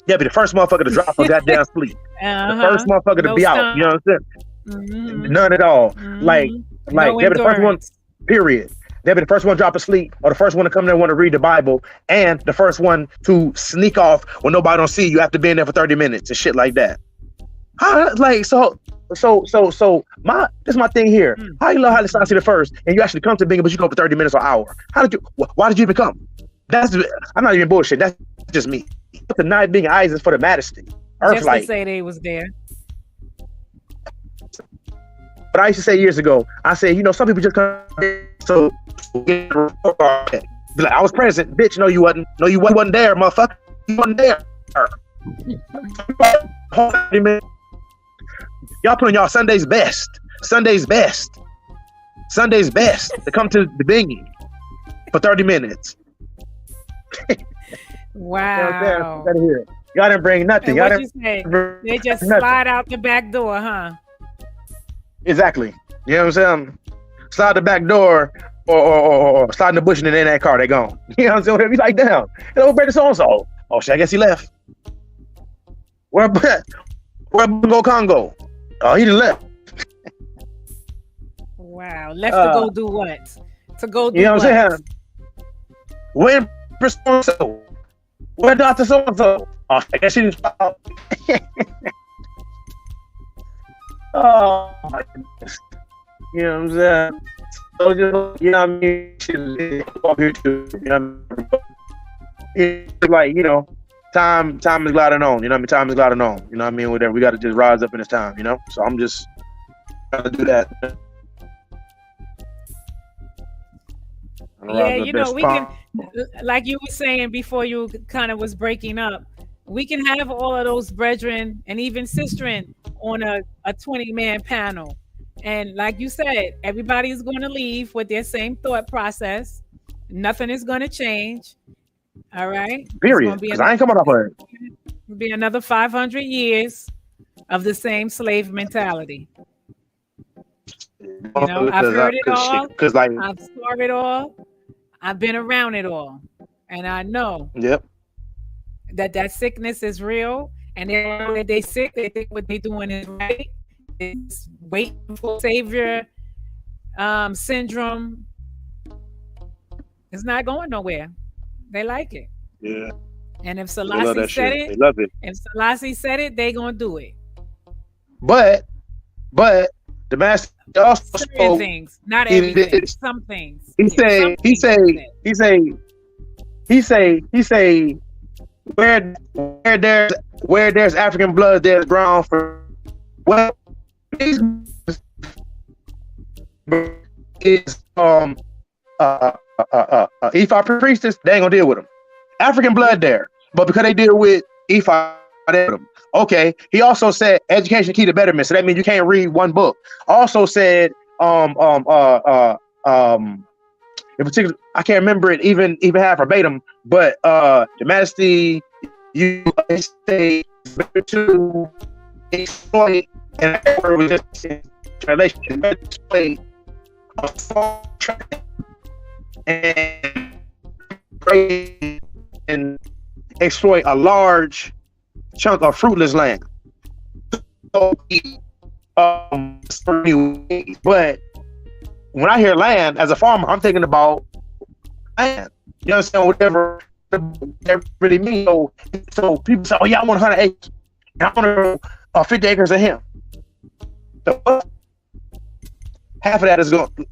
They'll be the first motherfucker to drop a goddamn sleep. The first motherfucker to be out. You know what I'm saying? Mm-hmm. None at all. Mm-hmm. Like they'll be the first one. Period. They'll be the first one to drop asleep, or the first one to come there and want to read the Bible, and the first one to sneak off when nobody don't see you after being there for 30 minutes and shit like that. Like so my this is my thing here. How you love Haile Selassie the first, and you actually come to Bingham, but you go for 30 minutes or an hour? Why did you even come? I'm not even bullshit. That's just me. The night being eyes is for the majesty. Earth just light. To say they was there. But I used to say years ago, I said, you know, some people just come so get a report. Be like, I was present, bitch. No, you wasn't. No, you wasn't there, motherfucker. You wasn't there. Y'all put on y'all Sunday's best to come to the Bingy for 30 minutes. Wow. Y'all didn't bring nothing. Y'all didn't. They just slide out the back door, huh? Exactly. You know what I'm saying? Slide the back door or slide in the bush and then in that car, they gone. You know what I'm saying? Whatever. He's like, damn. Hello, Brother so-and-so. Oh shit, I guess he left. Where go Congo? Oh, he done left. Wow. Left to go do what? To go do you know what I'm saying? When so-and-so? Where Dr. So-and-so? Oh, I guess he didn't stop. Oh my goodness. You know what I'm saying? So just, you know what I mean? Here too, you know what I mean? It's like, you know, time is gliding on. You know what I mean? Time is gliding on. You know what I mean? Whatever. We got to just rise up in this time, you know? So I'm just trying to do that. Yeah, you know, we can, like you were saying before you kind of was breaking up, we can have all of those brethren and even sistren on a 20-man panel. And like you said, everybody is going to leave with their same thought process. Nothing is going to change. All right? Period. Because I ain't coming up with it. It'll be another 500 years of the same slave mentality. You know, I've heard it all. I've saw it all. I've been around it all. And I know that sickness is real. And they know that they're sick. They think what they're doing is right. It's waiting for savior syndrome. It's not going nowhere. They like it. Yeah. And if Selassie said it, they love it. If Selassie said it, they gonna do it. But the master also certain things, not everything. Some things. He say where there's African blood, there's ground for well is Ephi priestess, they ain't gonna deal with them. African blood there, but because they deal with Ephi, they with them. Okay. He also said education key to betterment, so that means you can't read one book. Also said in particular, I can't remember it even half verbatim, but the majesty you say to exploit, and that word was just translation, exploit a small and exploit a large chunk of fruitless land. So, but when I hear land as a farmer, I'm thinking about land. You understand whatever that really means. So people say, "Oh yeah, I want 100 acres, and I want 50 acres of hemp." So half of that is going to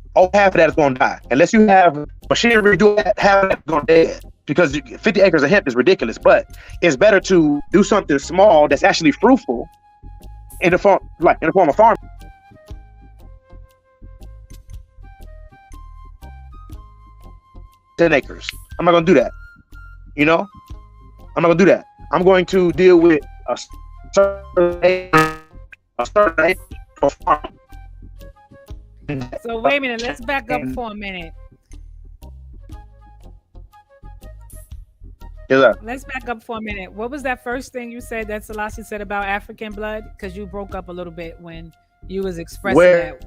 die unless you have machinery to do that. Half of that is going to dead because 50 acres of hemp is ridiculous. But it's better to do something small that's actually fruitful in the form of farming. 10 acres. I'm not going to do that. You know, I'm not going to do that. I'm going to deal with a certain acre for farming. So wait a minute, let's back up for a minute. Let's back up for a minute. What was that first thing you said that Selassie said about African blood? Because you broke up a little bit when you was expressing that,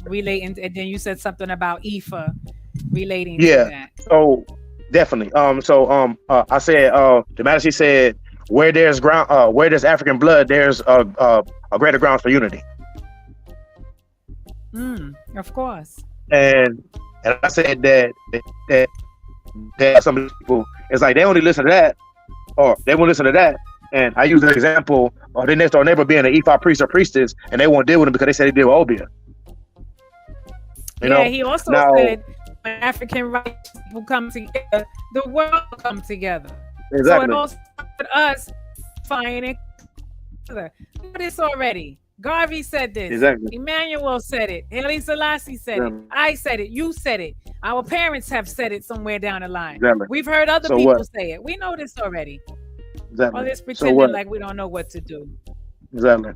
relating, and then you said something about Ifa relating to that. So definitely. I said the Majesty said where there's African blood, there's a greater grounds for unity. Of course. And I said that some people, it's like they only listen to that, or they won't listen to that. And I use an example of their next door neighbor being an Ephi priest or priestess, and they won't deal with them because they said they deal with Obia. He also said when African rights will come together, the world will come together. Exactly. So it all starts with us finding together. Do this already. Garvey said this. Exactly. Emmanuel said it. Haile Selassie said it. I said it. You said it. Our parents have said it somewhere down the line. Exactly. We've heard other people say it. We know this already. Exactly. All this pretending like we don't know what to do. Exactly.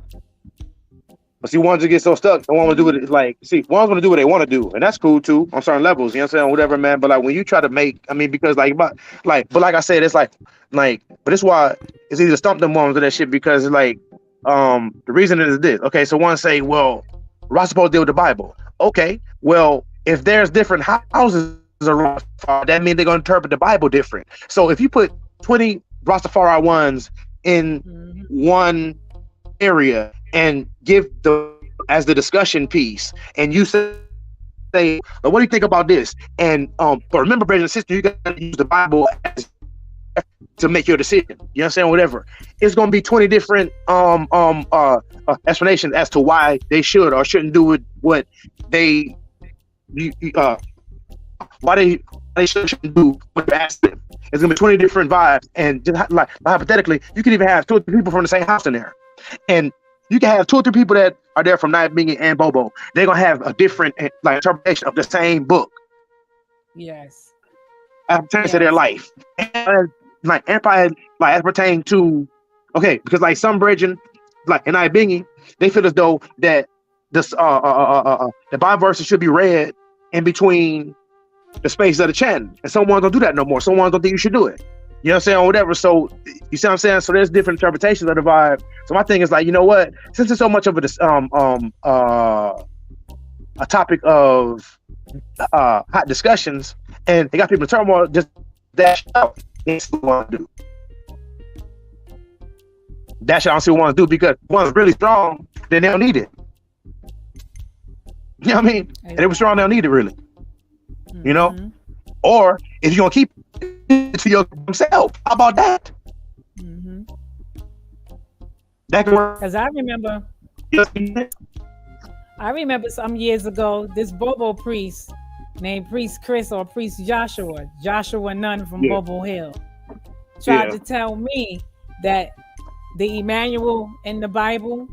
But see, ones that get so stuck, they want to do it. Ones want to do what they want to do, and that's cool too on certain levels. You know what I'm saying? Whatever, man. But like when you try to make, because but like I said, it's but it's why it's easy to stump them ones with that shit because it's the reason is this. Okay, so one say, well, Rastafari supposed to deal with the Bible. Okay, well, if there's different houses around Rastafari, that means they're going to interpret the Bible different. So if you put 20 Rastafari ones in one area and give as the discussion piece, and you say, what do you think about this? And but remember, brothers and sisters, you got to use the Bible to make your decision. You know what I'm saying? Whatever. It's going to be 20 different explanations as to why they should or shouldn't do what they why they shouldn't do what you ask them. It's going to be 20 different vibes, and just like hypothetically, you can even have 2 or 3 people from the same house in there, and you can have 2 or 3 people that are there from Night Bingy and Bobo. They're gonna have a different interpretation of the same book. Yes. As pertains to their life, and empire, as pertaining to because some brethren, in Night Bingy, they feel as though that this the Bible verses should be read in between the space of the chanting, and someone don't do that no more. Someone don't think you should do it. You know what I'm saying? Or whatever. So you see what I'm saying? So there's different interpretations of the vibe. So my thing is you know what? Since it's so much of a topic of hot discussions, and they got people in turmoil, just dash out. That's what I want to do. Dash out and see what I want to do, because one's really strong, then they don't need it. You know what I mean? And if it was strong, they don't need it really. You know? Or if you're gonna keep it to yourself, how about that? That can work. Because I remember I remember some years ago, this Bobo priest named Priest Chris or Priest Joshua Nunn from Bobo Hill, tried to tell me that the Emmanuel in the Bible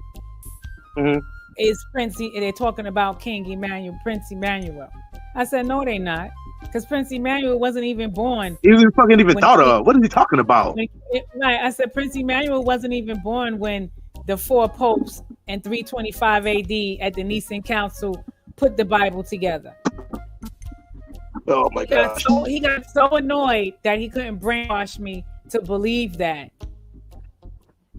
is Prince. They're talking about King Emmanuel, Prince Emmanuel. I said, no, they're not. Because Prince Emmanuel wasn't even born. He wasn't fucking even thought of. What is he talking about? Right. I said Prince Emmanuel wasn't even born when the 4 popes in 325 AD at the Nicene Council put the Bible together. Oh my gosh. He got so annoyed that he couldn't brainwash me to believe that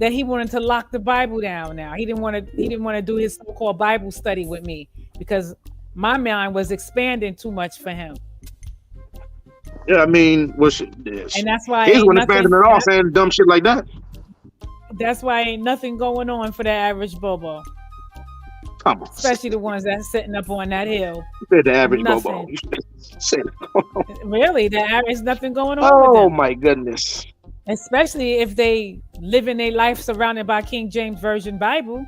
he wanted to lock the Bible down now. He didn't want to do his so-called Bible study with me because my mind was expanding too much for him. Yeah, I mean, and that's why he's one expanding it all, saying dumb shit like that. That's why ain't nothing going on for the average Bobo. Come on. Especially the ones that's sitting up on that hill. You said the average Bobo. Really, there's nothing going on with them. Oh my goodness. Especially if they live in their life surrounded by King James Version Bible.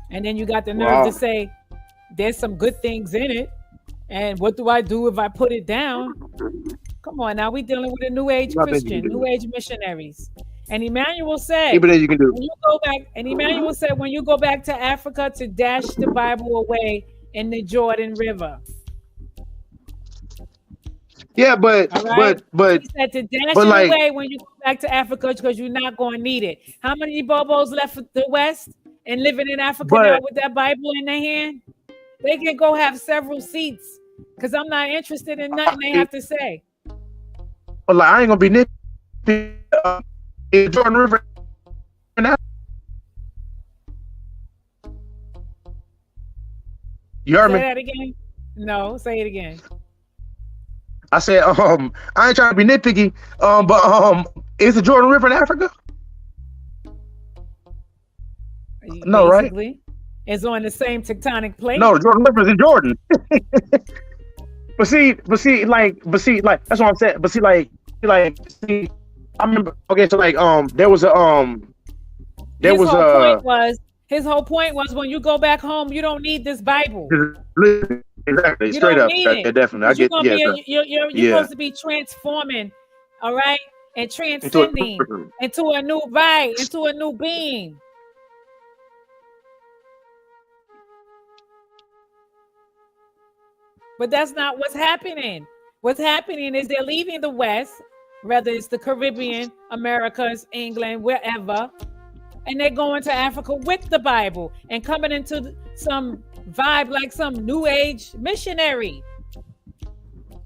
And then you got the nerve to say, there's some good things in it. And what do I do if I put it down? Come on, now we dealing with a New Age Christian, New Age missionaries. And Emmanuel said, you can do. When you go back, and Emmanuel said, when you go back to Africa, to dash the Bible away in the Jordan River. Yeah, but he said to dash it away when you go back to Africa because you're not going to need it. How many Bobos left the West and living in Africa now with that Bible in their hand? They can go have several seats because I'm not interested in nothing they have to say. But like, I ain't gonna be nitpicking in Jordan River. You heard me? Say that again? No, say it again. I said, I ain't trying to be nitpicky, but is the Jordan River in Africa? No, basically, right? It's on the same tectonic plate. No, the Jordan River is in Jordan. But see, that's what I'm saying. But see, I remember. Okay, so his whole point was when you go back home, you don't need this Bible. Exactly, straight up, definitely. I get. You're supposed to be transforming, all right, and transcending into a new body, into a new being. But that's not what's happening. What's happening is they're leaving the West, whether it's the Caribbean, Americas, England, wherever, and they're going to Africa with the Bible and coming into some vibe like some New Age missionary,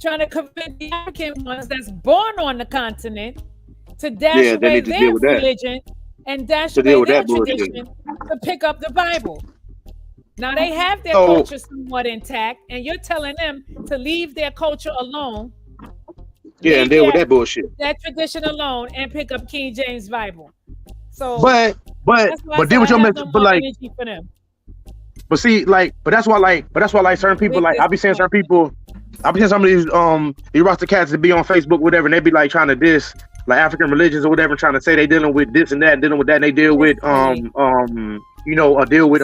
trying to convince the African ones that's born on the continent to dash away their religion and dash away their tradition to pick up the Bible. Now they have their culture somewhat intact, and you're telling them to leave their culture alone. Yeah, and deal with that bullshit. That tradition alone, and pick up King James Bible. So, but deal with your message. But like, for them. But see, that's why certain people, I be seeing some of these roster cats that be on Facebook, whatever, and they be like trying to diss like African religions or whatever, trying to say they dealing with this and that, and dealing with that, and they deal with deal with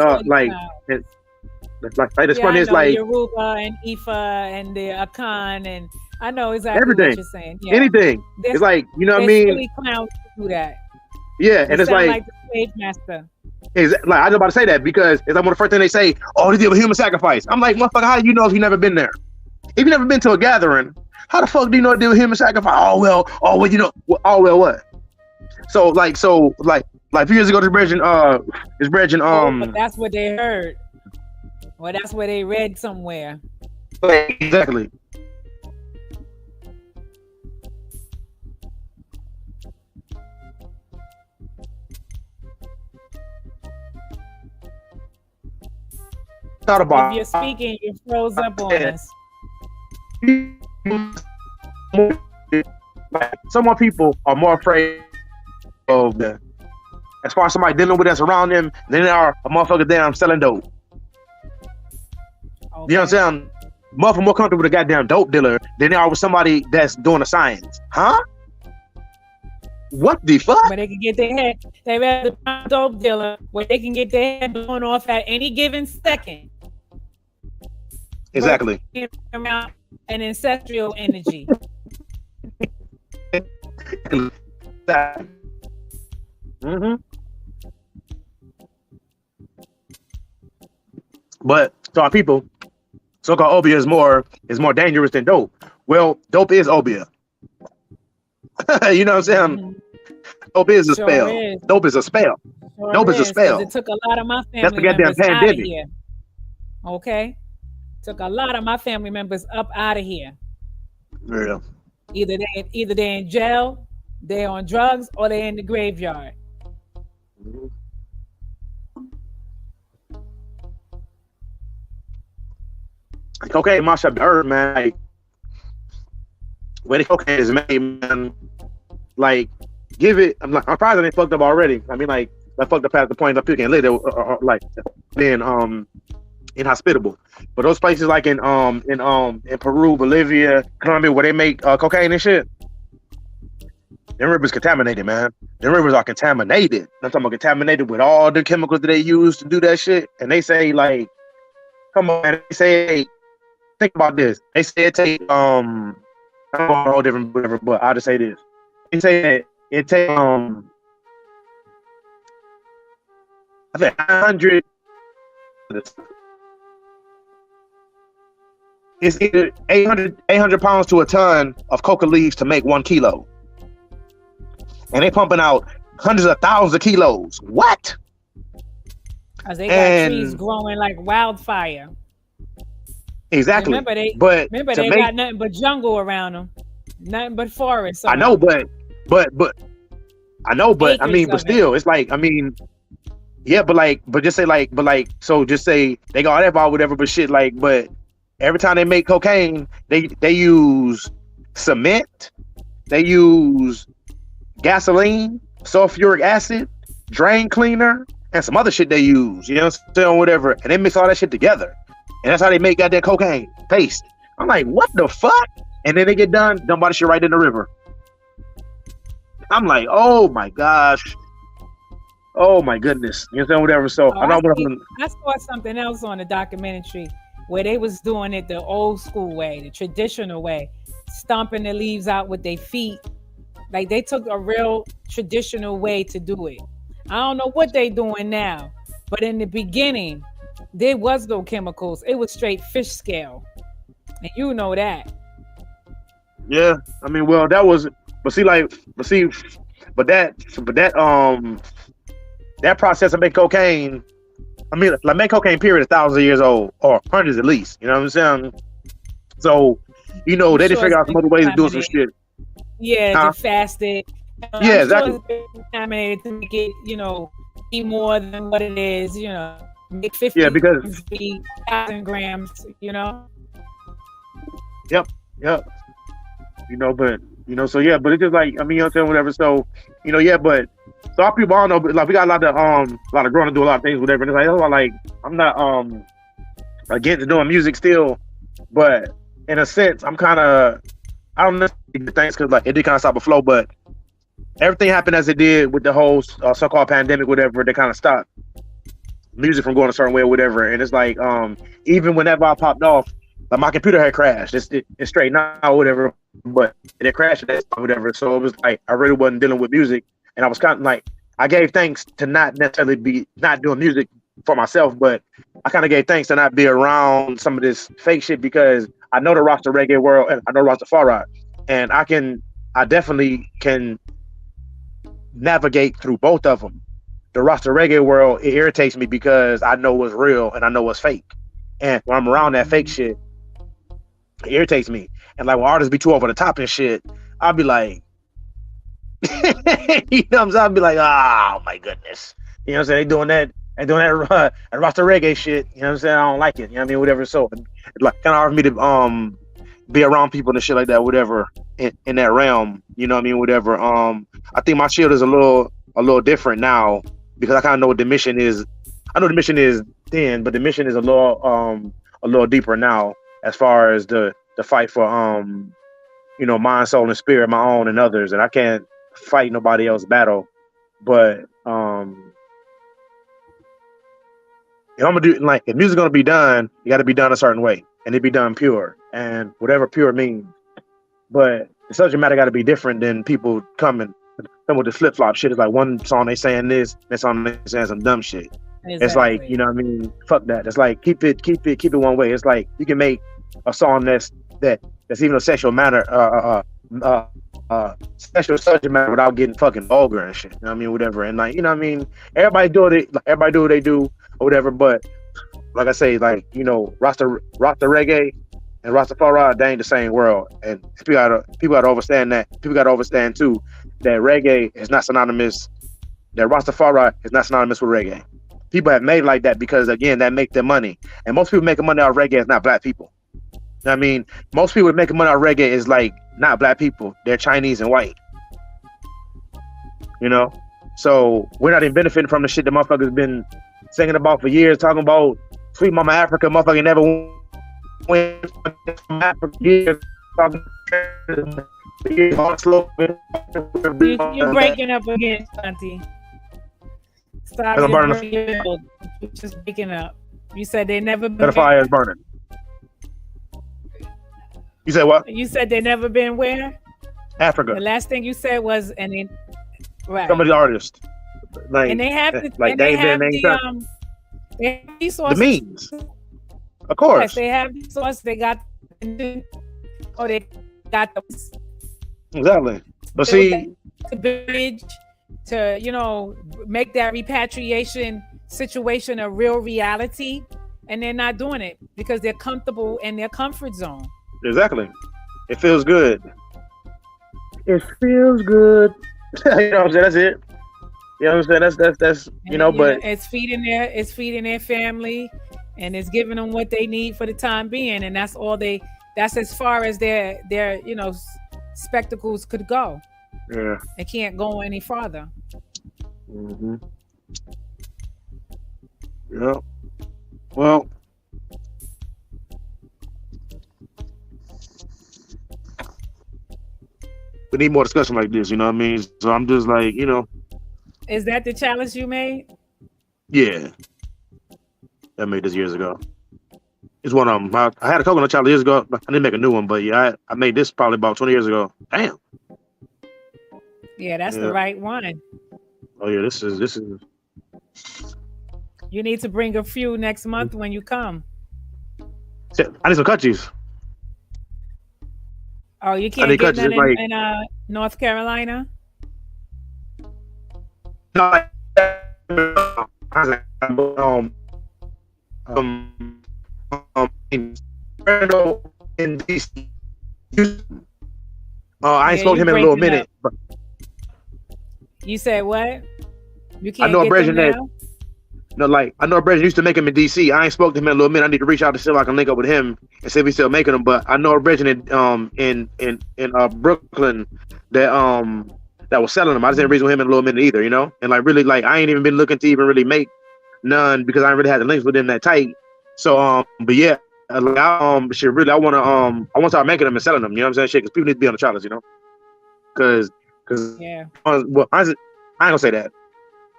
this funny is like Yoruba and Ifa and the Akan, and I know exactly everything. What you're saying. Yeah. Anything. It's like, you know what I mean? Really clowns to do that. Yeah, and it's like the slave master. Exactly. Like, I was about to say that because it's like one of the first thing they say, oh, they deal with human sacrifice. I'm like, motherfucker, how do you know if you never been there? If you never been to a gathering, how the fuck do you know to deal with human sacrifice? Oh well, you know, what? So a few years ago, this brethren, but that's what they heard. Well, that's what they read somewhere. Exactly. Thought about if you're speaking, you froze up on us. Some more people are more afraid of as far as somebody dealing with us around them than they are a motherfucker damn selling dope. Okay. You know what I'm saying? Motherfucker more comfortable with a goddamn dope dealer than they are with somebody that's doing the science. Huh? What the fuck? Where they can get their head, they have the dope dealer where they can get their head blown off at any given second. Exactly. Around an ancestral energy. Mm-hmm. But to our people, so-called obeah is more dangerous than dope. Well, dope is obeah. You know what I'm saying? Mm-hmm. Dope is a spell. Dope is a spell. Dope is a spell. It took a lot of my That's the family goddamn members out of pandemic. here. Okay, took a lot of my family members up out of here. Yeah. Either they're in jail, they're on drugs, or they're in the graveyard. Cocaine must have herb, man. Like, when the cocaine is made, man, like, give it. I'm surprised they fucked up already. I mean, like, I fucked up past the point of picking later, like, being inhospitable. But those places like in Peru, Bolivia, Colombia, where they make cocaine and shit, them rivers contaminated, man. Them rivers are contaminated. I'm talking about contaminated with all the chemicals that they use to do that shit. And they say, like, come on, man. They say, think about this. They say it take I don't know a whole different whatever, but I'll just say this. They say that it take I think 100. It's either 800 pounds to a ton of coca leaves to make 1 kilo. And they pumping out hundreds of thousands of kilos. What? Because they got trees growing like wildfire. Exactly. Remember they got nothing but jungle around them. Nothing but forest. I know, but I mean, but still, it's like, I mean, yeah, but just say like, so just say they got that ball, whatever, but shit, like, but every time they make cocaine, they use cement, they use gasoline, sulfuric acid, drain cleaner, and some other shit they use, you know what I'm saying, whatever, and they mix all that shit together, and that's how they make goddamn cocaine paste. I'm like, what the fuck? And then they get done by the shit right in the river. I'm like, oh my gosh. Oh my goodness. You know what I'm saying, whatever. So I saw something else on the documentary where they was doing it the old school way, the traditional way, stomping the leaves out with their feet. Like they took a real traditional way to do it. I don't know what they doing now, but in the beginning, there was no chemicals. It was straight fish scale. And you know that. Yeah. I mean, well, that was, that process of making cocaine, I mean, like make cocaine period is thousands of years old, or hundreds at least. You know what I'm saying? So, you know, they didn't figure out some other ways to do some shit. Yeah, to fast it. Yeah, exactly. Sure it's contaminated to make it, you know, be more than what it is. You know, make 50 because 1,000 grams. You know. Yep. You know, but you know, so yeah, but it's just like, I mean, you know what I'm saying, whatever. So, you know, yeah, but so our people all know, but like we got a lot of growing to do a lot of things, whatever. And it's like, that's why, like, I'm not against doing music still, but in a sense, I'm kind of, I don't necessarily do things because like it did kind of stop the flow, but everything happened as it did with the whole so-called pandemic, whatever. They kind of stopped music from going a certain way or whatever. And it's like, even whenever I popped off, like my computer had crashed. It's straight now, whatever, but it crashed or whatever. So it was like I really wasn't dealing with music, and I was kind of like, I gave thanks to not necessarily be not doing music for myself, but I kind of gave thanks to not be around some of this fake shit because I know the Rasta reggae world and I know Rastafari, and I definitely can navigate through both of them. The Rasta reggae world, it irritates me because I know what's real and I know what's fake, and when I'm around that fake shit, it irritates me. And like when artists be too over the top and shit, I'll be like, you know what I'm saying? I'll be like, oh my goodness. You know what I'm saying? They doing that Rasta reggae shit. You know what I'm saying? I don't like it. You know what I mean? Whatever. So it's like kind of hard for me to be around people and shit like that, whatever, in that realm. You know what I mean? Whatever. I think my shield is a little different now because I kind of know what the mission is. I know the mission is then, but the mission is a little deeper now as far as the fight for you know, mind, soul, and spirit, my own and others. And I can't fight nobody else's battle. But if I'm gonna do like if music's gonna be done, you got to be done a certain way, and it be done pure, and whatever pure means. But the subject matter got to be different than people come with the flip flop shit. It's like one song they saying this, next song they saying some dumb shit. Exactly. It's like, you know what I mean? Fuck that. It's like keep it one way. It's like you can make a song that's even a sexual matter, sexual subject matter without getting fucking vulgar and shit. You know what I mean? Whatever. And like, you know what I mean? Everybody do what they do or whatever. But like I say, like, you know, Rasta reggae and Rastafari, they ain't the same world. And people gotta understand that. People gotta understand too that reggae is not synonymous. That Rastafari is not synonymous with reggae. People have made like that because again, that make them money. And most people making money out of reggae is not black people. You know what I mean? Most people making money out of reggae is like not black people. They're Chinese and white. You know? So we're not even benefiting from the shit that motherfuckers been singing about for years, talking about Sweet Mama Africa, motherfucker never went from Africa years. You're breaking up again, Ashanti. Stop. You're just breaking up. You said they never been. The fire is burning. You said what? You said they never been where? Africa. The last thing you said was right. Some of the artists. Like, and they have the, like and they have the resources. The means. Of course. Yes, they have the resources. They got they got the exactly. But see, the bridge to, you know, make that repatriation situation a real reality, and they're not doing it because they're comfortable in their comfort zone. Exactly. It feels good. It feels good. You know what I'm saying? That's it. You know what I'm saying? That's you know, but it's feeding their family, and it's giving them what they need for the time being, and that's as far as their you know, spectacles could go. Yeah. They can't go any farther. Mm-hmm. Yeah. Well, we need more discussion like this, you know what I mean? So I'm just like, you know. Is that the challenge you made? Yeah. I made this years ago. It's one of them. I had a coconut challenge years ago. I didn't make a new one, but yeah, I made this probably about 20 years ago. Damn. Yeah, that's the right one. Oh yeah, this is. You need to bring a few next month when you come. I need some kutchies. Oh, you can't get none in North Carolina? No, in DC. I ain't spoke to him in a little minute. But you said what? You can't. I know a get Brazilian them that. now? No, like I know a Brazilian used to make them in DC. I ain't spoke to him in a little minute. I need to reach out to see if I can link up with him and see if he's still making them. But I know a Brazilian in Brooklyn that was selling them. I just didn't reach with him in a little minute either, you know. And like really, like I ain't even been looking to even really make none because I ain't really had the links with him that tight. So but yeah, like I want to start making them and selling them. You know what I'm saying? Shit, because people need to be on the challenge, you know. Because yeah. Well, I ain't gonna say that.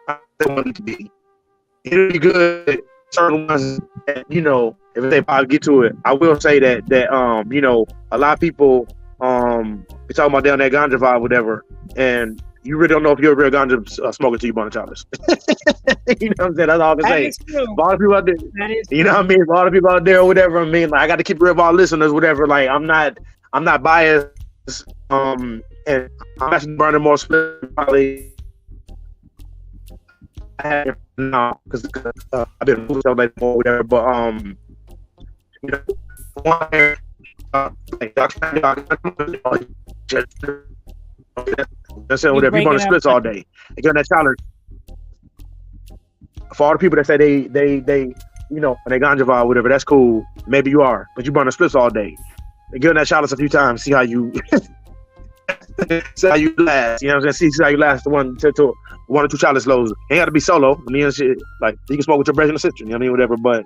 I don't want it to be. It'll be good. Certain ones that, you know, if they probably get to it, I will say that you know, a lot of people be talking about down that ganja vibe, whatever, and you really don't know if you're a real ganja smoker till you burn a chalice. You know what I'm saying? That's all I can say. Is true. A lot of people out there, you know what I mean? A lot of people out there, or whatever. I mean, like I got to keep real with our listeners, whatever. Like I'm not biased, and I'm actually burning more split probably. No, because I've been moving stuff like or whatever, but you know, like that's it. Whatever you burn the splits all day, and get on that challenge. For all the people that say they you know, when they ganja vibe, whatever, that's cool. Maybe you are, but you burn the splits all day. And get on that challenge a few times, see how you see how you last. You know what I'm saying? See how you last to one or two chalice loads. Ain't got to be solo. I mean, shit, like you can smoke with your brother and sister. You know what I mean? Whatever. But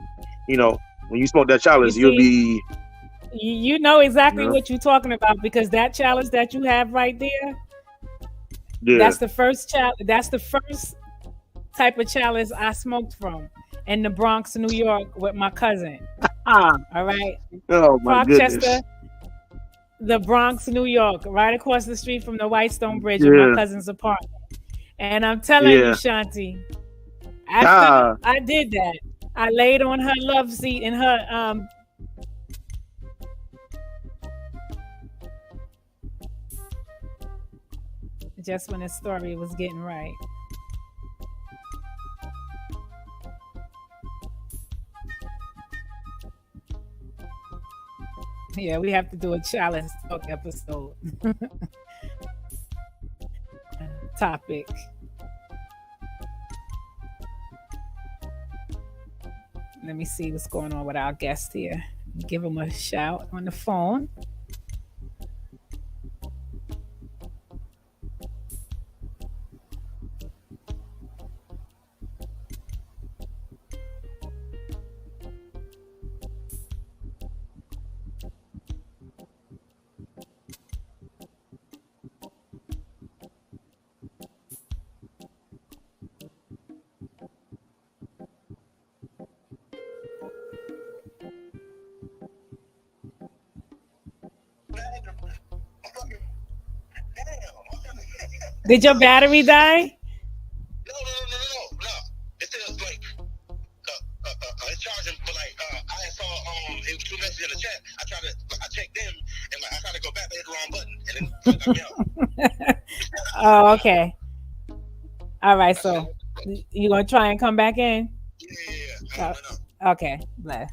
you know, when you smoke that chalice, you'll be. You know exactly what you're talking about because that chalice that you have right there, That's the first That's the first type of chalice I smoked from in the Bronx, New York, with my cousin. All right, Oh my Rochester, goodness. the Bronx, New York, right across the street from the Whitestone Bridge, with my Yeah. cousin's apartment. And I'm telling you, Yeah. Shanti, after Ah. I did that, I laid on her love seat in her just when the story was getting right. Yeah, we have to do a challenge talk episode. Topic. Let me see what's going on with our guest here. Give him a shout on the phone. Did your battery die? No. It's still like it's charging, but like I saw it was two messages in the chat. I checked them and like I tried to go back, but hit the wrong button, and then it got me out. Oh, okay. All right, so you gonna try and come back in? Yeah. Okay, bless.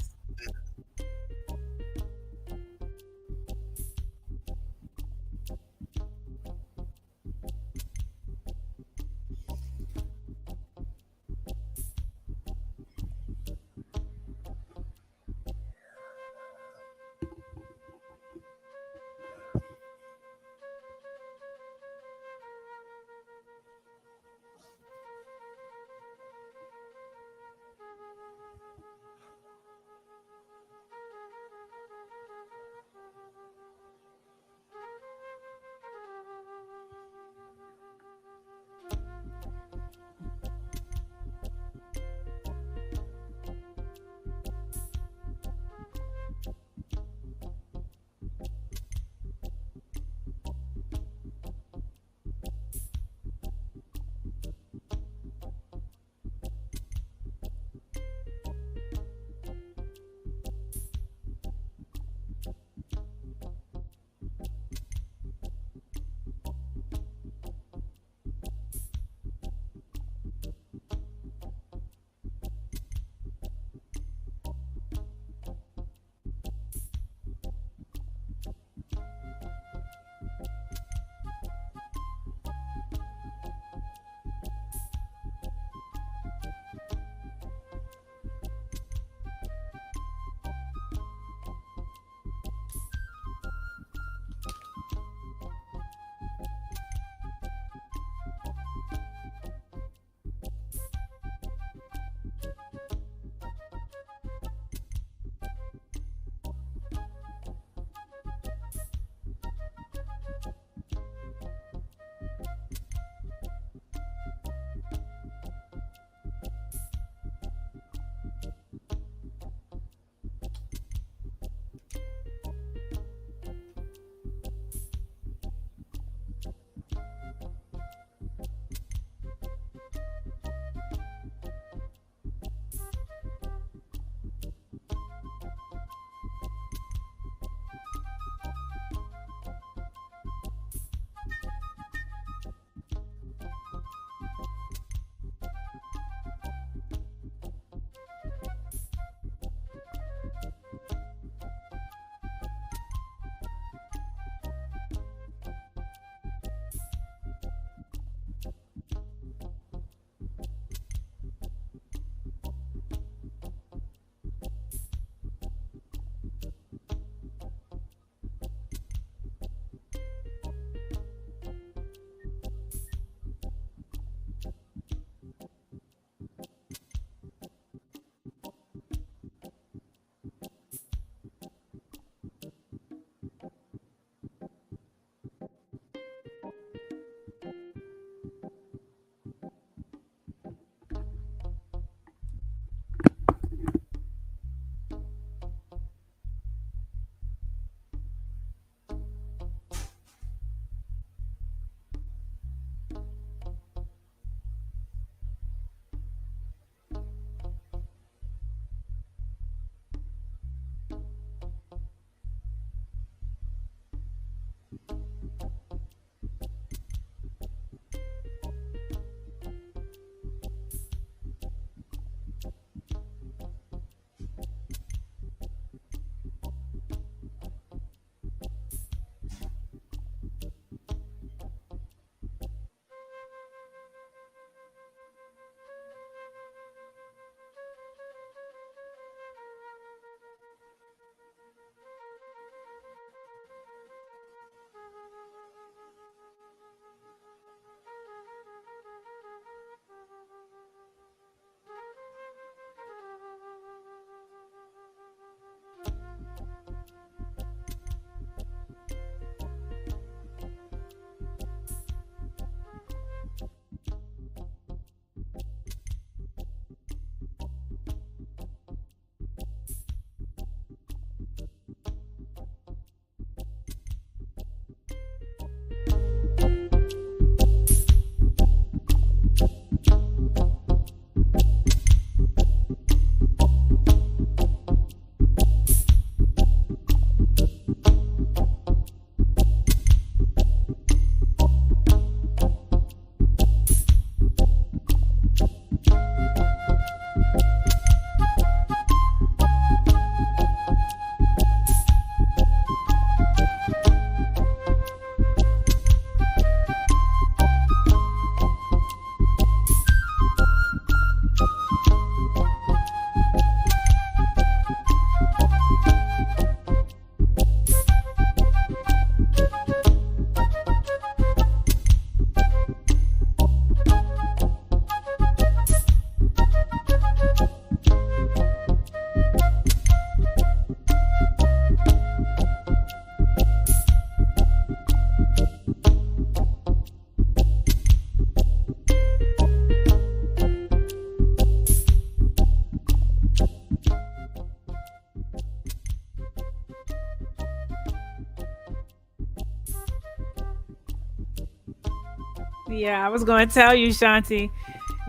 Yeah, I was going to tell you, Shanti.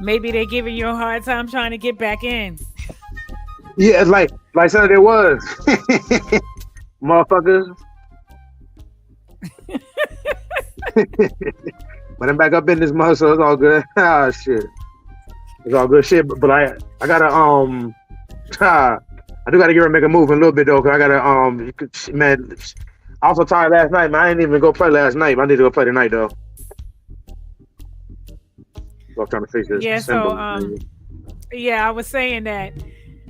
Maybe they're giving you a hard time trying to get back in. Yeah, it's like Sunday was. Motherfuckers. But I'm back up in this mother, so it's all good. Ah, shit. It's all good shit. But I gotta I do gotta get her to make a move in a little bit though, cause I gotta man. I also tired last night, man. I didn't even go play last night. But I need to go play tonight though. So I'm trying to fix this. Yeah, symbol, I was saying that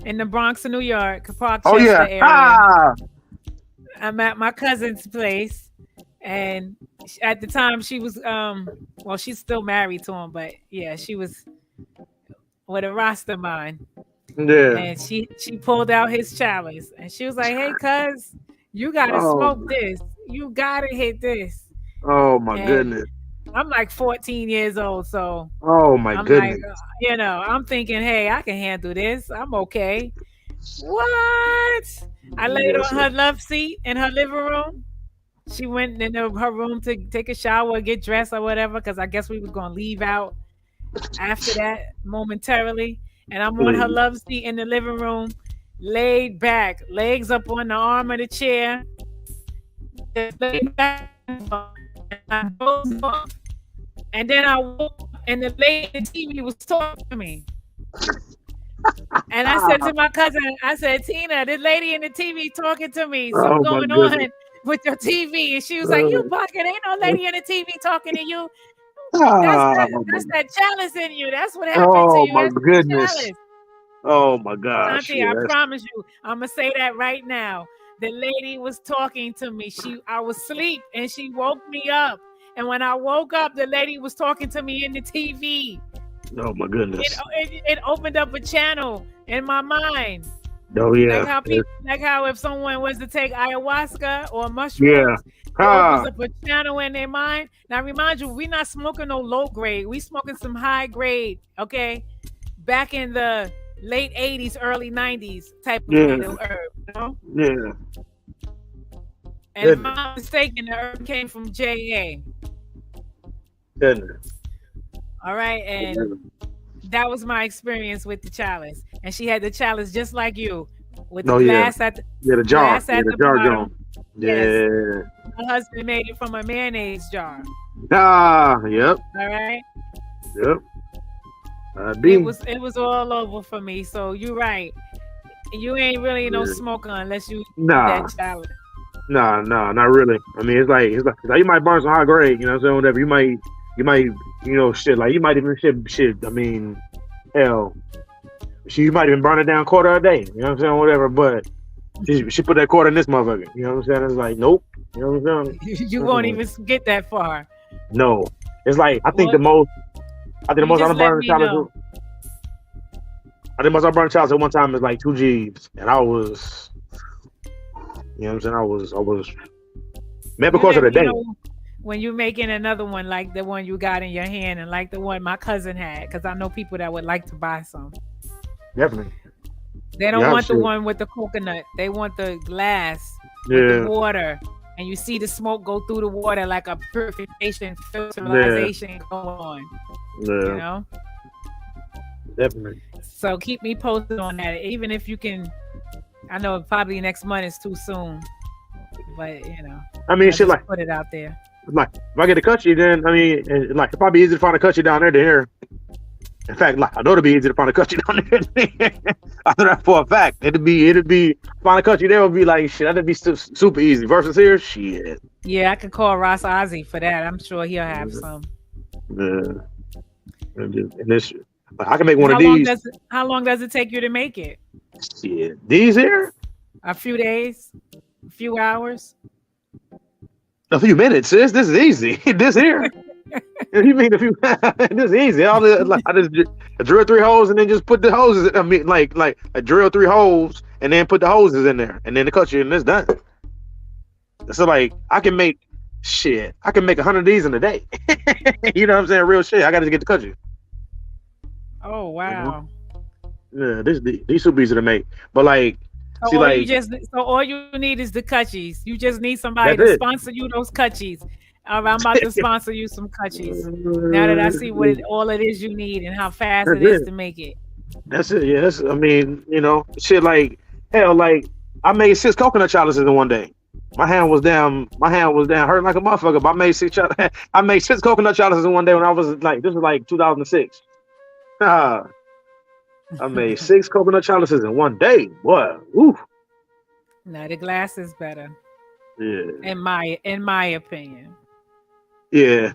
in the Bronx of New York, Park oh yeah. area, I'm at my cousin's place, and at the time she was well, she's still married to him, but yeah, she was with a Rasta man. Yeah. And she pulled out his chalice, and she was like, "Hey, cuz, you gotta smoke this. You gotta hit this." Oh my goodness. I'm like 14 years old, so oh my I'm goodness. like, I'm thinking, hey, I can handle this. I'm okay. What? I laid on her love seat in her living room. She went in her room to take a shower, get dressed or whatever, because I guess we was gonna leave out after that momentarily. And I'm on her love seat in the living room, laid back, legs up on the arm of the chair. Just laid back. And then I woke up and the lady in the TV was talking to me. And I said to my cousin, I said, Tina, this lady in the TV talking to me. Something going on with your TV. And she was like, you bucket. Ain't no lady in the TV talking to you. That's that chalice in you. That's what happened to you. Oh my goodness. Chalice. Oh my gosh. Auntie, I promise you, I'm gonna say that right now. The lady was talking to me. I was asleep and she woke me up. And when I woke up, the lady was talking to me in the TV. Oh my goodness. It opened up a channel in my mind. Oh yeah. Like how if someone was to take ayahuasca or mushrooms, it opens up a channel in their mind. Now remind you, we're not smoking no low grade. We smoking some high grade, okay? Back in the late 80s, early 90s type of herb, you know? Yeah. And if I'm not mistaken, the herb came from J.A. Goodness. All right, and that was my experience with the chalice. And she had the chalice just like you, with the glass at the jar. Glass at the bottom. Yeah. My husband made it from a mayonnaise jar. Yep. All right. Yep. It was all over for me. So you're right. You ain't really no smoker unless you that chalice. Nah, not really. I mean, it's like you might burn some high grade, you know what I'm saying? Whatever. You might, shit. Like you might even shit. I mean, hell, you might even burn it down quarter a day. You know what I'm saying? Whatever. But she put that quarter in this motherfucker. You know what I'm saying? It's like, nope. You know what I'm saying? You won't even get that far. No, it's like I think the most I done burned chalice. I think most I burned chalice at one time is like 2 G's, and I was. You know what I'm saying? I was maybe because of the day. When you're making another one like the one you got in your hand and like the one my cousin had, because I know people that would like to buy some. Definitely. They don't want the one with the coconut. They want the glass with the water. And you see the smoke go through the water like a purification, filterization going on. Yeah. You know? Definitely. So keep me posted on that. Even if you can, I know probably next month is too soon. But, I mean, shit, like, put it out there. Like, if I get to cut you, then, I mean, like, it's probably easy to find a cut you down there than here. In fact, like, I know it'd be easy to find a cut you down there. I know that for a fact. It'd be find a cut you there would be like, shit, that'd be super easy. Versus here, shit. Yeah, I could call Ross Ozzy for that. I'm sure he'll have some. Yeah. And this, I can make one of these. How long does it take you to make it? Shit. These here? A few days? A few hours? A few minutes, sis. This is easy. This here. You mean a few? This is easy. I just drill 3 holes and then just put the hoses. I mean, like I drill 3 holes and then put the hoses in there and then the cut you and it's done. So like I can make 100 of these in a day. You know what I'm saying? Real shit. I got to get the cut you. Oh wow. Yeah, these super easy to make, but like. So all you need is the cutchies. You just need somebody to sponsor you those cutchies. All right, I'm about to sponsor you some cutchies. Now that I see all it is you need and how fast That's it is it. to make it. That's it. Yeah. I mean, shit like hell. Like I made 6 coconut chalices in one day. My hand was down. Hurting like a motherfucker. But I made 6. I made 6 coconut chalices in one day when I was like, this was like 2006. I made 6 coconut chalices in one day. Boy, ooh. No, the glass is better. Yeah. In my opinion. Yeah.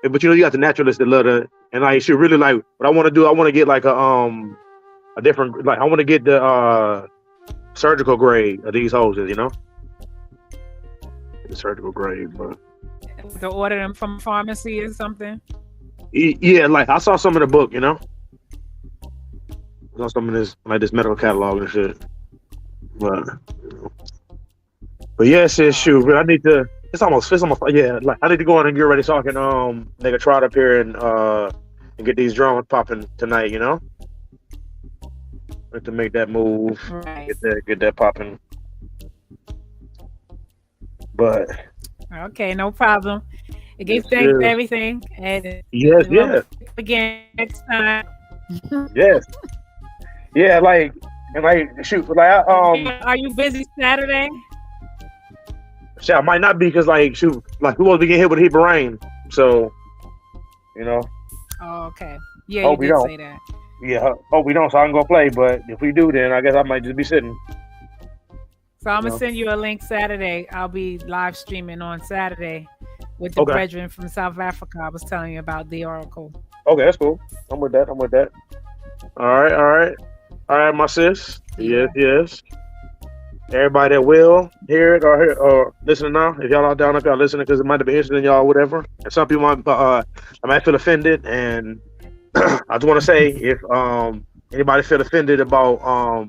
But you got the naturalists that love the, and like she really like what I want to do. I want to get like a different, like I want to get the surgical grade of these hoses. The surgical grade, but to order them from pharmacy or something. Yeah, like I saw some in the book. I saw some in this medical catalog and shit. But yeah, shit, shoot. But I need to. It's almost yeah. Like I need to go in and get ready so I can make a trot up here and get these drums popping tonight. Have to make that move, right. get that popping. But okay, no problem. Give thanks for everything, and yes. Again next time. Yes. Yeah, like shoot, like are you busy Saturday? Shit, I might not be because like shoot, like we won't be getting hit with a heap of rain, so Oh, okay. Yeah, hope you did say that. Yeah, hope we don't, so I can go play. But if we do, then I guess I might just be sitting. So I'm gonna send you a link Saturday. I'll be live streaming on Saturday with the brethren from South Africa. I was telling you about the Oracle. Okay, that's cool. I'm with that. All right, my sis. Yeah. Yes. Everybody that will hear it or listen now, if y'all are down, if y'all listening, because it might be interesting to y'all, whatever. And some people I might feel offended, and I just want to say if anybody feel offended about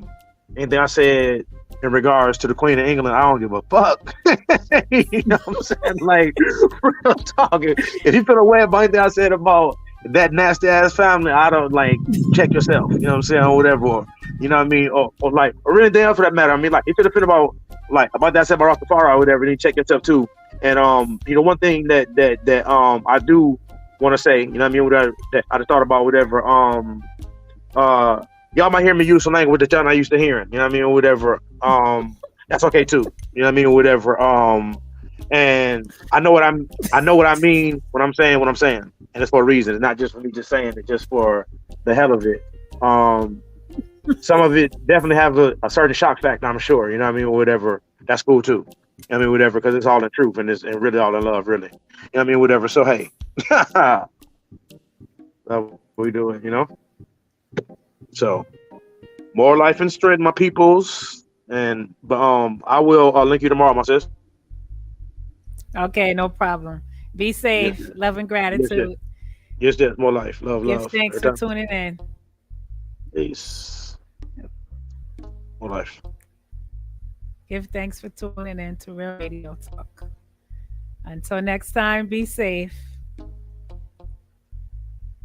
anything I said in regards to the Queen of England, I don't give a fuck. You know what I'm saying? Like, real talking. If you feel away about anything I said about that nasty ass family, I don't check yourself. You know what I'm saying? Or whatever. Or, you know what I mean? Or anything else for that matter. I mean, like, if you're offended about that I said about Rastafari or whatever, then you check yourself too. And one thing that I do want to say, you know what I mean? That I just thought about whatever. Y'all might hear me use some language that y'all not used to hearing, you know what I mean, or whatever. That's okay too, you know what I mean, or whatever. And I know what I mean when I'm saying what I'm saying, and it's for a reason. It's not just for me just saying it, just for the hell of it. Some of it definitely have a certain shock factor, I'm sure, you know what I mean, or whatever. That's cool too. I mean, whatever, because it's all in truth and really all in love, really. You know what I mean, whatever. So hey, what we doing, So, more life and strength, my peoples. But I will link you tomorrow, my sis. Okay, no problem. Be safe. Yes. Love and gratitude. Yes, more life. Love. Thanks for tuning in. Peace. More life. Give thanks for tuning in to Real Radio Talk. Until next time, be safe.